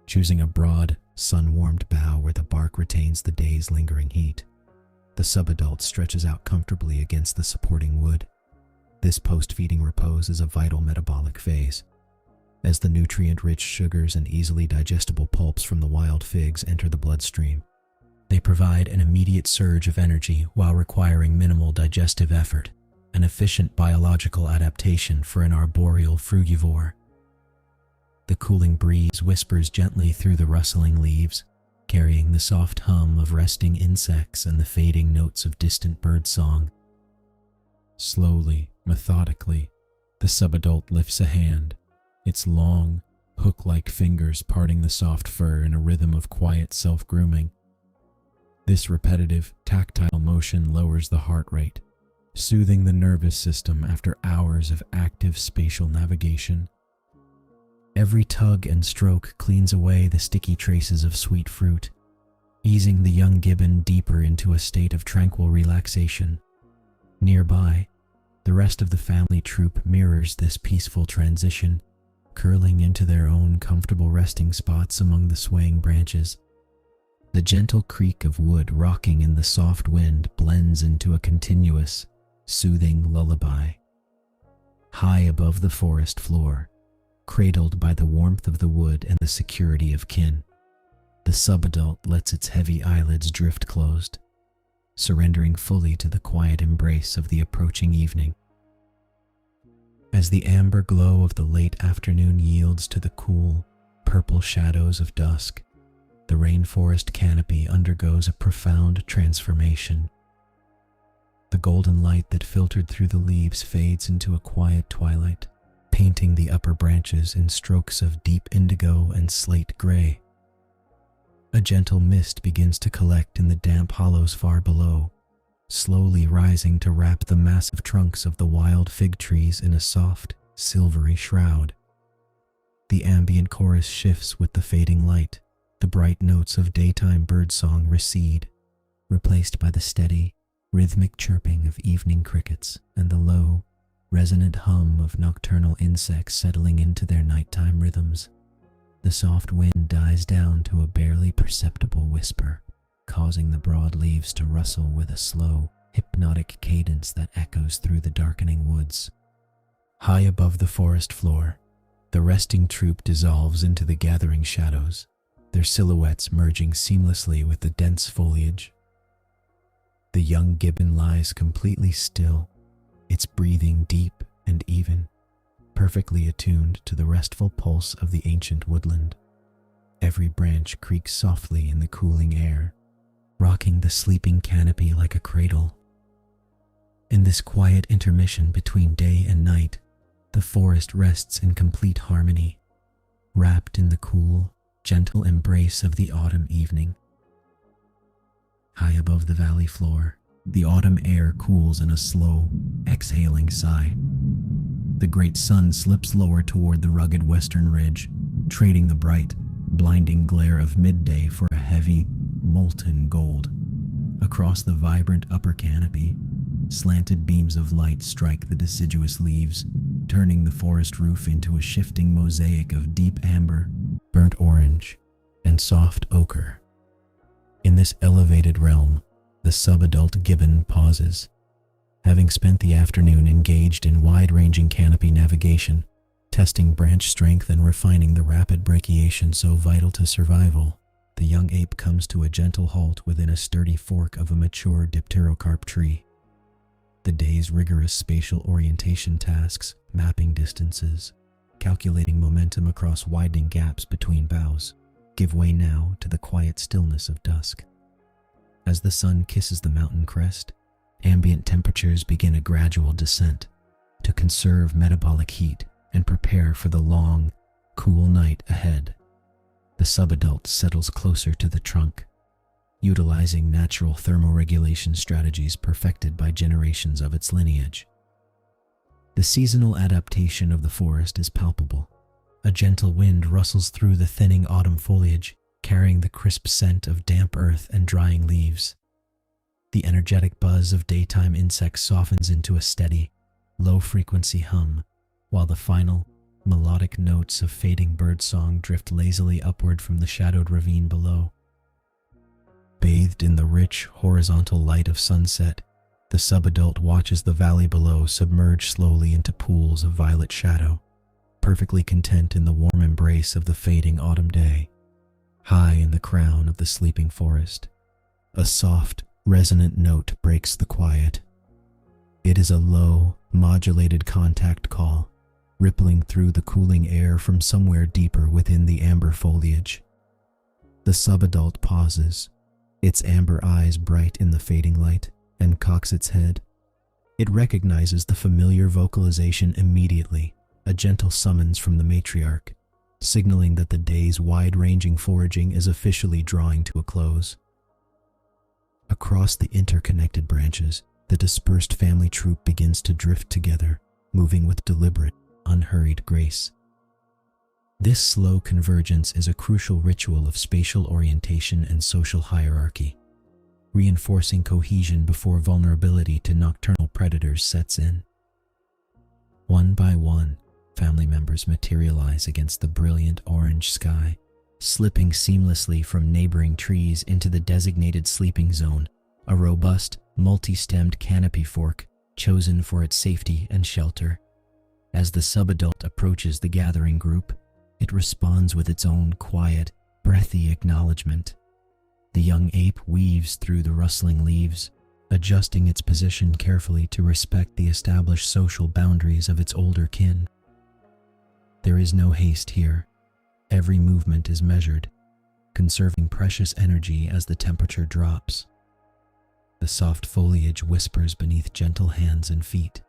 Choosing a broad, sun-warmed bough where the bark retains the day's lingering heat, the subadult stretches out comfortably against the supporting wood. This post-feeding repose is a vital metabolic phase. As the nutrient-rich sugars and easily digestible pulps from the wild figs enter the bloodstream, they provide an immediate surge of energy while requiring minimal digestive effort, an efficient biological adaptation for an arboreal frugivore. The cooling breeze whispers gently through the rustling leaves, carrying the soft hum of resting insects and the fading notes of distant bird song. Slowly, methodically, the subadult lifts a hand, its long, hook-like fingers parting the soft fur in a rhythm of quiet self-grooming. This repetitive, tactile motion lowers the heart rate, soothing the nervous system after hours of active spatial navigation. Every tug and stroke cleans away the sticky traces of sweet fruit, easing the young gibbon deeper into a state of tranquil relaxation. Nearby, the rest of the family troop mirrors this peaceful transition, curling into their own comfortable resting spots among the swaying branches. The gentle creak of wood rocking in the soft wind blends into a continuous, soothing lullaby. High above the forest floor, cradled by the warmth of the wood and the security of kin, the subadult lets its heavy eyelids drift closed, surrendering fully to the quiet embrace of the approaching evening. As the amber glow of the late afternoon yields to the cool, purple shadows of dusk, the rainforest canopy undergoes a profound transformation. The golden light that filtered through the leaves fades into a quiet twilight, painting the upper branches in strokes of deep indigo and slate gray. A gentle mist begins to collect in the damp hollows far below, slowly rising to wrap the massive trunks of the wild fig trees in a soft, silvery shroud. The ambient chorus shifts with the fading light. The bright notes of daytime birdsong recede, replaced by the steady, rhythmic chirping of evening crickets and the low, resonant hum of nocturnal insects settling into their nighttime rhythms. The soft wind dies down to a barely perceptible whisper, causing the broad leaves to rustle with a slow, hypnotic cadence that echoes through the darkening woods. High above the forest floor, the resting troop dissolves into the gathering shadows, their silhouettes merging seamlessly with the dense foliage. The young gibbon lies completely still, its breathing deep and even, perfectly attuned to the restful pulse of the ancient woodland. Every branch creaks softly in the cooling air, rocking the sleeping canopy like a cradle. In this quiet intermission between day and night, the forest rests in complete harmony, wrapped in the cool, gentle embrace of the autumn evening. High above the valley floor, the autumn air cools in a slow, exhaling sigh. The great sun slips lower toward the rugged western ridge, trading the bright, blinding glare of midday for a heavy, molten gold. Across the vibrant upper canopy, slanted beams of light strike the deciduous leaves, turning the forest roof into a shifting mosaic of deep amber, burnt orange, and soft ochre. In this elevated realm, the subadult gibbon pauses. Having spent the afternoon engaged in wide-ranging canopy navigation, testing branch strength and refining the rapid brachiation so vital to survival, the young ape comes to a gentle halt within a sturdy fork of a mature dipterocarp tree. The day's rigorous spatial orientation tasks, mapping distances, calculating momentum across widening gaps between boughs, give way now to the quiet stillness of dusk. As the sun kisses the mountain crest, ambient temperatures begin a gradual descent to conserve metabolic heat and prepare for the long, cool night ahead. The subadult settles closer to the trunk, utilizing natural thermoregulation strategies perfected by generations of its lineage. The seasonal adaptation of the forest is palpable. A gentle wind rustles through the thinning autumn foliage, carrying the crisp scent of damp earth and drying leaves. The energetic buzz of daytime insects softens into a steady, low-frequency hum, while the final, melodic notes of fading birdsong drift lazily upward from the shadowed ravine below. Bathed in the rich, horizontal light of sunset, the subadult watches the valley below submerge slowly into pools of violet shadow, perfectly content in the warm embrace of the fading autumn day. High in the crown of the sleeping forest, a soft, resonant note breaks the quiet. It is a low, modulated contact call, rippling through the cooling air from somewhere deeper within the amber foliage. The subadult pauses, its amber eyes bright in the fading light, and cocks its head. It recognizes the familiar vocalization immediately, a gentle summons from the matriarch, signaling that the day's wide-ranging foraging is officially drawing to a close. Across the interconnected branches, the dispersed family troop begins to drift together, moving with deliberate, unhurried grace. This slow convergence is a crucial ritual of spatial orientation and social hierarchy, reinforcing cohesion before vulnerability to nocturnal predators sets in. One by one, family members materialize against the brilliant orange sky, slipping seamlessly from neighboring trees into the designated sleeping zone, a robust, multi-stemmed canopy fork chosen for its safety and shelter. As the subadult approaches the gathering group, it responds with its own quiet, breathy acknowledgement. The young ape weaves through the rustling leaves, adjusting its position carefully to respect the established social boundaries of its older kin. There is no haste here. Every movement is measured, conserving precious energy as the temperature drops. The soft foliage whispers beneath gentle hands and feet,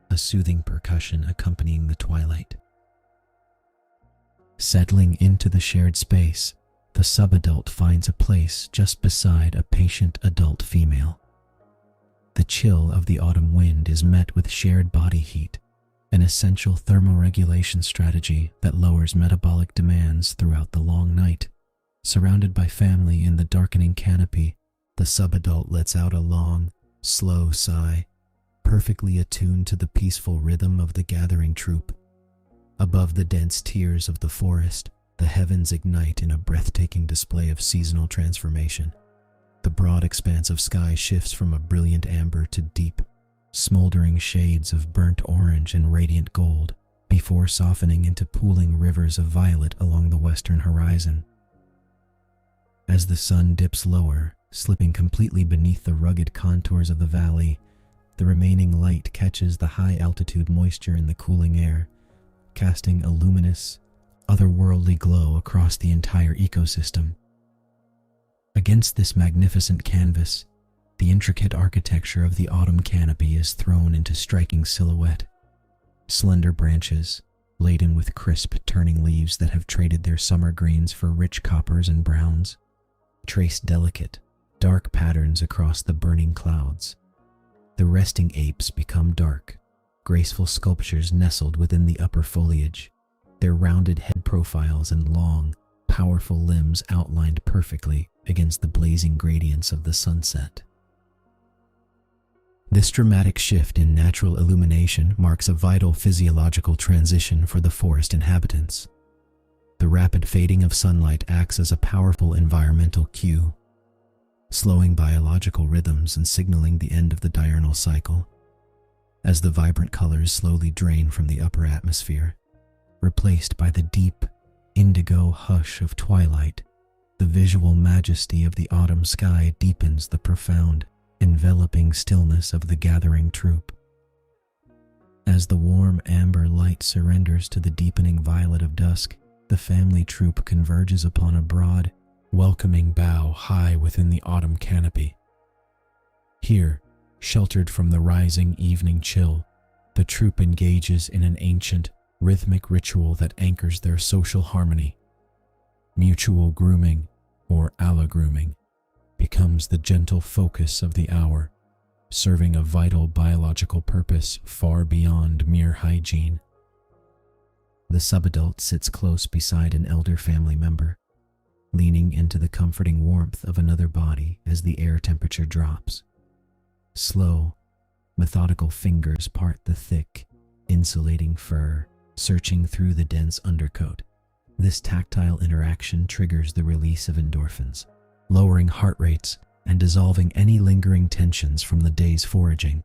a soothing percussion accompanying the twilight. Settling into the shared space, the subadult finds a place just beside a patient adult female. The chill of the autumn wind is met with shared body heat, an essential thermoregulation strategy that lowers metabolic demands throughout the long night. Surrounded by family in the darkening canopy, the subadult lets out a long, slow sigh, perfectly attuned to the peaceful rhythm of the gathering troop. Above the dense tiers of the forest, the heavens ignite in a breathtaking display of seasonal transformation. The broad expanse of sky shifts from a brilliant amber to deep, smoldering shades of burnt orange and radiant gold, before softening into pooling rivers of violet along the western horizon. As the sun dips lower, slipping completely beneath the rugged contours of the valley, the remaining light catches the high-altitude moisture in the cooling air, casting a luminous, otherworldly glow across the entire ecosystem. Against this magnificent canvas, the intricate architecture of the autumn canopy is thrown into striking silhouette. Slender branches, laden with crisp, turning leaves that have traded their summer greens for rich coppers and browns, trace delicate, dark patterns across the burning clouds. The resting apes become dark, graceful sculptures nestled within the upper foliage, their rounded head profiles and long, powerful limbs outlined perfectly against the blazing gradients of the sunset. This dramatic shift in natural illumination marks a vital physiological transition for the forest inhabitants. The rapid fading of sunlight acts as a powerful environmental cue, slowing biological rhythms and signaling the end of the diurnal cycle. As the vibrant colors slowly drain from the upper atmosphere, replaced by the deep, indigo hush of twilight, the visual majesty of the autumn sky deepens the profound, enveloping stillness of the gathering troop. As the warm amber light surrenders to the deepening violet of dusk, the family troop converges upon a broad, welcoming bough high within the autumn canopy. Here, sheltered from the rising evening chill, the troop engages in an ancient, rhythmic ritual that anchors their social harmony. Mutual grooming, or allogrooming, becomes the gentle focus of the hour, serving a vital biological purpose far beyond mere hygiene. The subadult sits close beside an elder family member, leaning into the comforting warmth of another body as the air temperature drops. Slow, methodical fingers part the thick, insulating fur, searching through the dense undercoat. This tactile interaction triggers the release of endorphins, lowering heart rates and dissolving any lingering tensions from the day's foraging.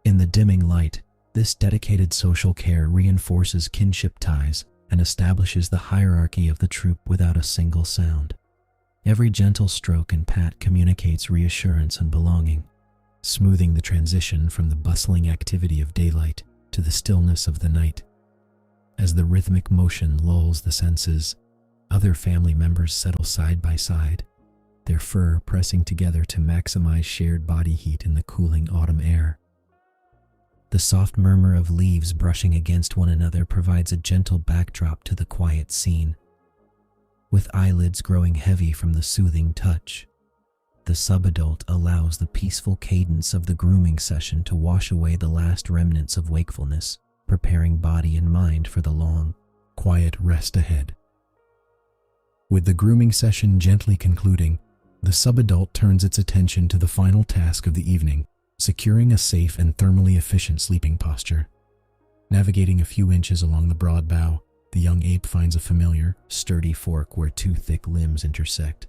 In the dimming light, this dedicated social care reinforces kinship ties and establishes the hierarchy of the troop without a single sound. Every gentle stroke and pat communicates reassurance and belonging, smoothing the transition from the bustling activity of daylight to the stillness of the night. As the rhythmic motion lulls the senses, other family members settle side by side, their fur pressing together to maximize shared body heat in the cooling autumn air. The soft murmur of leaves brushing against one another provides a gentle backdrop to the quiet scene. With eyelids growing heavy from the soothing touch, the subadult allows the peaceful cadence of the grooming session to wash away the last remnants of wakefulness, preparing body and mind for the long, quiet rest ahead. With the grooming session gently concluding, the subadult turns its attention to the final task of the evening, securing a safe and thermally efficient sleeping posture. Navigating a few inches along the broad bough, the young ape finds a familiar, sturdy fork where two thick limbs intersect.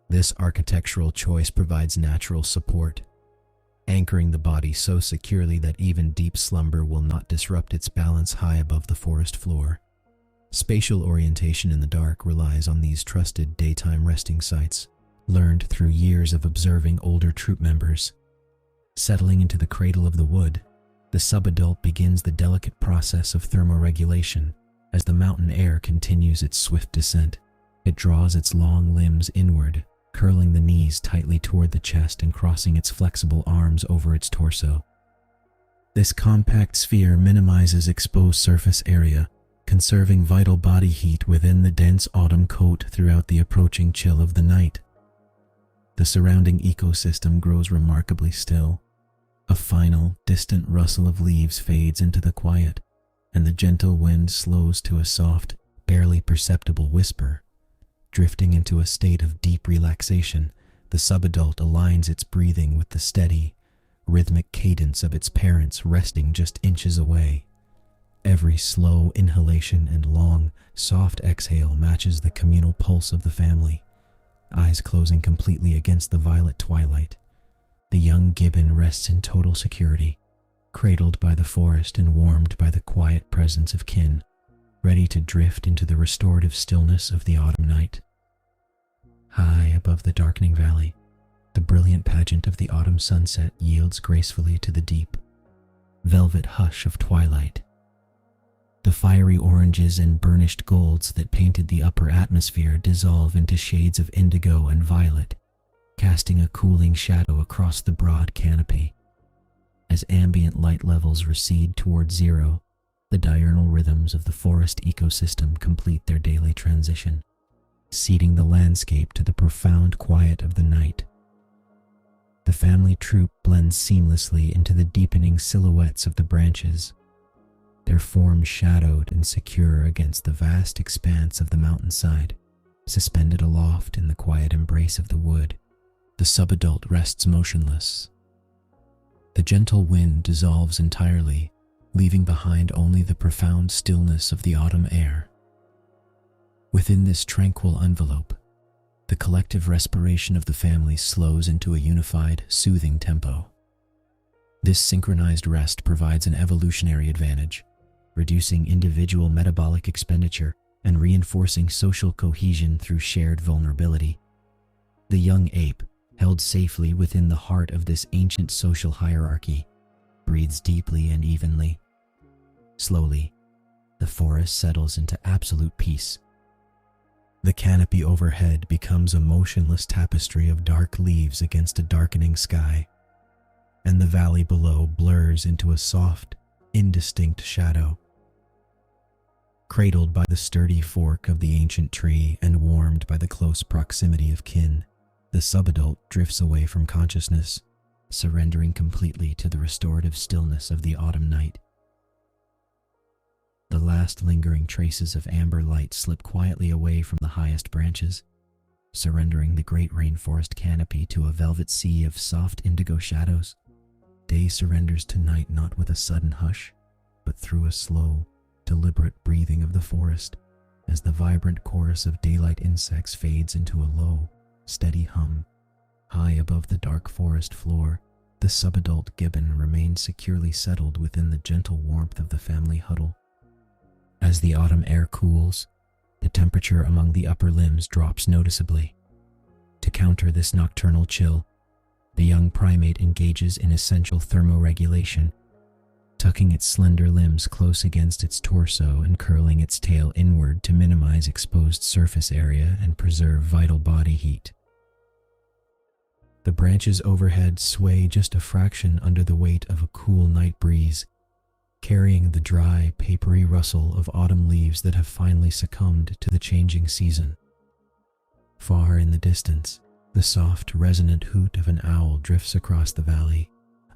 This architectural choice provides natural support, anchoring the body so securely that even deep slumber will not disrupt its balance high above the forest floor. Spatial orientation in the dark relies on these trusted daytime resting sites, learned through years of observing older troop members. Settling into the cradle of the wood, the subadult begins the delicate process of thermoregulation. As the mountain air continues its swift descent, it draws its long limbs inward, curling the knees tightly toward the chest and crossing its flexible arms over its torso. This compact sphere minimizes exposed surface area, conserving vital body heat within the dense autumn coat throughout the approaching chill of the night. The surrounding ecosystem grows remarkably still. A final, distant rustle of leaves fades into the quiet, and the gentle wind slows to a soft, barely perceptible whisper. Drifting into a state of deep relaxation, the subadult aligns its breathing with the steady, rhythmic cadence of its parents resting just inches away. Every slow inhalation and long, soft exhale matches the communal pulse of the family, eyes closing completely against the violet twilight. The young Gibbon rests in total security, cradled by the forest and warmed by the quiet presence of kin, ready to drift into the restorative stillness of the autumn night. High above the darkening valley, the brilliant pageant of the autumn sunset yields gracefully to the deep, velvet hush of twilight. The fiery oranges and burnished golds that painted the upper atmosphere dissolve into shades of indigo and violet, casting a cooling shadow across the broad canopy. As ambient light levels recede toward zero, the diurnal rhythms of the forest ecosystem complete their daily transition, ceding the landscape to the profound quiet of the night. The family troop blends seamlessly into the deepening silhouettes of the branches, their forms shadowed and secure against the vast expanse of the mountainside. Suspended aloft in the quiet embrace of the wood, the subadult rests motionless. The gentle wind dissolves entirely, leaving behind only the profound stillness of the autumn air. Within this tranquil envelope, the collective respiration of the family slows into a unified, soothing tempo. This synchronized rest provides an evolutionary advantage, reducing individual metabolic expenditure and reinforcing social cohesion through shared vulnerability. The young ape, held safely within the heart of this ancient social hierarchy, breathes deeply and evenly. Slowly, the forest settles into absolute peace. The canopy overhead becomes a motionless tapestry of dark leaves against a darkening sky, and the valley below blurs into a soft, indistinct shadow. Cradled by the sturdy fork of the ancient tree and warmed by the close proximity of kin, The subadult drifts away from consciousness, surrendering completely to the restorative stillness of the autumn night. The last lingering traces of amber light slip quietly away from the highest branches, surrendering the great rainforest canopy to a velvet sea of soft indigo shadows. Day surrenders to night not with a sudden hush, but through a slow, deliberate breathing of the forest, as the vibrant chorus of daylight insects fades into a low, steady hum. High above the dark forest floor, the subadult gibbon remains securely settled within the gentle warmth of the family huddle. As the autumn air cools, the temperature among the upper limbs drops noticeably. To counter this nocturnal chill, the young primate engages in essential thermoregulation, tucking its slender limbs close against its torso and curling its tail inward to minimize exposed surface area and preserve vital body heat. The branches overhead sway just a fraction under the weight of a cool night breeze, carrying the dry, papery rustle of autumn leaves that have finally succumbed to the changing season. Far in the distance, the soft, resonant hoot of an owl drifts across the valley,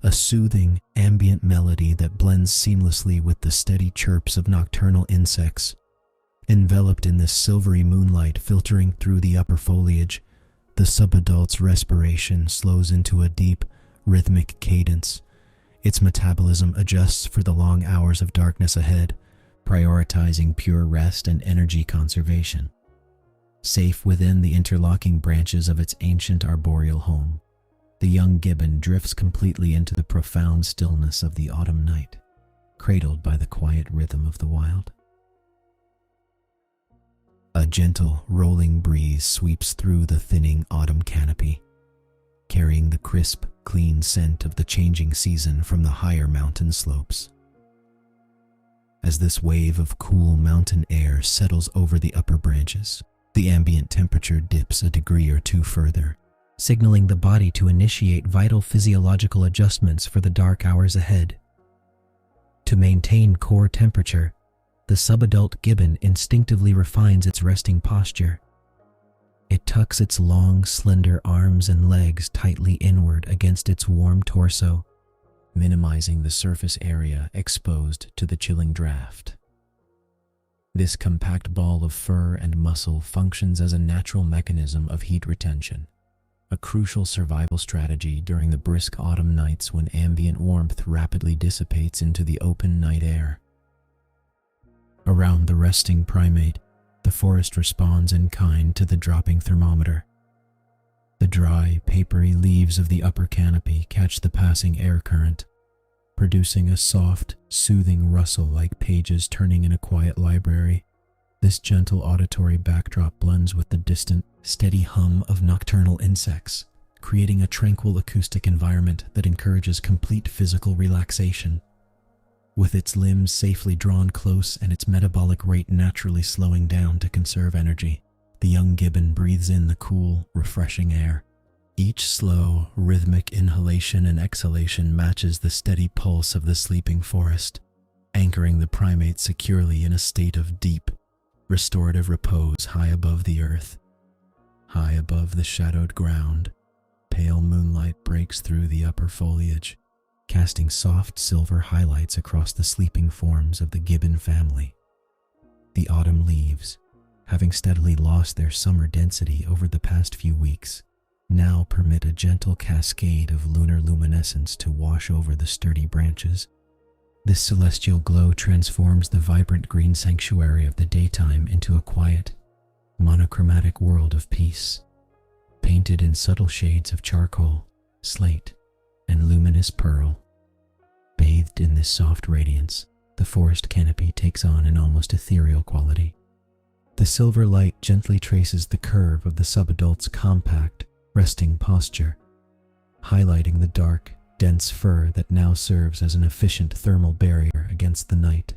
a soothing, ambient melody that blends seamlessly with the steady chirps of nocturnal insects. Enveloped in this silvery moonlight filtering through the upper foliage, the subadult's respiration slows into a deep, rhythmic cadence. Its metabolism adjusts for the long hours of darkness ahead, prioritizing pure rest and energy conservation. Safe within the interlocking branches of its ancient arboreal home, the young gibbon drifts completely into the profound stillness of the autumn night, cradled by the quiet rhythm of the wild. A gentle, rolling breeze sweeps through the thinning autumn canopy, carrying the crisp, clean scent of the changing season from the higher mountain slopes. As this wave of cool mountain air settles over the upper branches, the ambient temperature dips a degree or two further, signaling the body to initiate vital physiological adjustments for the dark hours ahead. To maintain core temperature, the subadult gibbon instinctively refines its resting posture. It tucks its long, slender arms and legs tightly inward against its warm torso, minimizing the surface area exposed to the chilling draft. This compact ball of fur and muscle functions as a natural mechanism of heat retention, a crucial survival strategy during the brisk autumn nights when ambient warmth rapidly dissipates into the open night air. Around the resting primate, the forest responds in kind to the dropping thermometer. The dry, papery leaves of the upper canopy catch the passing air current, producing a soft, soothing rustle like pages turning in a quiet library. This gentle auditory backdrop blends with the distant, steady hum of nocturnal insects, creating a tranquil acoustic environment that encourages complete physical relaxation. With its limbs safely drawn close and its metabolic rate naturally slowing down to conserve energy, the young gibbon breathes in the cool, refreshing air. Each slow, rhythmic inhalation and exhalation matches the steady pulse of the sleeping forest, anchoring the primate securely in a state of deep, restorative repose high above the earth. High above the shadowed ground, pale moonlight breaks through the upper foliage, casting soft silver highlights across the sleeping forms of the gibbon family. The autumn leaves, having steadily lost their summer density over the past few weeks, now permit a gentle cascade of lunar luminescence to wash over the sturdy branches. This celestial glow transforms the vibrant green sanctuary of the daytime into a quiet, monochromatic world of peace, painted in subtle shades of charcoal, slate, and luminous pearl. Bathed in this soft radiance, the forest canopy takes on an almost ethereal quality. The silver light gently traces the curve of the subadult's compact, resting posture, highlighting the dark, dense fur that now serves as an efficient thermal barrier against the night.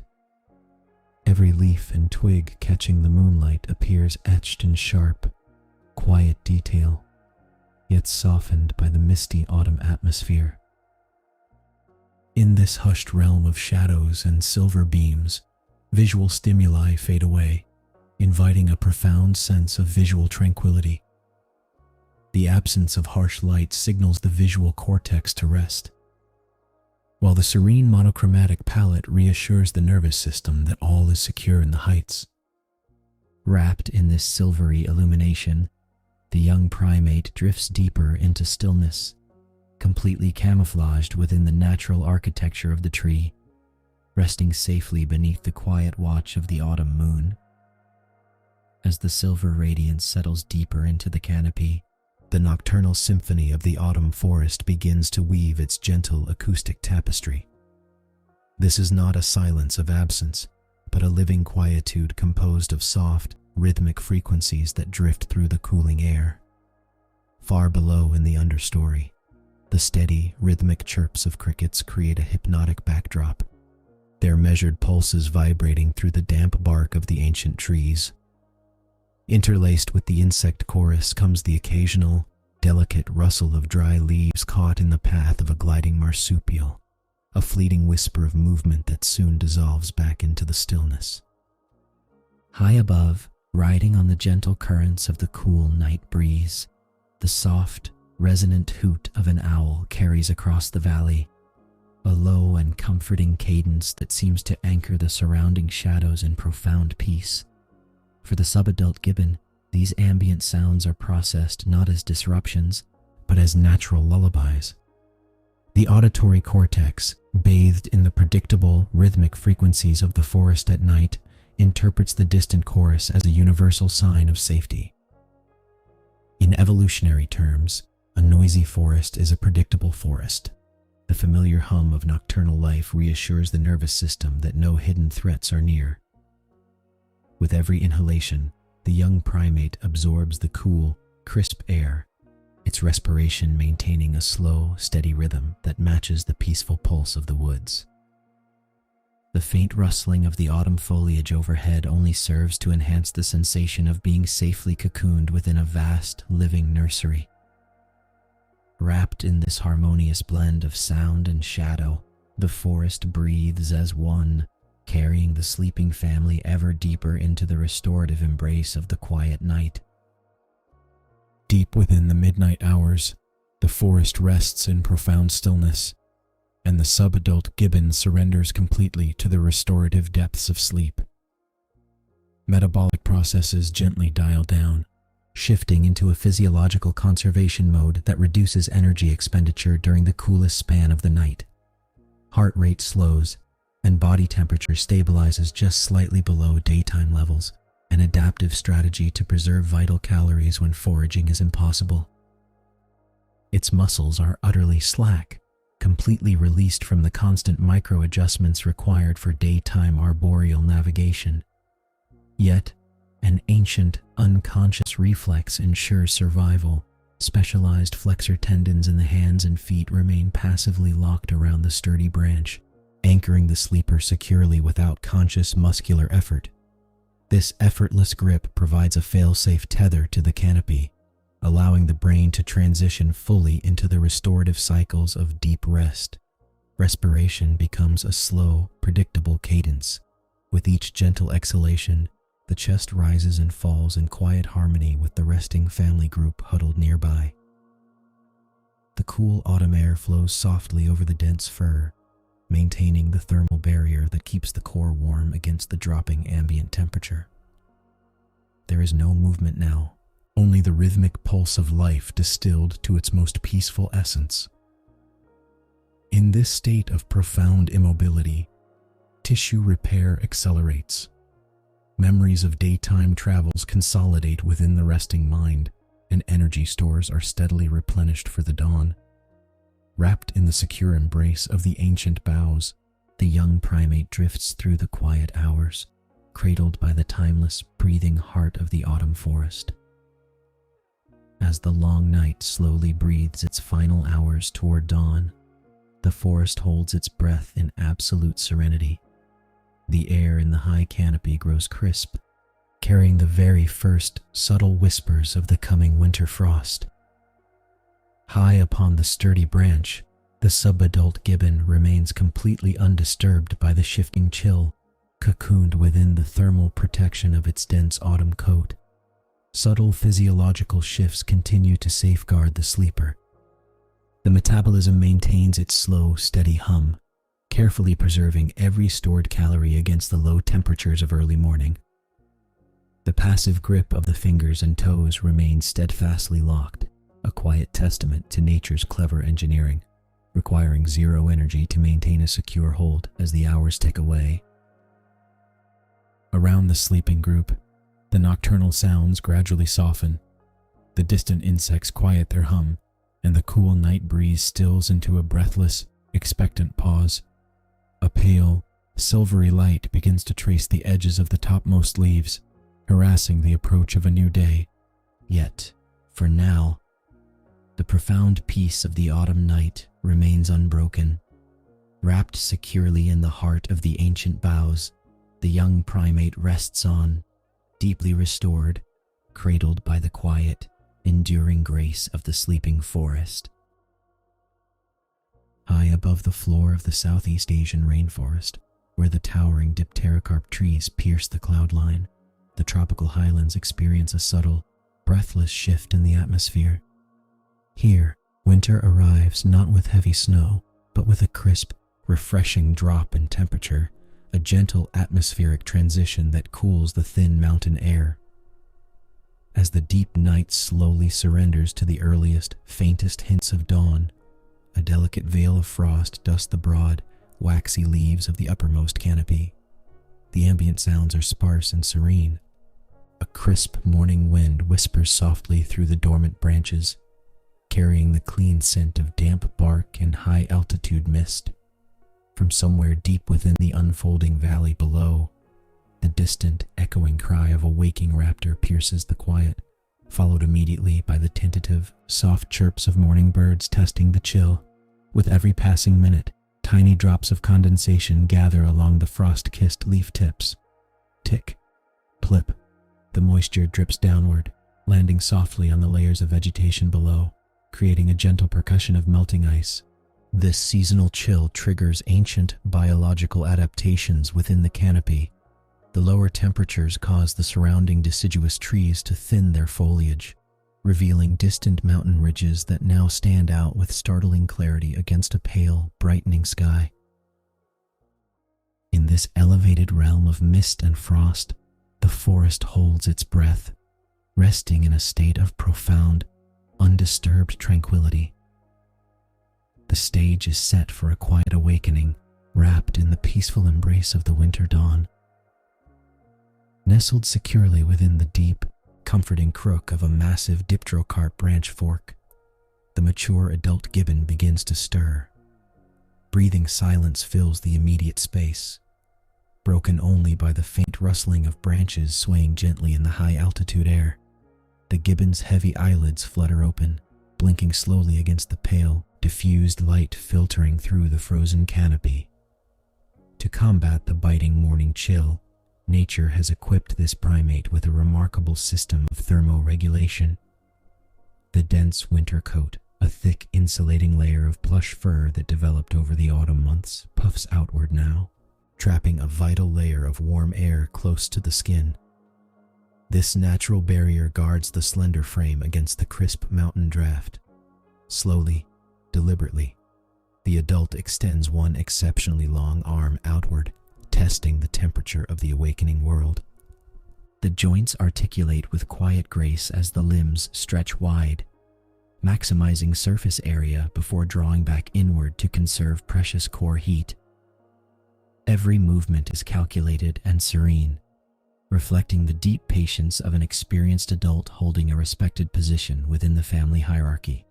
Every leaf and twig catching the moonlight appears etched in sharp, quiet detail, yet softened by the misty autumn atmosphere. In this hushed realm of shadows and silver beams, visual stimuli fade away, inviting a profound sense of visual tranquility. The absence of harsh light signals the visual cortex to rest, while the serene monochromatic palette reassures the nervous system that all is secure in the heights. Wrapped in this silvery illumination, the young primate drifts deeper into stillness, completely camouflaged within the natural architecture of the tree, resting safely beneath the quiet watch of the autumn moon. As the silver radiance settles deeper into the canopy, the nocturnal symphony of the autumn forest begins to weave its gentle acoustic tapestry. This is not a silence of absence, but a living quietude composed of soft, rhythmic frequencies that drift through the cooling air. Far below in the understory, the steady, rhythmic chirps of crickets create a hypnotic backdrop, their measured pulses vibrating through the damp bark of the ancient trees. Interlaced with the insect chorus comes the occasional, delicate rustle of dry leaves caught in the path of a gliding marsupial, a fleeting whisper of movement that soon dissolves back into the stillness. High above, riding on the gentle currents of the cool night breeze, the soft, resonant hoot of an owl carries across the valley, a low and comforting cadence that seems to anchor the surrounding shadows in profound peace. For the subadult gibbon, these ambient sounds are processed not as disruptions, but as natural lullabies. The auditory cortex, bathed in the predictable, rhythmic frequencies of the forest at night, interprets the distant chorus as a universal sign of safety. In evolutionary terms, a noisy forest is a predictable forest. The familiar hum of nocturnal life reassures the nervous system that no hidden threats are near. With every inhalation, the young primate absorbs the cool, crisp air, its respiration maintaining a slow, steady rhythm that matches the peaceful pulse of the woods. The faint rustling of the autumn foliage overhead only serves to enhance the sensation of being safely cocooned within a vast, living nursery. Wrapped in this harmonious blend of sound and shadow, the forest breathes as one, carrying the sleeping family ever deeper into the restorative embrace of the quiet night. Deep within the midnight hours, the forest rests in profound stillness, and the subadult gibbon surrenders completely to the restorative depths of sleep. Metabolic processes gently dial down, shifting into a physiological conservation mode that reduces energy expenditure during the coolest span of the night. Heart rate slows, and body temperature stabilizes just slightly below daytime levels, an adaptive strategy to preserve vital calories when foraging is impossible. Its muscles are utterly slack, completely released from the constant micro-adjustments required for daytime arboreal navigation. Yet, an ancient, unconscious reflex ensures survival. Specialized flexor tendons in the hands and feet remain passively locked around the sturdy branch, anchoring the sleeper securely without conscious muscular effort. This effortless grip provides a fail-safe tether to the canopy, allowing the brain to transition fully into the restorative cycles of deep rest. Respiration becomes a slow, predictable cadence. With each gentle exhalation, the chest rises and falls in quiet harmony with the resting family group huddled nearby. The cool autumn air flows softly over the dense fur, maintaining the thermal barrier that keeps the core warm against the dropping ambient temperature. There is no movement now, only the rhythmic pulse of life distilled to its most peaceful essence. In this state of profound immobility, tissue repair accelerates. Memories of daytime travels consolidate within the resting mind, and energy stores are steadily replenished for the dawn. Wrapped in the secure embrace of the ancient boughs, the young primate drifts through the quiet hours, cradled by the timeless, breathing heart of the autumn forest. As the long night slowly breathes its final hours toward dawn, the forest holds its breath in absolute serenity. The air in the high canopy grows crisp, carrying the very first subtle whispers of the coming winter frost. High upon the sturdy branch, the subadult gibbon remains completely undisturbed by the shifting chill, cocooned within the thermal protection of its dense autumn coat. subtle physiological shifts continue to safeguard the sleeper. The metabolism maintains its slow, steady hum, carefully preserving every stored calorie against the low temperatures of early morning. The passive grip of the fingers and toes remains steadfastly locked, a quiet testament to nature's clever engineering, requiring zero energy to maintain a secure hold as the hours tick away. Around the sleeping group, the nocturnal sounds gradually soften. The distant insects quiet their hum, and the cool night breeze stills into a breathless, expectant pause. A pale, silvery light begins to trace the edges of the topmost leaves, harassing the approach of a new day. Yet, for now, the profound peace of the autumn night remains unbroken. Wrapped securely in the heart of the ancient boughs, the young primate rests on, deeply restored, cradled by the quiet, enduring grace of the sleeping forest. High above the floor of the Southeast Asian rainforest, where the towering dipterocarp trees pierce the cloud line, the tropical highlands experience a subtle, breathless shift in the atmosphere. Here, winter arrives not with heavy snow, but with a crisp, refreshing drop in temperature, a gentle atmospheric transition that cools the thin mountain air. As the deep night slowly surrenders to the earliest, faintest hints of dawn, a delicate veil of frost dusts the broad, waxy leaves of the uppermost canopy. The ambient sounds are sparse and serene. A crisp morning wind whispers softly through the dormant branches, carrying the clean scent of damp bark and high-altitude mist. From somewhere deep within the unfolding valley below, the distant, echoing cry of a waking raptor pierces the quiet, followed immediately by the tentative, soft chirps of morning birds testing the chill. With every passing minute, tiny drops of condensation gather along the frost-kissed leaf tips. Tick, plip, the moisture drips downward, landing softly on the layers of vegetation below, creating a gentle percussion of melting ice. This seasonal chill triggers ancient biological adaptations within the canopy. The lower temperatures cause the surrounding deciduous trees to thin their foliage, revealing distant mountain ridges that now stand out with startling clarity against a pale, brightening sky. In this elevated realm of mist and frost, the forest holds its breath, resting in a state of profound, undisturbed tranquility. The stage is set for a quiet awakening, wrapped in the peaceful embrace of the winter dawn. Nestled securely within the deep, comforting crook of a massive dipterocarp branch fork, the mature adult gibbon begins to stir. Breathing silence fills the immediate space, broken only by the faint rustling of branches swaying gently in the high-altitude air. The gibbon's heavy eyelids flutter open, blinking slowly against the pale, diffused light filtering through the frozen canopy. To combat the biting morning chill, nature has equipped this primate with a remarkable system of thermoregulation. The dense winter coat, a thick insulating layer of plush fur that developed over the autumn months, puffs outward now, trapping a vital layer of warm air close to the skin. This natural barrier guards the slender frame against the crisp mountain draft. Slowly, deliberately, the adult extends one exceptionally long arm outward, testing the temperature of the awakening world. The joints articulate with quiet grace as the limbs stretch wide, maximizing surface area before drawing back inward to conserve precious core heat. Every movement is calculated and serene, reflecting the deep patience of an experienced adult holding a respected position within the family hierarchy.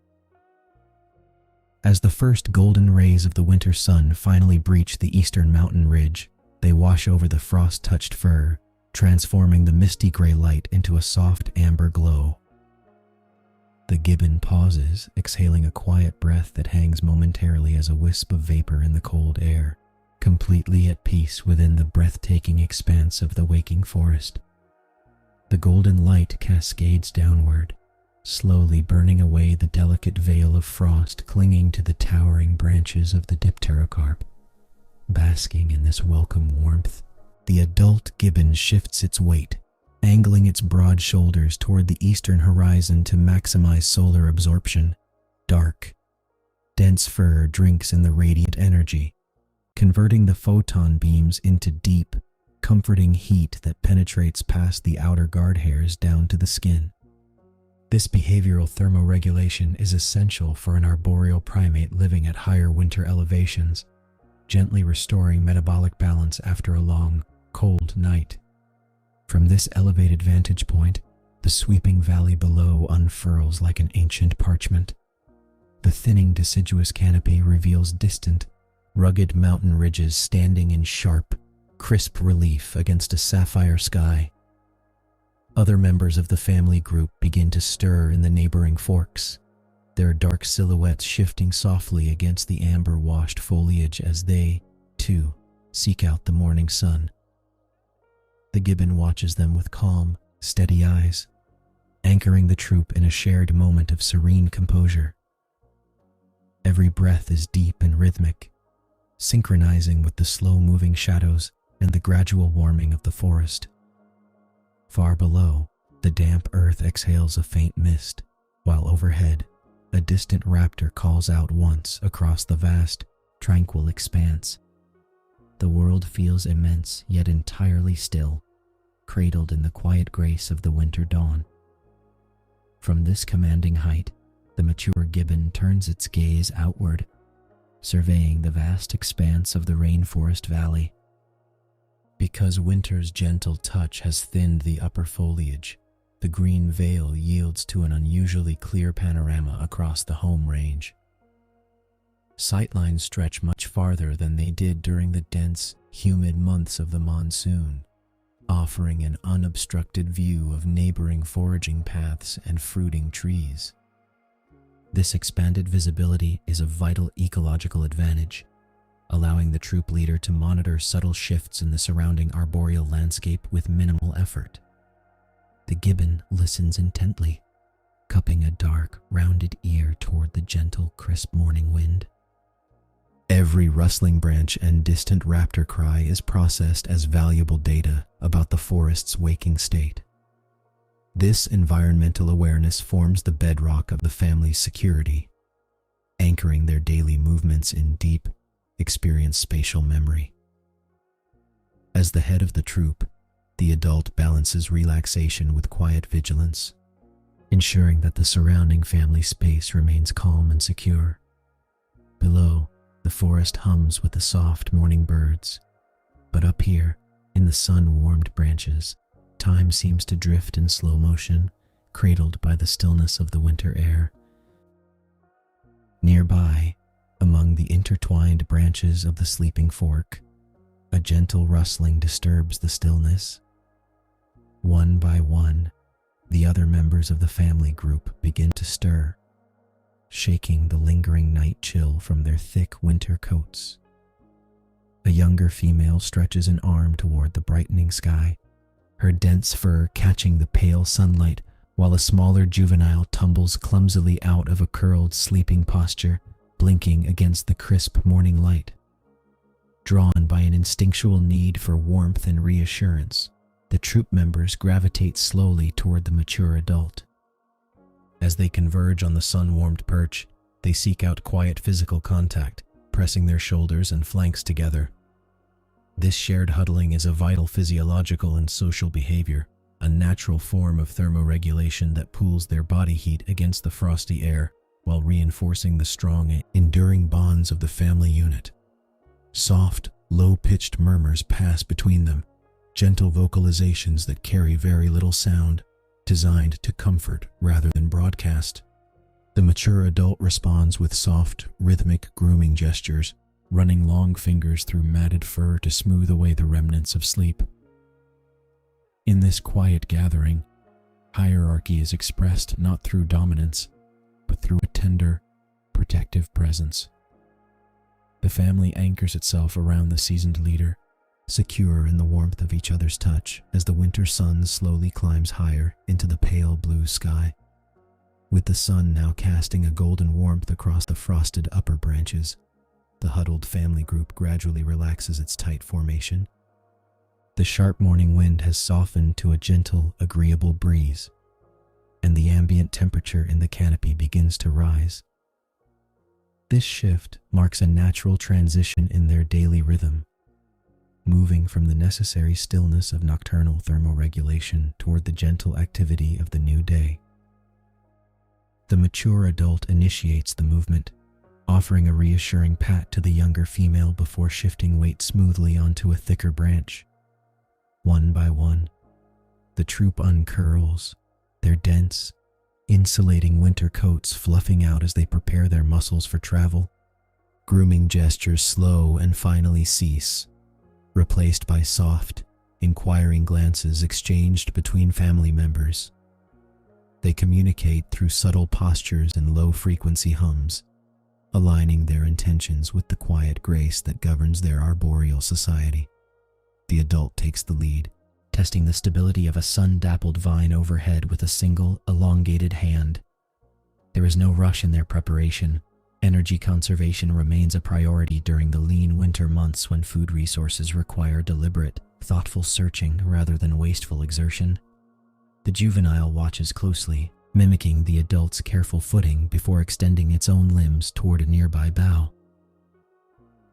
As the first golden rays of the winter sun finally breach the eastern mountain ridge, they wash over the frost-touched fur, transforming the misty gray light into a soft amber glow. The gibbon pauses, exhaling a quiet breath that hangs momentarily as a wisp of vapor in the cold air, completely at peace within the breathtaking expanse of the waking forest. The golden light cascades downward, slowly burning away the delicate veil of frost clinging to the towering branches of the dipterocarp. Basking in this welcome warmth, the adult gibbon shifts its weight, angling its broad shoulders toward the eastern horizon to maximize solar absorption. Dark, dense fur drinks in the radiant energy, converting the photon beams into deep, comforting heat that penetrates past the outer guard hairs down to the skin. This behavioral thermoregulation is essential for an arboreal primate living at higher winter elevations, gently restoring metabolic balance after a long, cold night. From this elevated vantage point, the sweeping valley below unfurls like an ancient parchment. The thinning deciduous canopy reveals distant, rugged mountain ridges standing in sharp, crisp relief against a sapphire sky. Other members of the family group begin to stir in the neighboring forks, their dark silhouettes shifting softly against the amber-washed foliage as they, too, seek out the morning sun. The gibbon watches them with calm, steady eyes, anchoring the troop in a shared moment of serene composure. Every breath is deep and rhythmic, synchronizing with the slow-moving shadows and the gradual warming of the forest. Far below, the damp earth exhales a faint mist, while overhead, a distant raptor calls out once across the vast, tranquil expanse. The world feels immense yet entirely still, cradled in the quiet grace of the winter dawn. From this commanding height, the mature gibbon turns its gaze outward, surveying the vast expanse of the Rainforest Valley. Because winter's gentle touch has thinned the upper foliage, the green veil yields to an unusually clear panorama across the home range. Sightlines stretch much farther than they did during the dense, humid months of the monsoon, offering an unobstructed view of neighboring foraging paths and fruiting trees. This expanded visibility is a vital ecological advantage, allowing the troop leader to monitor subtle shifts in the surrounding arboreal landscape with minimal effort. The gibbon listens intently, cupping a dark, rounded ear toward the gentle, crisp morning wind. Every rustling branch and distant raptor cry is processed as valuable data about the forest's waking state. This environmental awareness forms the bedrock of the family's security, anchoring their daily movements in deep, experienced spatial memory. As the head of the troop, the adult balances relaxation with quiet vigilance, ensuring that the surrounding family space remains calm and secure. Below, the forest hums with the soft morning birds, but up here, in the sun-warmed branches, time seems to drift in slow motion, cradled by the stillness of the winter air. Nearby, among the intertwined branches of the sleeping fork, a gentle rustling disturbs the stillness. One by one, the other members of the family group begin to stir, shaking the lingering night chill from their thick winter coats. A younger female stretches an arm toward the brightening sky, her dense fur catching the pale sunlight, while a smaller juvenile tumbles clumsily out of a curled sleeping posture, blinking against the crisp morning light. Drawn by an instinctual need for warmth and reassurance, the troop members gravitate slowly toward the mature adult. As they converge on the sun-warmed perch, they seek out quiet physical contact, pressing their shoulders and flanks together. This shared huddling is a vital physiological and social behavior, a natural form of thermoregulation that pools their body heat against the frosty air while reinforcing the strong, enduring bonds of the family unit. Soft, low-pitched murmurs pass between them, gentle vocalizations that carry very little sound, designed to comfort rather than broadcast. The mature adult responds with soft, rhythmic grooming gestures, running long fingers through matted fur to smooth away the remnants of sleep. In this quiet gathering, hierarchy is expressed not through dominance, but through a tender, protective presence. The family anchors itself around the seasoned leader, secure in the warmth of each other's touch as the winter sun slowly climbs higher into the pale blue sky. With the sun now casting a golden warmth across the frosted upper branches, the huddled family group gradually relaxes its tight formation. The sharp morning wind has softened to a gentle, agreeable breeze, and the ambient temperature in the canopy begins to rise. This shift marks a natural transition in their daily rhythm, moving from the necessary stillness of nocturnal thermoregulation toward the gentle activity of the new day. The mature adult initiates the movement, offering a reassuring pat to the younger female before shifting weight smoothly onto a thicker branch. One by one, the troop uncurls, their dense, insulating winter coats fluffing out as they prepare their muscles for travel. Grooming gestures slow and finally cease, replaced by soft, inquiring glances exchanged between family members. They communicate through subtle postures and low-frequency hums, aligning their intentions with the quiet grace that governs their arboreal society. The adult takes the lead, testing the stability of a sun-dappled vine overhead with a single, elongated hand. There is no rush in their preparation. Energy conservation remains a priority during the lean winter months when food resources require deliberate, thoughtful searching rather than wasteful exertion. The juvenile watches closely, mimicking the adult's careful footing before extending its own limbs toward a nearby bough.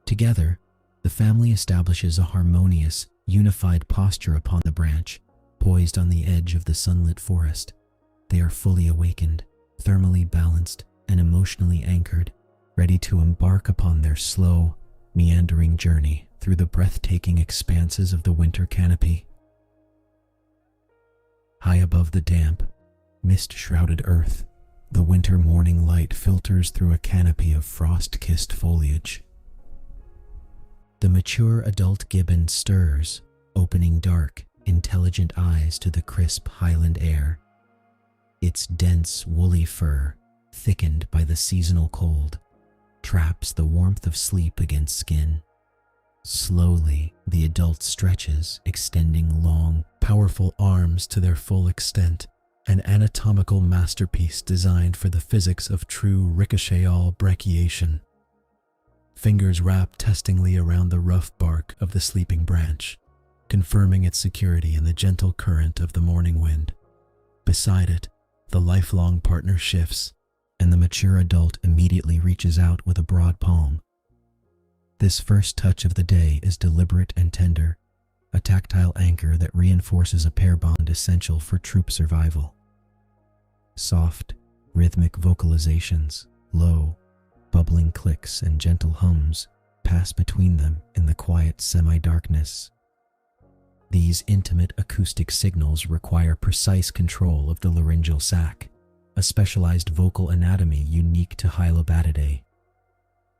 Together, the family establishes a harmonious, unified posture upon the branch, poised on the edge of the sunlit forest. They are fully awakened, thermally balanced, and emotionally anchored, ready to embark upon their slow, meandering journey through the breathtaking expanses of the winter canopy. High above the damp, mist-shrouded earth, the winter morning light filters through a canopy of frost-kissed foliage. The mature adult gibbon stirs, opening dark, intelligent eyes to the crisp highland air. Its dense, woolly fur, thickened by the seasonal cold, traps the warmth of sleep against skin. Slowly, the adult stretches, extending long, powerful arms to their full extent, an anatomical masterpiece designed for the physics of true ricochetal brachiation. Fingers wrap testingly around the rough bark of the sleeping branch, confirming its security in the gentle current of the morning wind. Beside it, the lifelong partner shifts, and the mature adult immediately reaches out with a broad palm. This first touch of the day is deliberate and tender, a tactile anchor that reinforces a pair bond essential for troop survival. Soft, rhythmic vocalizations, low, bubbling clicks and gentle hums pass between them in the quiet semi-darkness. These intimate acoustic signals require precise control of the laryngeal sac, a specialized vocal anatomy unique to Hylobatidae.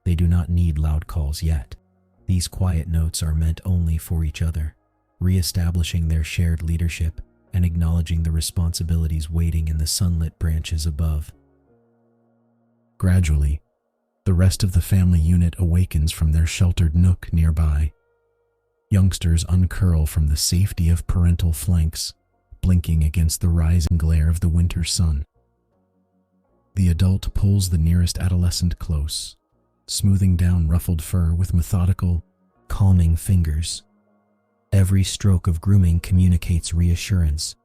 They do not need loud calls yet. These quiet notes are meant only for each other, re-establishing their shared leadership and acknowledging the responsibilities waiting in the sunlit branches above. Gradually, the rest of the family unit awakens from their sheltered nook nearby. Youngsters uncurl from the safety of parental flanks, blinking against the rising glare of the winter sun. The adult pulls the nearest adolescent close, smoothing down ruffled fur with methodical, calming fingers. Every stroke of grooming communicates reassurance,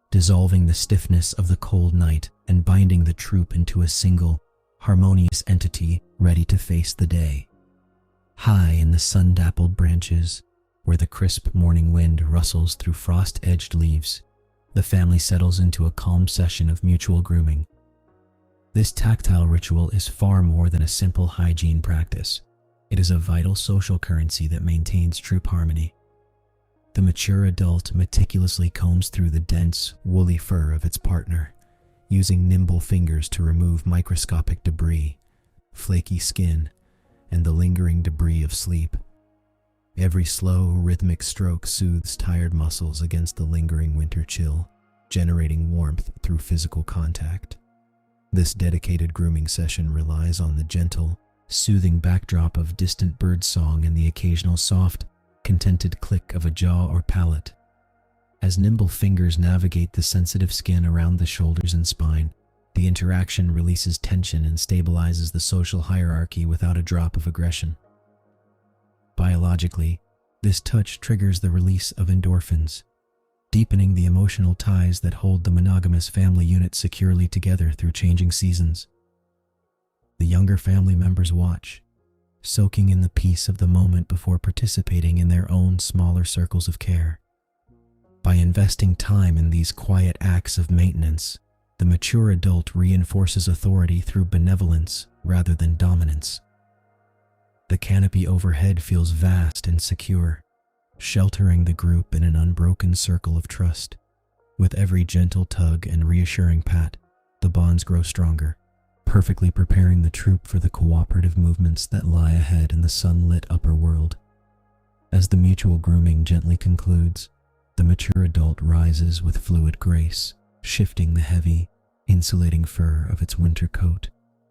dissolving the stiffness of the cold night and binding the troop into a single, harmonious entity ready to face the day. High in the sun-dappled branches, where the crisp morning wind rustles through frost-edged leaves, the family settles into a calm session of mutual grooming. This tactile ritual is far more than a simple hygiene practice. It is a vital social currency that maintains troop harmony. The mature adult meticulously combs through the dense, woolly fur of its partner, using nimble fingers to remove microscopic debris, flaky skin, and the lingering debris of sleep. Every slow, rhythmic stroke soothes tired muscles against the lingering winter chill, generating warmth through physical contact. This dedicated grooming session relies on the gentle, soothing backdrop of distant birdsong and the occasional soft, contented click of a jaw or palate. As nimble fingers navigate the sensitive skin around the shoulders and spine, the interaction releases tension and stabilizes the social hierarchy without a drop of aggression. Biologically, This touch triggers the release of endorphins, deepening the emotional ties that hold the monogamous family unit securely together through changing seasons. The younger family members watch, soaking in the peace of the moment before participating in their own smaller circles of care. By investing time in these quiet acts of maintenance, the mature adult reinforces authority through benevolence rather than dominance. The canopy overhead feels vast and secure, sheltering the group in an unbroken circle of trust. With every gentle tug and reassuring pat, the bonds grow stronger, perfectly preparing the troop for the cooperative movements that lie ahead in the sunlit upper world. As the mutual grooming gently concludes, the mature adult rises with fluid grace, shifting the heavy, insulating fur of its winter coat,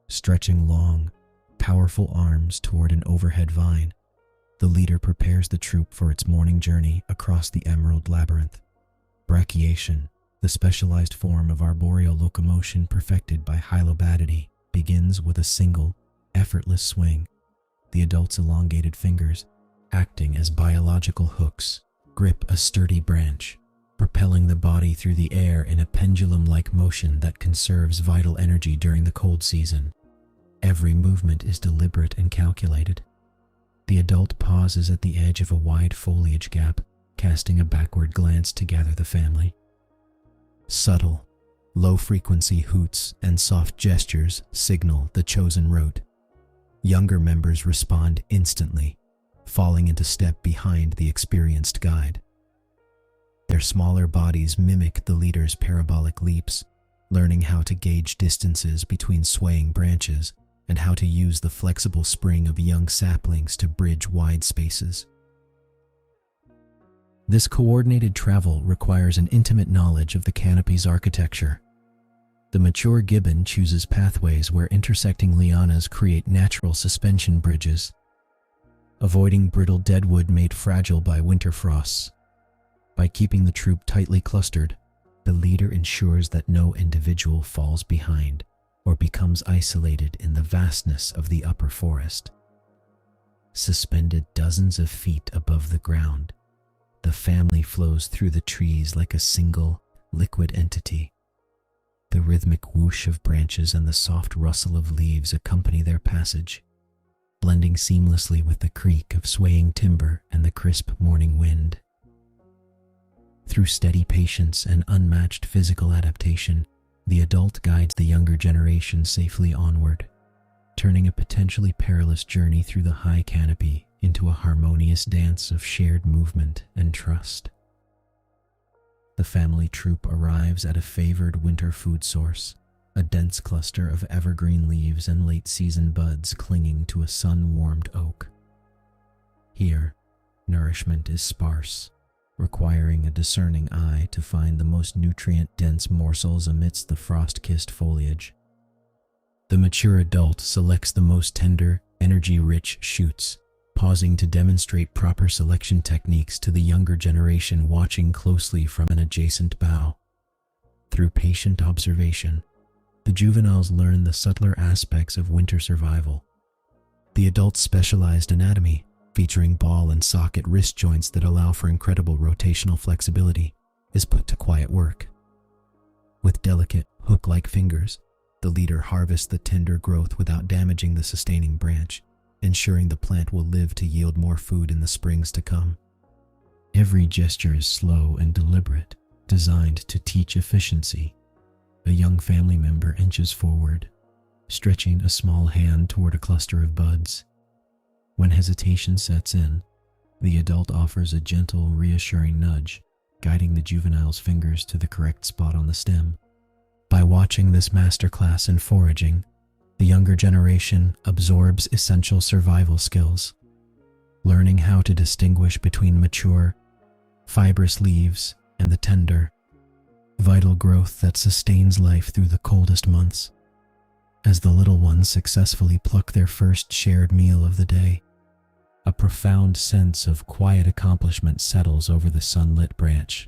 stretching long, powerful arms toward an overhead vine. The leader prepares the troop for its morning journey across the emerald labyrinth. Brachiation, the specialized form of arboreal locomotion perfected by hylobatidae, begins with a single, effortless swing. The adult's elongated fingers, acting as biological hooks, grip a sturdy branch, propelling the body through the air in a pendulum-like motion that conserves vital energy during the cold season. Every movement is deliberate and calculated. The adult pauses at the edge of a wide foliage gap, casting a backward glance to gather the family. Subtle, low-frequency hoots and soft gestures signal the chosen route. Younger members respond instantly, falling into step behind the experienced guide. Their smaller bodies mimic the leader's parabolic leaps, learning how to gauge distances between swaying branches and how to use the flexible spring of young saplings to bridge wide spaces. This coordinated travel requires an intimate knowledge of the canopy's architecture. The mature gibbon chooses pathways where intersecting lianas create natural suspension bridges, avoiding brittle deadwood made fragile by winter frosts. By keeping the troop tightly clustered, the leader ensures that no individual falls behind or becomes isolated in the vastness of the upper forest. Suspended dozens of feet above the ground, the family flows through the trees like a single, liquid entity. The rhythmic whoosh of branches and the soft rustle of leaves accompany their passage, blending seamlessly with the creak of swaying timber and the crisp morning wind. Through steady patience and unmatched physical adaptation, the adult guides the younger generation safely onward, turning a potentially perilous journey through the high canopy into a harmonious dance of shared movement and trust. The family troop arrives at a favored winter food source, a dense cluster of evergreen leaves and late-season buds clinging to a sun-warmed oak. Here, nourishment is sparse, requiring a discerning eye to find the most nutrient-dense morsels amidst the frost-kissed foliage. The mature adult selects the most tender, energy-rich shoots, pausing to demonstrate proper selection techniques to the younger generation watching closely from an adjacent bough. Through patient observation, the juveniles learn the subtler aspects of winter survival. The adult's specialized anatomy, featuring ball and socket wrist joints that allow for incredible rotational flexibility, is put to quiet work. With delicate, hook-like fingers, the leader harvests the tender growth without damaging the sustaining branch, ensuring the plant will live to yield more food in the springs to come. Every gesture is slow and deliberate, designed to teach efficiency. A young family member inches forward, stretching a small hand toward a cluster of buds. When hesitation sets in, the adult offers a gentle, reassuring nudge, guiding the juvenile's fingers to the correct spot on the stem. By watching this masterclass in foraging, the younger generation absorbs essential survival skills, learning how to distinguish between mature, fibrous leaves and the tender, vital growth that sustains life through the coldest months. As the little ones successfully pluck their first shared meal of the day, a profound sense of quiet accomplishment settles over the sunlit branch.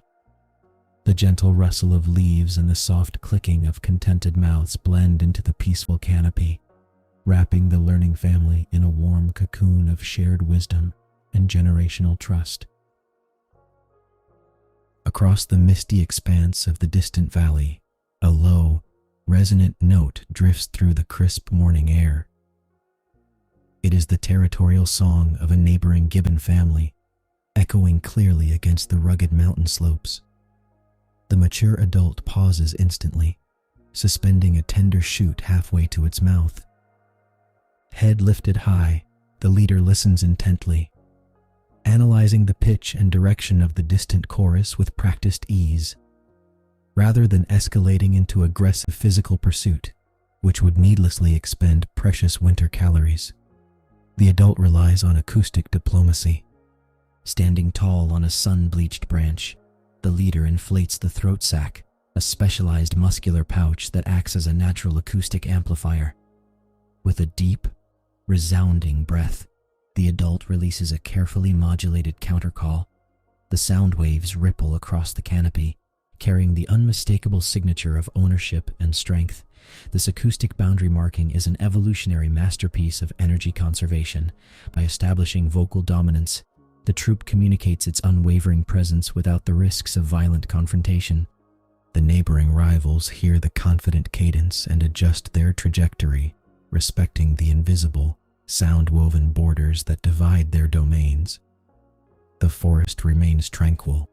The gentle rustle of leaves and the soft clicking of contented mouths blend into the peaceful canopy, wrapping the learning family in a warm cocoon of shared wisdom and generational trust. Across the misty expanse of the distant valley, a low, resonant note drifts through the crisp morning air. It is the territorial song of a neighboring Gibbon family, echoing clearly against the rugged mountain slopes. The mature adult pauses instantly, suspending a tender shoot halfway to its mouth. Head lifted high, the leader listens intently, analyzing the pitch and direction of the distant chorus with practiced ease. Rather than escalating into aggressive physical pursuit, which would needlessly expend precious winter calories, the adult relies on acoustic diplomacy. Standing tall on a sun-bleached branch, the leader inflates the throat sac, a specialized muscular pouch that acts as a natural acoustic amplifier. With a deep, resounding breath, the adult releases a carefully modulated countercall. The sound waves ripple across the canopy, carrying the unmistakable signature of ownership and strength. This acoustic boundary marking is an evolutionary masterpiece of energy conservation. By establishing vocal dominance, the troop communicates its unwavering presence without the risks of violent confrontation. The neighboring rivals hear the confident cadence and adjust their trajectory, respecting the invisible, sound-woven borders that divide their domains. The forest remains tranquil.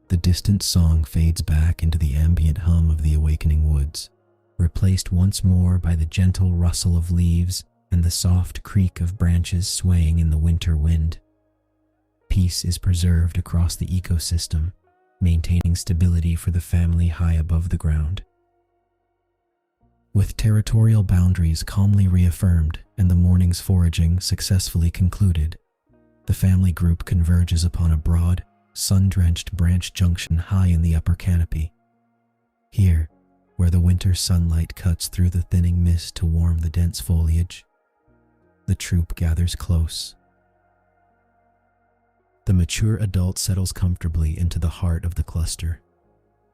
The distant song fades back into the ambient hum of the awakening woods, replaced once more by the gentle rustle of leaves and the soft creak of branches swaying in the winter wind. Peace is preserved across the ecosystem, maintaining stability for the family high above the ground. With territorial boundaries calmly reaffirmed and the morning's foraging successfully concluded, the family group converges upon a broad, sun-drenched branch junction high in the upper canopy. Here, where the winter sunlight cuts through the thinning mist to warm the dense foliage, the troop gathers close. The mature adult settles comfortably into the heart of the cluster,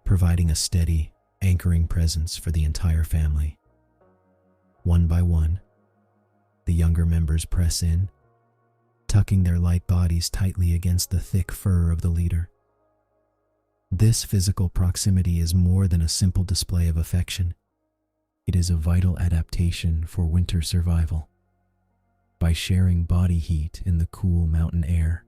providing a steady, anchoring presence for the entire family. One by one, the younger members press in, tucking their light bodies tightly against the thick fur of the leader. This physical proximity is more than a simple display of affection. It is a vital adaptation for winter survival. By sharing body heat in the cool mountain air,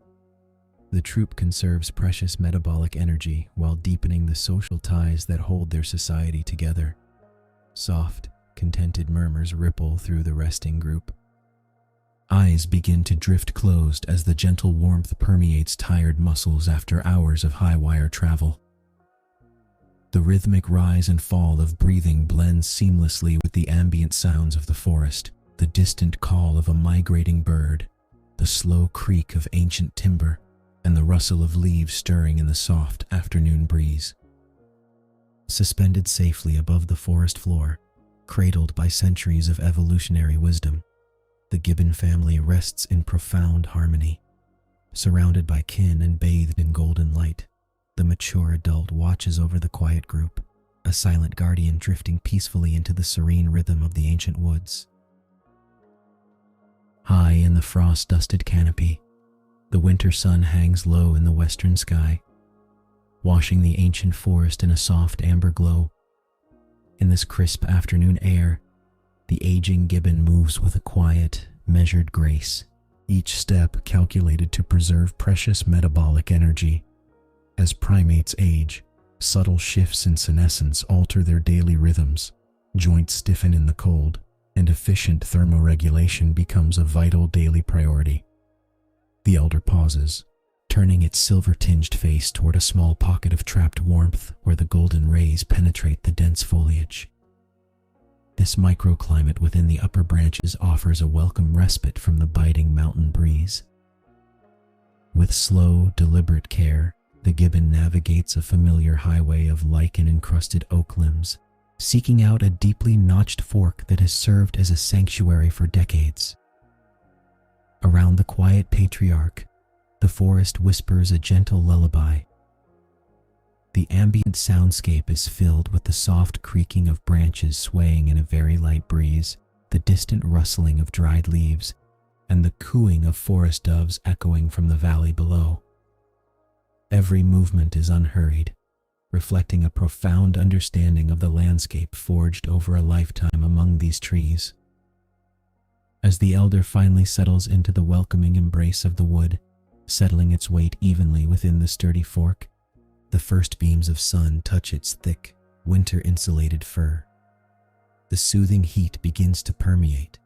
the troop conserves precious metabolic energy while deepening the social ties that hold their society together. Soft, contented murmurs ripple through the resting group. Eyes begin to drift closed as the gentle warmth permeates tired muscles after hours of high-wire travel. The rhythmic rise and fall of breathing blends seamlessly with the ambient sounds of the forest, the distant call of a migrating bird, the slow creak of ancient timber, and the rustle of leaves stirring in the soft afternoon breeze. Suspended safely above the forest floor, cradled by centuries of evolutionary wisdom, the Gibbon family rests in profound harmony. Surrounded by kin and bathed in golden light, the mature adult watches over the quiet group, a silent guardian drifting peacefully into the serene rhythm of the ancient woods. High in the frost-dusted canopy, the winter sun hangs low in the western sky, washing the ancient forest in a soft amber glow. In this crisp afternoon air, the aging Gibbon moves with a quiet, measured grace, each step calculated to preserve precious metabolic energy. As primates age, subtle shifts in senescence alter their daily rhythms, joints stiffen in the cold, and efficient thermoregulation becomes a vital daily priority. The elder pauses, turning its silver-tinged face toward a small pocket of trapped warmth where the golden rays penetrate the dense foliage. This microclimate within the upper branches offers a welcome respite from the biting mountain breeze. With slow, deliberate care, the Gibbon navigates a familiar highway of lichen-encrusted oak limbs, seeking out a deeply notched fork that has served as a sanctuary for decades. Around the quiet patriarch, the forest whispers a gentle lullaby. The ambient soundscape is filled with the soft creaking of branches swaying in a very light breeze, the distant rustling of dried leaves, and the cooing of forest doves echoing from the valley below. Every movement is unhurried, reflecting a profound understanding of the landscape forged over a lifetime among these trees. As the elder finally settles into the welcoming embrace of the wood, settling its weight evenly within the sturdy fork, the first beams of sun touch its thick, winter-insulated fur. The soothing heat begins to permeate,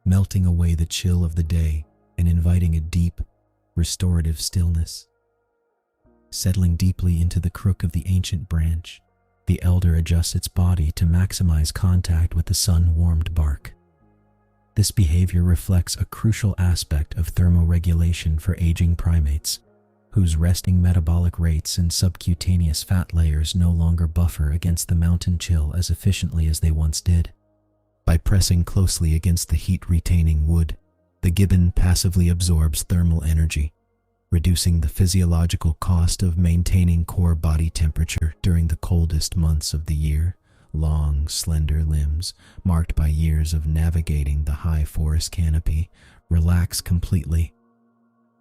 melting away the chill of the day and inviting a deep, restorative stillness. Settling deeply into the crook of the ancient branch, the elder adjusts its body to maximize contact with the sun-warmed bark. This behavior reflects a crucial aspect of thermoregulation for aging primates, whose resting metabolic rates and subcutaneous fat layers no longer buffer against the mountain chill as efficiently as they once did. By pressing closely against the heat-retaining wood, the gibbon passively absorbs thermal energy, reducing the physiological cost of maintaining core body temperature during the coldest months of the year. Long, slender limbs, marked by years of navigating the high forest canopy, relax completely.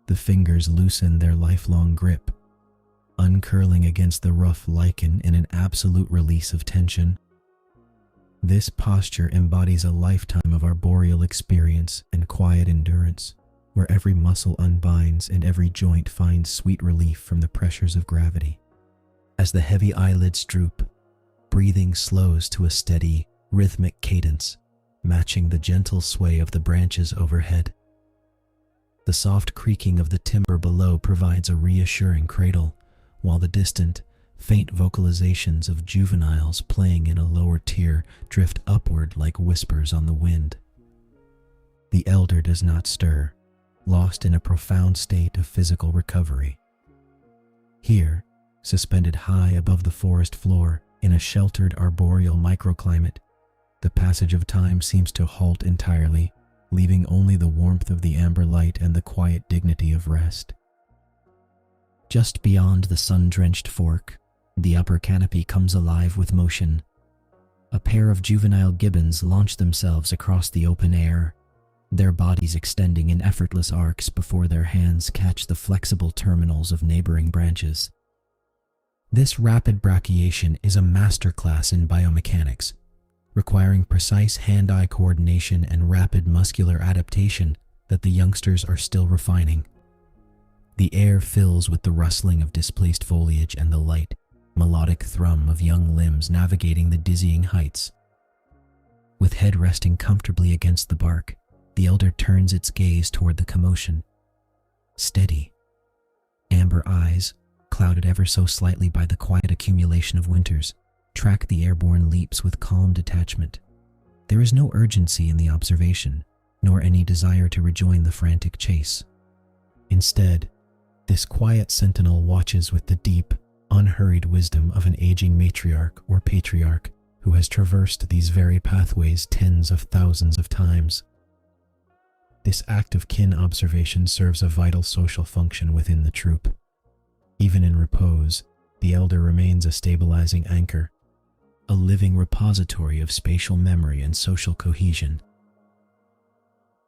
The fingers loosen their lifelong grip, uncurling against the rough lichen in an absolute release of tension. This posture embodies a lifetime of arboreal experience and quiet endurance, where every muscle unbinds and every joint finds sweet relief from the pressures of gravity. As the heavy eyelids droop, breathing slows to a steady, rhythmic cadence, matching the gentle sway of the branches overhead. The soft creaking of the timber below provides a reassuring cradle, while the distant, faint vocalizations of juveniles playing in a lower tier drift upward like whispers on the wind. The elder does not stir, lost in a profound state of physical recovery. Here, suspended high above the forest floor, in a sheltered arboreal microclimate, the passage of time seems to halt entirely, leaving only the warmth of the amber light and the quiet dignity of rest. Just beyond the sun-drenched fork, the upper canopy comes alive with motion. A pair of juvenile gibbons launch themselves across the open air, their bodies extending in effortless arcs before their hands catch the flexible terminals of neighboring branches. This rapid brachiation is a masterclass in biomechanics, requiring precise hand-eye coordination and rapid muscular adaptation that the youngsters are still refining. The air fills with the rustling of displaced foliage and the light, melodic thrum of young limbs navigating the dizzying heights. With head resting comfortably against the bark, the elder turns its gaze toward the commotion. Steady, amber eyes, clouded ever so slightly by the quiet accumulation of winters, track the airborne leaps with calm detachment. There is no urgency in the observation, nor any desire to rejoin the frantic chase. Instead, this quiet sentinel watches with the deep, unhurried wisdom of an aging matriarch or patriarch who has traversed these very pathways tens of thousands of times. This act of kin observation serves a vital social function within the troop. Even in repose, the elder remains a stabilizing anchor, a living repository of spatial memory and social cohesion.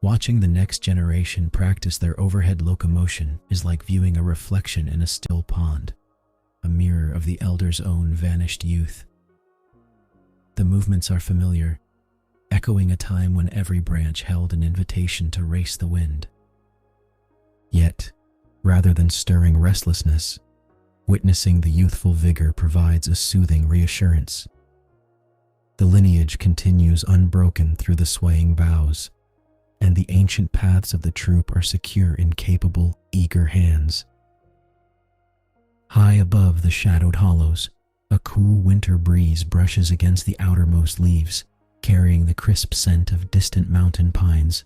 Watching the next generation practice their overhead locomotion is like viewing a reflection in a still pond, a mirror of the elder's own vanished youth. The movements are familiar, echoing a time when every branch held an invitation to race the wind. Yet, rather than stirring restlessness, witnessing the youthful vigor provides a soothing reassurance. The lineage continues unbroken through the swaying boughs, and the ancient paths of the troop are secure in capable, eager hands. High above the shadowed hollows, a cool winter breeze brushes against the outermost leaves, carrying the crisp scent of distant mountain pines.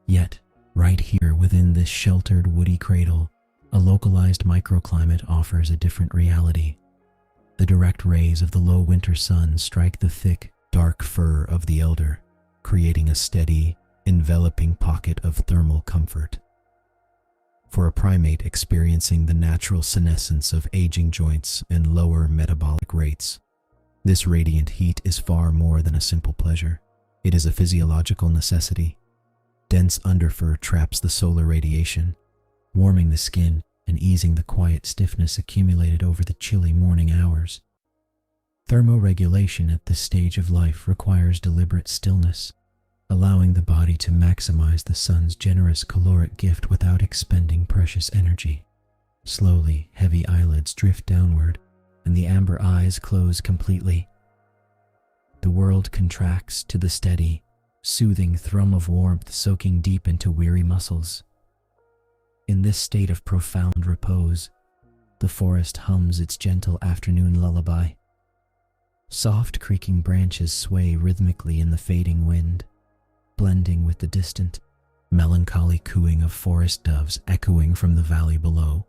Yet, right here within this sheltered woody cradle, a localized microclimate offers a different reality. The direct rays of the low winter sun strike the thick, dark fur of the elder, creating a steady, enveloping pocket of thermal comfort. For a primate experiencing the natural senescence of aging joints and lower metabolic rates, this radiant heat is far more than a simple pleasure. It is a physiological necessity, dense underfur traps the solar radiation, warming the skin and easing the quiet stiffness accumulated over the chilly morning hours. Thermoregulation at this stage of life requires deliberate stillness, allowing the body to maximize the sun's generous caloric gift without expending precious energy. Slowly, heavy eyelids drift downward, and the amber eyes close completely. The world contracts to the steady, soothing thrum of warmth soaking deep into weary muscles. In this state of profound repose, the forest hums its gentle afternoon lullaby. Soft creaking branches sway rhythmically in the fading wind, blending with the distant, melancholy cooing of forest doves echoing from the valley below.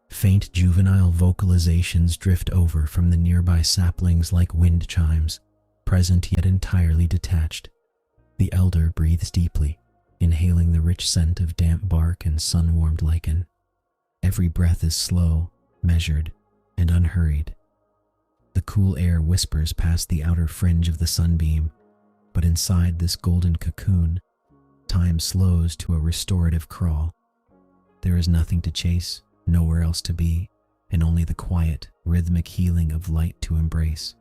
Faint juvenile vocalizations drift over from the nearby saplings like wind chimes, present yet entirely detached. The elder breathes deeply, inhaling the rich scent of damp bark and sun-warmed lichen. Every breath is slow, measured, and unhurried. The cool air whispers past the outer fringe of the sunbeam, but inside this golden cocoon, time slows to a restorative crawl. There is nothing to chase, nowhere else to be, and only the quiet, rhythmic healing of light to embrace.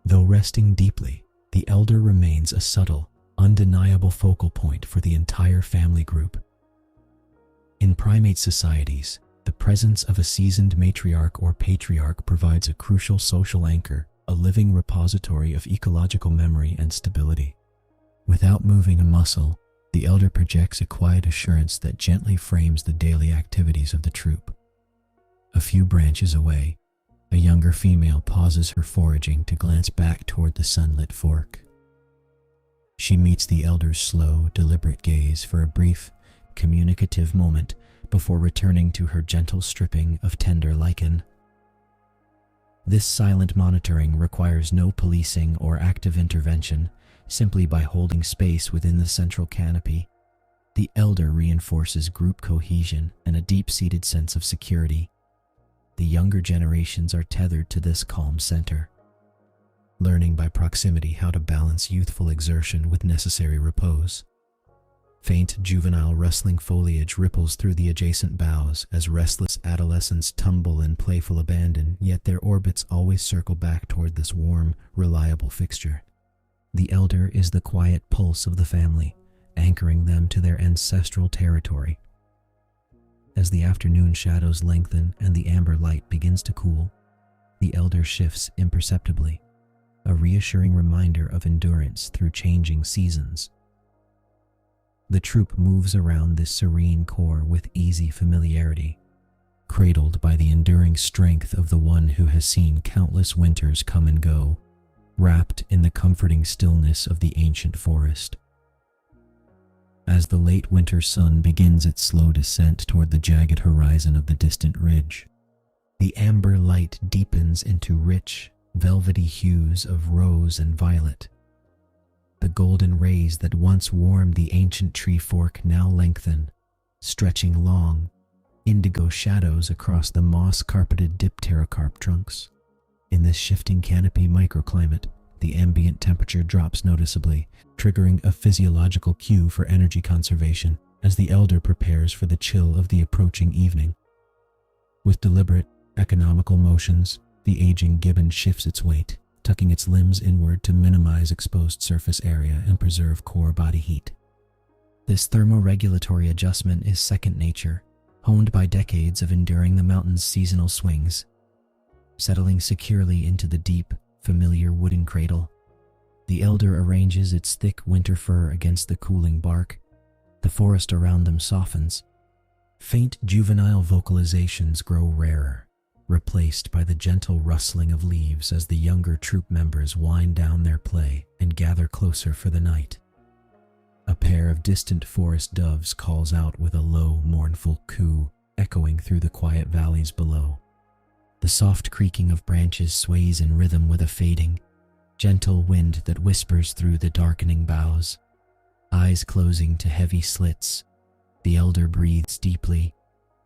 Though resting deeply, the elder remains a subtle, undeniable focal point for the entire family group. In primate societies, the presence of a seasoned matriarch or patriarch provides a crucial social anchor, a living repository of ecological memory and stability. Without moving a muscle, the elder projects a quiet assurance that gently frames the daily activities of the troop. A few branches away, a younger female pauses her foraging to glance back toward the sunlit fork. She meets the elder's slow, deliberate gaze for a brief, communicative moment before returning to her gentle stripping of tender lichen. This silent monitoring requires no policing or active intervention. Simply by holding space within the central canopy, the elder reinforces group cohesion and a deep-seated sense of security. The younger generations are tethered to this calm center, learning by proximity how to balance youthful exertion with necessary repose. Faint juvenile rustling foliage ripples through the adjacent boughs as restless adolescents tumble in playful abandon, yet their orbits always circle back toward this warm, reliable fixture. The elder is the quiet pulse of the family, anchoring them to their ancestral territory. As the afternoon shadows lengthen and the amber light begins to cool, the elder shifts imperceptibly, a reassuring reminder of endurance through changing seasons. The troop moves around this serene core with easy familiarity, cradled by the enduring strength of the one who has seen countless winters come and go, wrapped in the comforting stillness of the ancient forest. As the late winter sun begins its slow descent toward the jagged horizon of the distant ridge, the amber light deepens into rich, velvety hues of rose and violet. The golden rays that once warmed the ancient tree fork now lengthen, stretching long, indigo shadows across the moss-carpeted dipterocarp trunks. In this shifting canopy microclimate, the ambient temperature drops noticeably, triggering a physiological cue for energy conservation as the elder prepares for the chill of the approaching evening. With deliberate, economical motions, the aging gibbon shifts its weight, tucking its limbs inward to minimize exposed surface area and preserve core body heat. This thermoregulatory adjustment is second nature, honed by decades of enduring the mountain's seasonal swings. Settling securely into the deep, familiar wooden cradle, the elder arranges its thick winter fur against the cooling bark. The forest around them softens. Faint juvenile vocalizations grow rarer, replaced by the gentle rustling of leaves as the younger troop members wind down their play and gather closer for the night. A pair of distant forest doves calls out with a low, mournful coo, echoing through the quiet valleys below. The soft creaking of branches sways in rhythm with a fading, gentle wind that whispers through the darkening boughs. Eyes closing to heavy slits, the elder breathes deeply,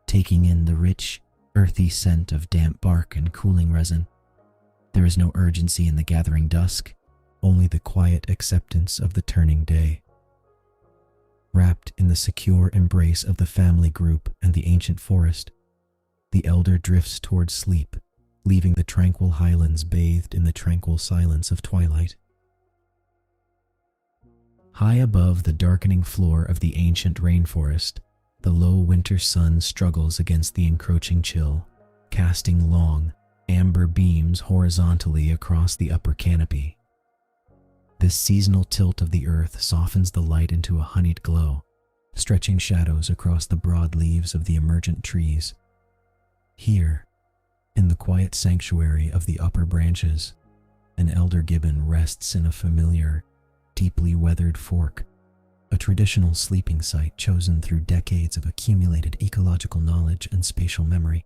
taking in the rich, earthy scent of damp bark and cooling resin. There is no urgency in the gathering dusk, only the quiet acceptance of the turning day. Wrapped in the secure embrace of the family group and the ancient forest, the elder drifts towards sleep, leaving the tranquil highlands bathed in the tranquil silence of twilight. High above the darkening floor of the ancient rainforest, the low winter sun struggles against the encroaching chill, casting long, amber beams horizontally across the upper canopy. This seasonal tilt of the earth softens the light into a honeyed glow, stretching shadows across the broad leaves of the emergent trees. Here, in the quiet sanctuary of the upper branches, an elder gibbon rests in a familiar, deeply weathered fork, a traditional sleeping site chosen through decades of accumulated ecological knowledge and spatial memory.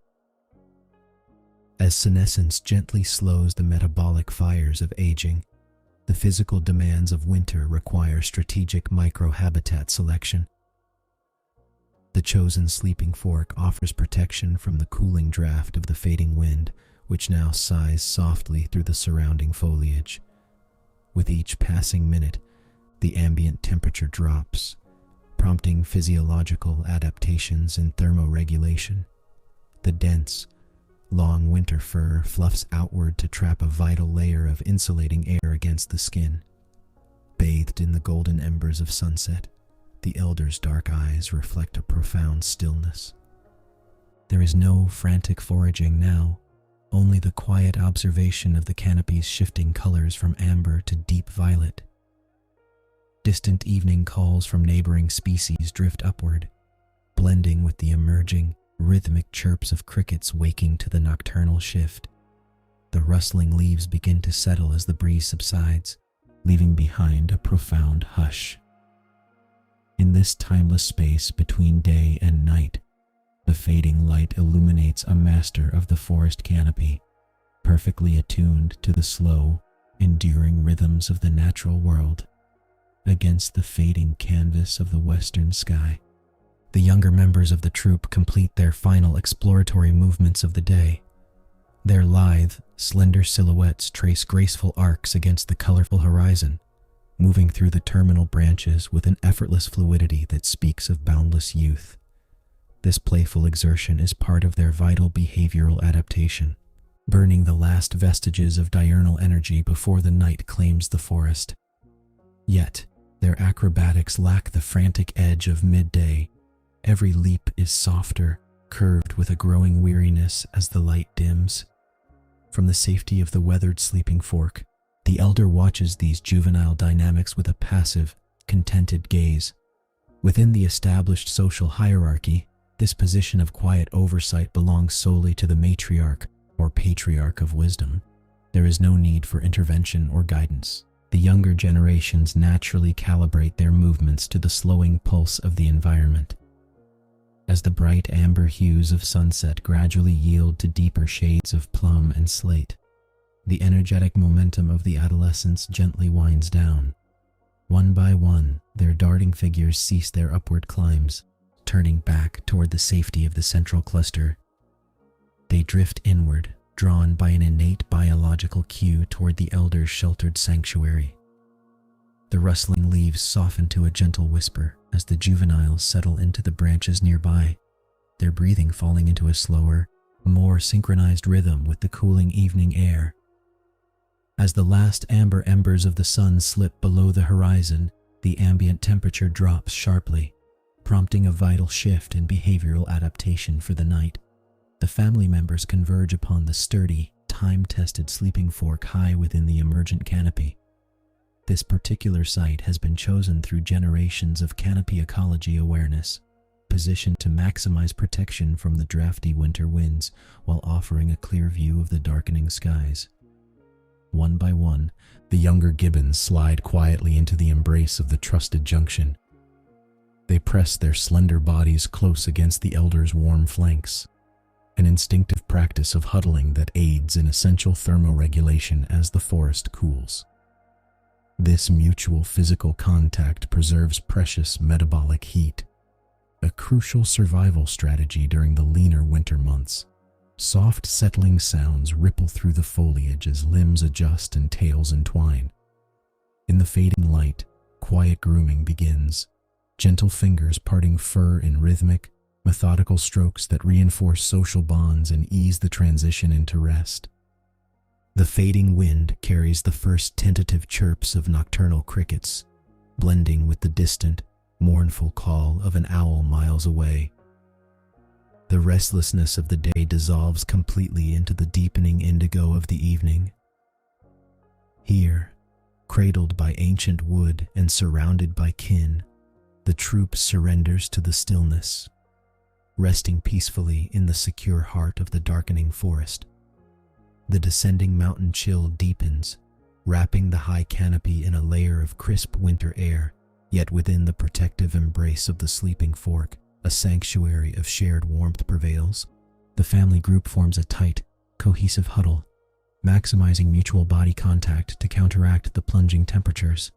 As senescence gently slows the metabolic fires of aging, the physical demands of winter require strategic microhabitat selection. The chosen sleeping fork offers protection from the cooling draft of the fading wind, which now sighs softly through the surrounding foliage. With each passing minute, the ambient temperature drops, prompting physiological adaptations in thermoregulation. The dense, long winter fur fluffs outward to trap a vital layer of insulating air against the skin. Bathed in the golden embers of sunset, the elder's dark eyes reflect a profound stillness. There is no frantic foraging now, only the quiet observation of the canopy's shifting colors from amber to deep violet. Distant evening calls from neighboring species drift upward, blending with the emerging, rhythmic chirps of crickets waking to the nocturnal shift. The rustling leaves begin to settle as the breeze subsides, leaving behind a profound hush. In this timeless space between day and night, the fading light illuminates a master of the forest canopy, perfectly attuned to the slow, enduring rhythms of the natural world. Against the fading canvas of the western sky, the younger members of the troupe complete their final exploratory movements of the day. Their lithe, slender silhouettes trace graceful arcs against the colorful horizon, moving through the terminal branches with an effortless fluidity that speaks of boundless youth. This playful exertion is part of their vital behavioral adaptation, burning the last vestiges of diurnal energy before the night claims the forest. Yet, their acrobatics lack the frantic edge of midday. Every leap is softer, curved with a growing weariness as the light dims. From the safety of the weathered sleeping fork, the elder watches these juvenile dynamics with a passive, contented gaze. Within the established social hierarchy, this position of quiet oversight belongs solely to the matriarch or patriarch of wisdom. There is no need for intervention or guidance. The younger generations naturally calibrate their movements to the slowing pulse of the environment. As the bright amber hues of sunset gradually yield to deeper shades of plum and slate, the energetic momentum of the adolescents gently winds down. One by one, their darting figures cease their upward climbs, turning back toward the safety of the central cluster. They drift inward, drawn by an innate biological cue toward the elder's sheltered sanctuary. The rustling leaves soften to a gentle whisper as the juveniles settle into the branches nearby, their breathing falling into a slower, more synchronized rhythm with the cooling evening air. As the last amber embers of the sun slip below the horizon, the ambient temperature drops sharply, prompting a vital shift in behavioral adaptation for the night. The family members converge upon the sturdy, time-tested sleeping fork high within the emergent canopy. This particular site has been chosen through generations of canopy ecology awareness, positioned to maximize protection from the drafty winter winds while offering a clear view of the darkening skies. One by one, the younger gibbons slide quietly into the embrace of the trusted junction. They press their slender bodies close against the elder's warm flanks, an instinctive practice of huddling that aids in essential thermoregulation as the forest cools. This mutual physical contact preserves precious metabolic heat, a crucial survival strategy during the leaner winter months. Soft settling sounds ripple through the foliage as limbs adjust and tails entwine. In the fading light, quiet grooming begins, gentle fingers parting fur in rhythmic, methodical strokes that reinforce social bonds and ease the transition into rest. The fading wind carries the first tentative chirps of nocturnal crickets, blending with the distant, mournful call of an owl miles away. The restlessness of the day dissolves completely into the deepening indigo of the evening. Here, cradled by ancient wood and surrounded by kin, the troop surrenders to the stillness, resting peacefully in the secure heart of the darkening forest. The descending mountain chill deepens, wrapping the high canopy in a layer of crisp winter air, yet within the protective embrace of the sleeping fork, a sanctuary of shared warmth prevails. The family group forms a tight, cohesive huddle, maximizing mutual body contact to counteract the plunging temperatures.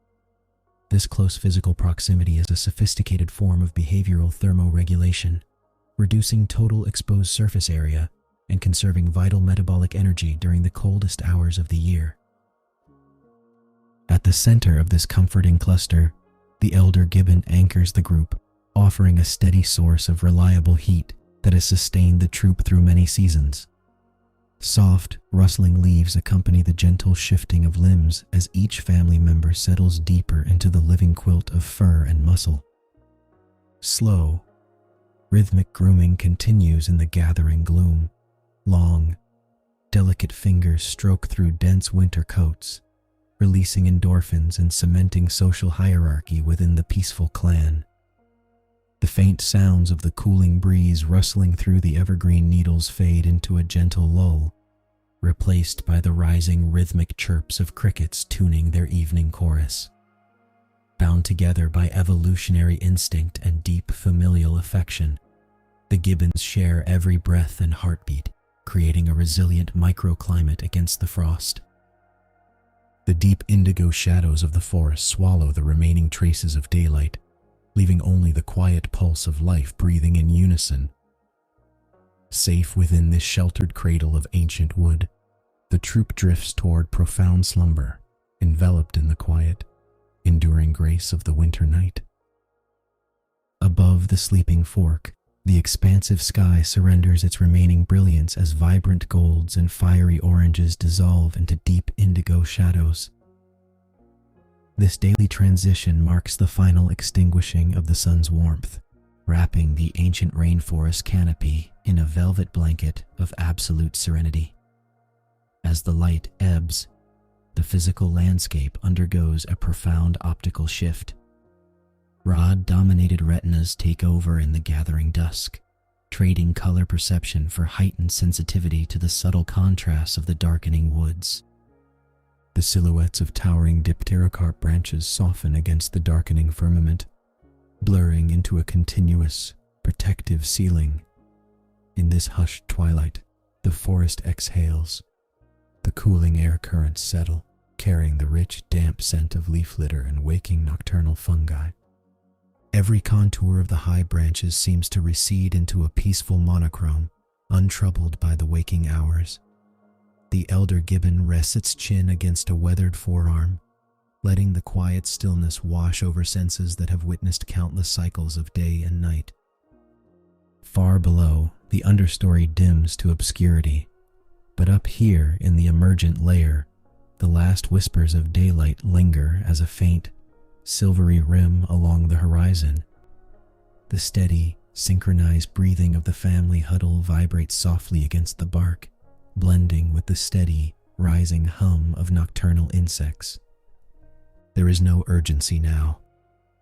This close physical proximity is a sophisticated form of behavioral thermoregulation, reducing total exposed surface area and conserving vital metabolic energy during the coldest hours of the year. At the center of this comforting cluster, the elder Gibbon anchors the group, offering a steady source of reliable heat that has sustained the troop through many seasons. Soft, rustling leaves accompany the gentle shifting of limbs as each family member settles deeper into the living quilt of fur and muscle. Slow, rhythmic grooming continues in the gathering gloom. Long, delicate fingers stroke through dense winter coats, releasing endorphins and cementing social hierarchy within the peaceful clan. The faint sounds of the cooling breeze rustling through the evergreen needles fade into a gentle lull, replaced by the rising rhythmic chirps of crickets tuning their evening chorus. Bound together by evolutionary instinct and deep familial affection, the Gibbons share every breath and heartbeat, creating a resilient microclimate against the frost. The deep indigo shadows of the forest swallow the remaining traces of daylight, leaving only the quiet pulse of life breathing in unison. Safe within this sheltered cradle of ancient wood, the troop drifts toward profound slumber, enveloped in the quiet, enduring grace of the winter night. Above the sleeping fork, the expansive sky surrenders its remaining brilliance as vibrant golds and fiery oranges dissolve into deep indigo shadows. This daily transition marks the final extinguishing of the sun's warmth, wrapping the ancient rainforest canopy in a velvet blanket of absolute serenity. As the light ebbs, the physical landscape undergoes a profound optical shift. Rod-dominated retinas take over in the gathering dusk, trading color perception for heightened sensitivity to the subtle contrasts of the darkening woods. The silhouettes of towering dipterocarp branches soften against the darkening firmament, blurring into a continuous, protective ceiling. In this hushed twilight, the forest exhales. The cooling air currents settle, carrying the rich, damp scent of leaf litter and waking nocturnal fungi. Every contour of the high branches seems to recede into a peaceful monochrome, untroubled by the waking hours. The elder Gibbon rests its chin against a weathered forearm, letting the quiet stillness wash over senses that have witnessed countless cycles of day and night. Far below, the understory dims to obscurity, but up here in the emergent layer, the last whispers of daylight linger as a faint, silvery rim along the horizon. The steady, synchronized breathing of the family huddle vibrates softly against the bark, blending with the steady, rising hum of nocturnal insects. There is no urgency now,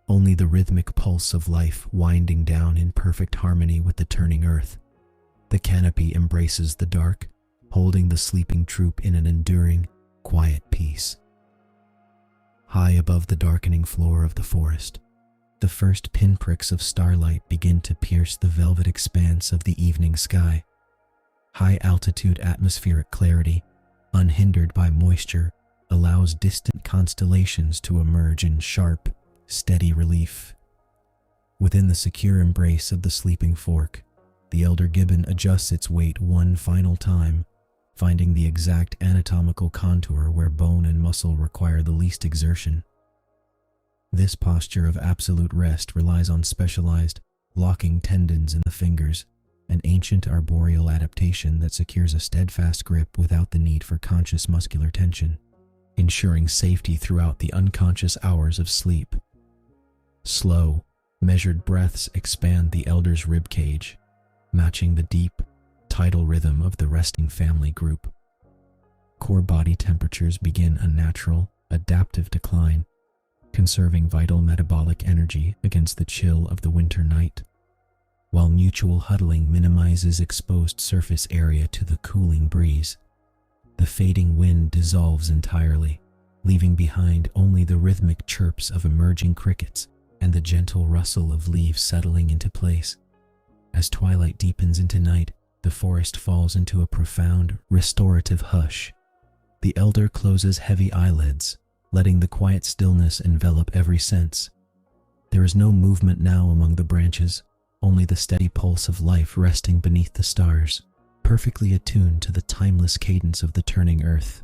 only the rhythmic pulse of life winding down in perfect harmony with the turning earth. The canopy embraces the dark, holding the sleeping troop in an enduring, quiet peace. High above the darkening floor of the forest, the first pinpricks of starlight begin to pierce the velvet expanse of the evening sky. High-altitude atmospheric clarity, unhindered by moisture, allows distant constellations to emerge in sharp, steady relief. Within the secure embrace of the sleeping fork, the elder Gibbon adjusts its weight one final time, finding the exact anatomical contour where bone and muscle require the least exertion. This posture of absolute rest relies on specialized, locking tendons in the fingers, an ancient arboreal adaptation that secures a steadfast grip without the need for conscious muscular tension, ensuring safety throughout the unconscious hours of sleep. Slow, measured breaths expand the elder's rib cage, matching the deep, tidal rhythm of the resting family group. Core body temperatures begin a natural, adaptive decline, conserving vital metabolic energy against the chill of the winter night, while mutual huddling minimizes exposed surface area to the cooling breeze. The fading wind dissolves entirely, leaving behind only the rhythmic chirps of emerging crickets and the gentle rustle of leaves settling into place. As twilight deepens into night, the forest falls into a profound, restorative hush. The elder closes heavy eyelids, letting the quiet stillness envelop every sense. There is no movement now among the branches, only the steady pulse of life resting beneath the stars, perfectly attuned to the timeless cadence of the turning earth.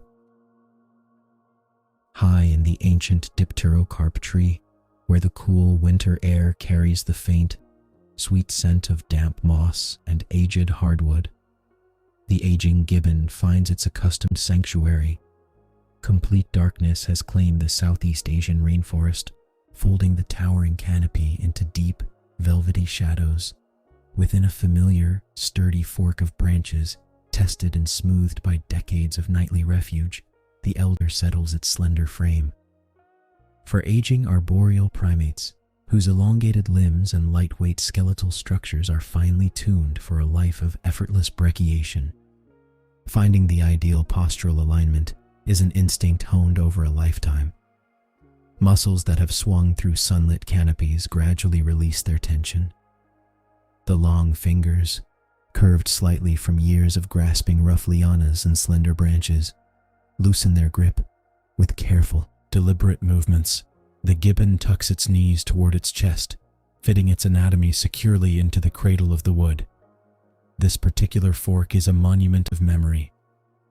High in the ancient dipterocarp tree, where the cool winter air carries the faint, sweet scent of damp moss and aged hardwood, the aging gibbon finds its accustomed sanctuary. Complete darkness has claimed the Southeast Asian rainforest, folding the towering canopy into deep, velvety shadows. Within a familiar, sturdy fork of branches, tested and smoothed by decades of nightly refuge, the elder settles its slender frame. For aging arboreal primates, whose elongated limbs and lightweight skeletal structures are finely tuned for a life of effortless brachiation. Finding the ideal postural alignment is an instinct honed over a lifetime. Muscles that have swung through sunlit canopies gradually release their tension. The long fingers, curved slightly from years of grasping rough lianas and slender branches, loosen their grip. With careful, deliberate movements, the gibbon tucks its knees toward its chest, fitting its anatomy securely into the cradle of the wood. This particular fork is a monument of memory.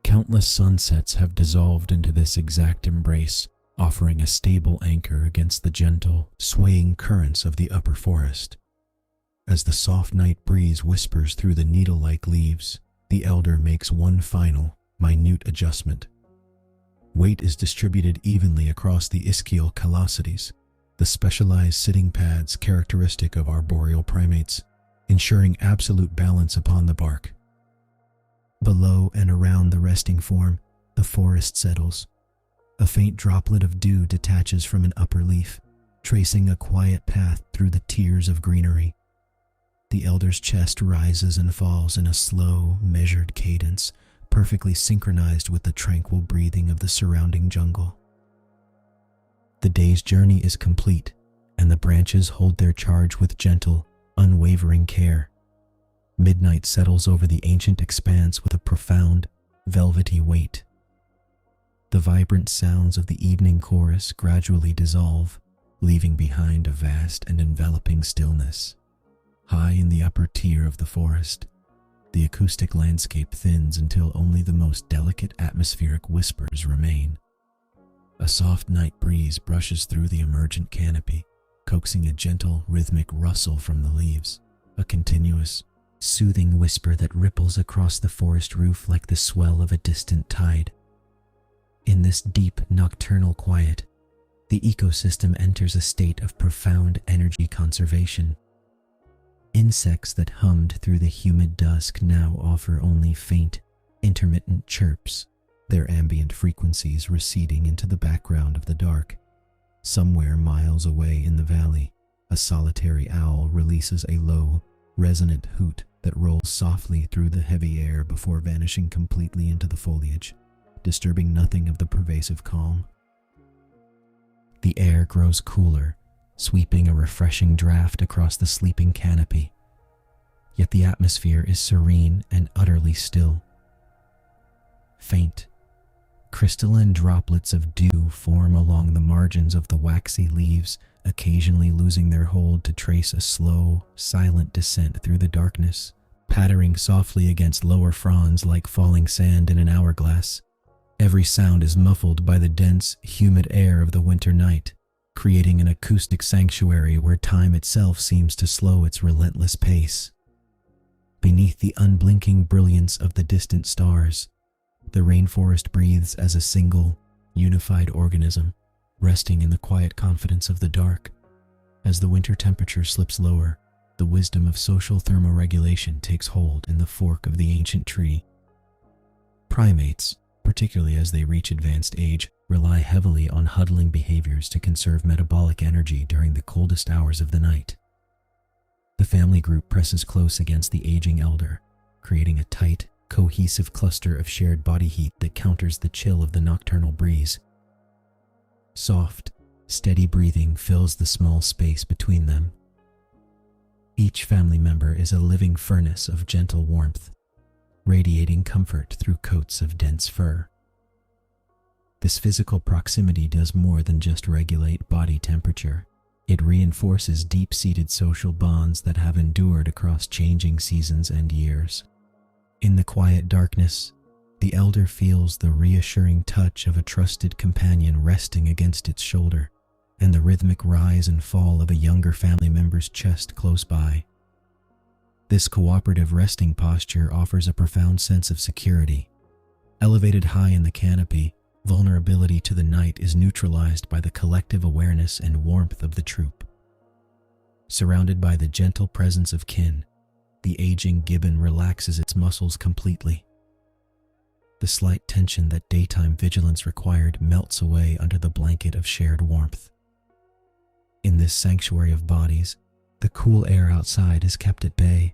Countless sunsets have dissolved into this exact embrace, offering a stable anchor against the gentle, swaying currents of the upper forest. As the soft night breeze whispers through the needle-like leaves, the elder makes one final, minute adjustment. Weight is distributed evenly across the ischial callosities, the specialized sitting pads characteristic of arboreal primates, ensuring absolute balance upon the bark. Below and around the resting form, the forest settles. A faint droplet of dew detaches from an upper leaf, tracing a quiet path through the tiers of greenery. The elder's chest rises and falls in a slow, measured cadence, perfectly synchronized with the tranquil breathing of the surrounding jungle. The day's journey is complete, and the branches hold their charge with gentle, unwavering care. Midnight settles over the ancient expanse with a profound, velvety weight. The vibrant sounds of the evening chorus gradually dissolve, leaving behind a vast and enveloping stillness. High in the upper tier of the forest, the acoustic landscape thins until only the most delicate atmospheric whispers remain. A soft night breeze brushes through the emergent canopy, coaxing a gentle, rhythmic rustle from the leaves, a continuous, soothing whisper that ripples across the forest roof like the swell of a distant tide. In this deep, nocturnal quiet, the ecosystem enters a state of profound energy conservation. Insects that hummed through the humid dusk now offer only faint, intermittent chirps, their ambient frequencies receding into the background of the dark. Somewhere miles away in the valley, a solitary owl releases a low, resonant hoot that rolls softly through the heavy air before vanishing completely into the foliage, disturbing nothing of the pervasive calm. The air grows cooler, sweeping a refreshing draft across the sleeping canopy. Yet the atmosphere is serene and utterly still. Faint, crystalline droplets of dew form along the margins of the waxy leaves, occasionally losing their hold to trace a slow, silent descent through the darkness, pattering softly against lower fronds like falling sand in an hourglass. Every sound is muffled by the dense, humid air of the winter night, creating an acoustic sanctuary where time itself seems to slow its relentless pace. Beneath the unblinking brilliance of the distant stars, the rainforest breathes as a single, unified organism, resting in the quiet confidence of the dark. As the winter temperature slips lower, the wisdom of social thermoregulation takes hold in the fork of the ancient tree. Primates, particularly as they reach advanced age, rely heavily on huddling behaviors to conserve metabolic energy during the coldest hours of the night. The family group presses close against the aging elder, creating a tight, cohesive cluster of shared body heat that counters the chill of the nocturnal breeze. Soft, steady breathing fills the small space between them. Each family member is a living furnace of gentle warmth, radiating comfort through coats of dense fur. This physical proximity does more than just regulate body temperature. It reinforces deep-seated social bonds that have endured across changing seasons and years. In the quiet darkness, the elder feels the reassuring touch of a trusted companion resting against its shoulder, and the rhythmic rise and fall of a younger family member's chest close by. This cooperative resting posture offers a profound sense of security. Elevated high in the canopy, vulnerability to the night is neutralized by the collective awareness and warmth of the troop. Surrounded by the gentle presence of kin, the aging Gibbon relaxes its muscles completely. The slight tension that daytime vigilance required melts away under the blanket of shared warmth. In this sanctuary of bodies, the cool air outside is kept at bay,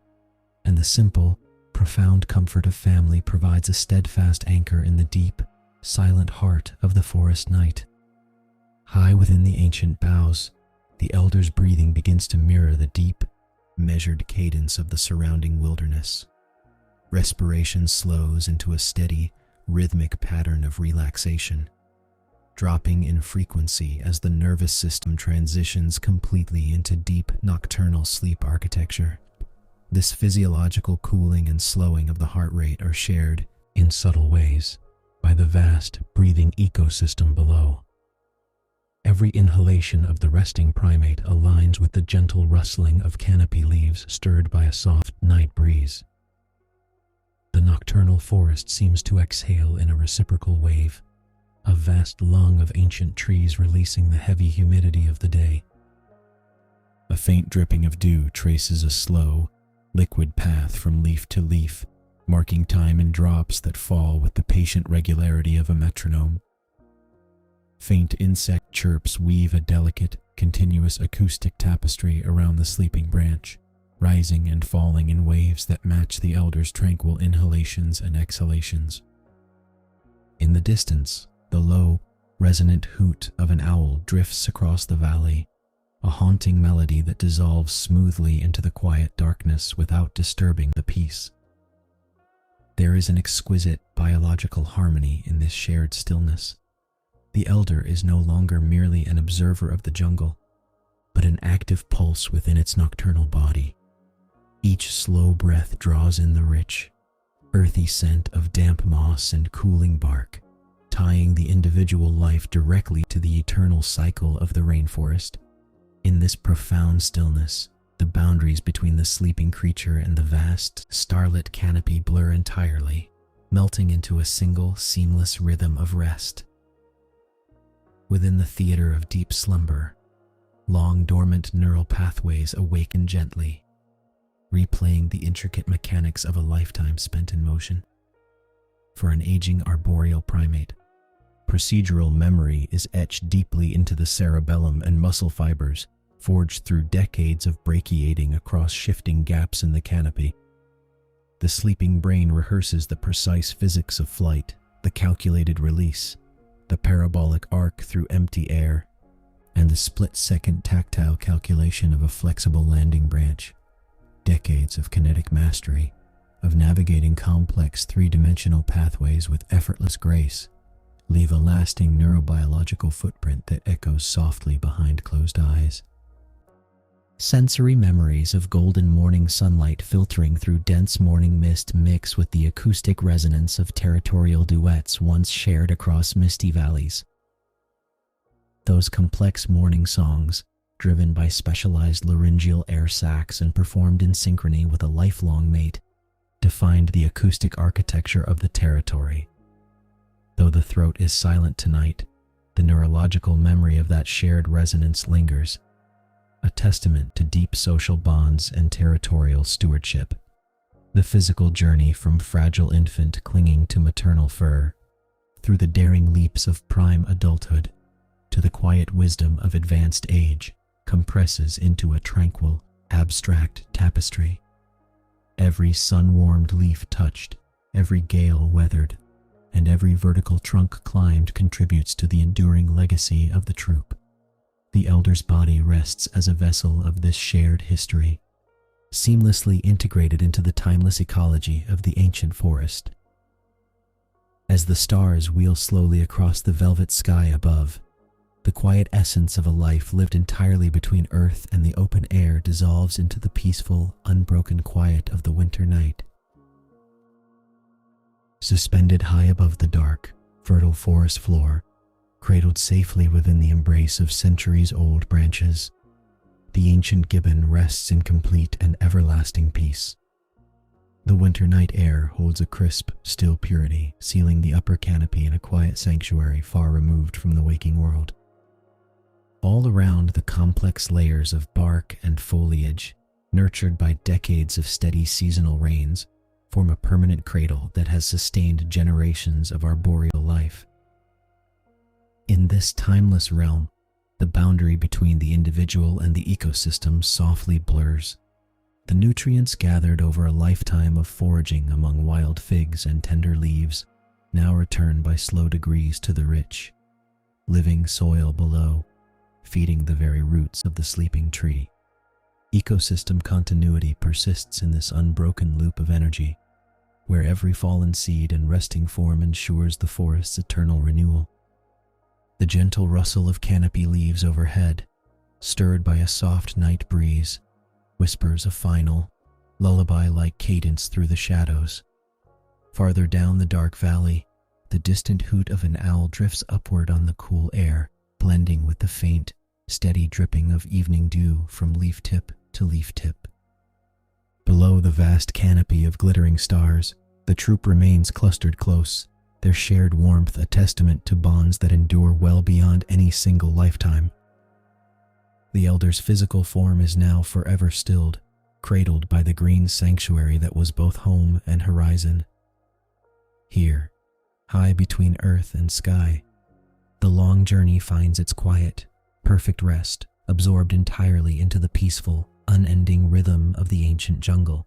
and the simple, profound comfort of family provides a steadfast anchor in the deep, silent heart of the forest night. High within the ancient boughs, the elder's breathing begins to mirror the deep, measured cadence of the surrounding wilderness. Respiration slows into a steady, rhythmic pattern of relaxation, dropping in frequency as the nervous system transitions completely into deep nocturnal sleep architecture. This physiological cooling and slowing of the heart rate are shared, in subtle ways, by the vast, breathing ecosystem below. Every inhalation of the resting primate aligns with the gentle rustling of canopy leaves stirred by a soft night breeze. The nocturnal forest seems to exhale in a reciprocal wave, a vast lung of ancient trees releasing the heavy humidity of the day. A faint dripping of dew traces a slow, liquid path from leaf to leaf, marking time in drops that fall with the patient regularity of a metronome. Faint insect chirps weave a delicate, continuous acoustic tapestry around the sleeping branch, rising and falling in waves that match the elder's tranquil inhalations and exhalations. In the distance, the low, resonant hoot of an owl drifts across the valley, a haunting melody that dissolves smoothly into the quiet darkness without disturbing the peace. There is an exquisite biological harmony in this shared stillness. The elder is no longer merely an observer of the jungle, but an active pulse within its nocturnal body. Each slow breath draws in the rich, earthy scent of damp moss and cooling bark, tying the individual life directly to the eternal cycle of the rainforest. In this profound stillness, the boundaries between the sleeping creature and the vast, starlit canopy blur entirely, melting into a single, seamless rhythm of rest. Within the theater of deep slumber, long dormant neural pathways awaken gently, replaying the intricate mechanics of a lifetime spent in motion. For an aging arboreal primate, procedural memory is etched deeply into the cerebellum and muscle fibers, forged through decades of brachiating across shifting gaps in the canopy. The sleeping brain rehearses the precise physics of flight, the calculated release, the parabolic arc through empty air, and the split-second tactile calculation of a flexible landing branch. Decades of kinetic mastery, of navigating complex three-dimensional pathways with effortless grace, leave a lasting neurobiological footprint that echoes softly behind closed eyes. Sensory memories of golden morning sunlight filtering through dense morning mist mix with the acoustic resonance of territorial duets once shared across misty valleys. Those complex morning songs, driven by specialized laryngeal air sacs and performed in synchrony with a lifelong mate, defined the acoustic architecture of the territory. Though the throat is silent tonight, the neurological memory of that shared resonance lingers, a testament to deep social bonds and territorial stewardship. The physical journey from fragile infant clinging to maternal fur, through the daring leaps of prime adulthood, to the quiet wisdom of advanced age, compresses into a tranquil, abstract tapestry. Every sun-warmed leaf touched, every gale weathered, and every vertical trunk climbed contributes to the enduring legacy of the troop. The elder's body rests as a vessel of this shared history, seamlessly integrated into the timeless ecology of the ancient forest. As the stars wheel slowly across the velvet sky above, the quiet essence of a life lived entirely between earth and the open air dissolves into the peaceful, unbroken quiet of the winter night. Suspended high above the dark, fertile forest floor, cradled safely within the embrace of centuries-old branches, the ancient gibbon rests in complete and everlasting peace. The winter night air holds a crisp, still purity, sealing the upper canopy in a quiet sanctuary far removed from the waking world. All around, the complex layers of bark and foliage, nurtured by decades of steady seasonal rains, form a permanent cradle that has sustained generations of arboreal life. In this timeless realm, the boundary between the individual and the ecosystem softly blurs. The nutrients gathered over a lifetime of foraging among wild figs and tender leaves now return by slow degrees to the rich, living soil below, feeding the very roots of the sleeping tree. Ecosystem continuity persists in this unbroken loop of energy, where every fallen seed and resting form ensures the forest's eternal renewal. The gentle rustle of canopy leaves overhead, stirred by a soft night breeze, whispers a final, lullaby-like cadence through the shadows. Farther down the dark valley, the distant hoot of an owl drifts upward on the cool air, blending with the faint, steady dripping of evening dew from leaf tip to leaf tip. Below the vast canopy of glittering stars, the troop remains clustered close, their shared warmth a testament to bonds that endure well beyond any single lifetime. The elder's physical form is now forever stilled, cradled by the green sanctuary that was both home and horizon. Here, high between earth and sky, the long journey finds its quiet, perfect rest, absorbed entirely into the peaceful, unending rhythm of the ancient jungle.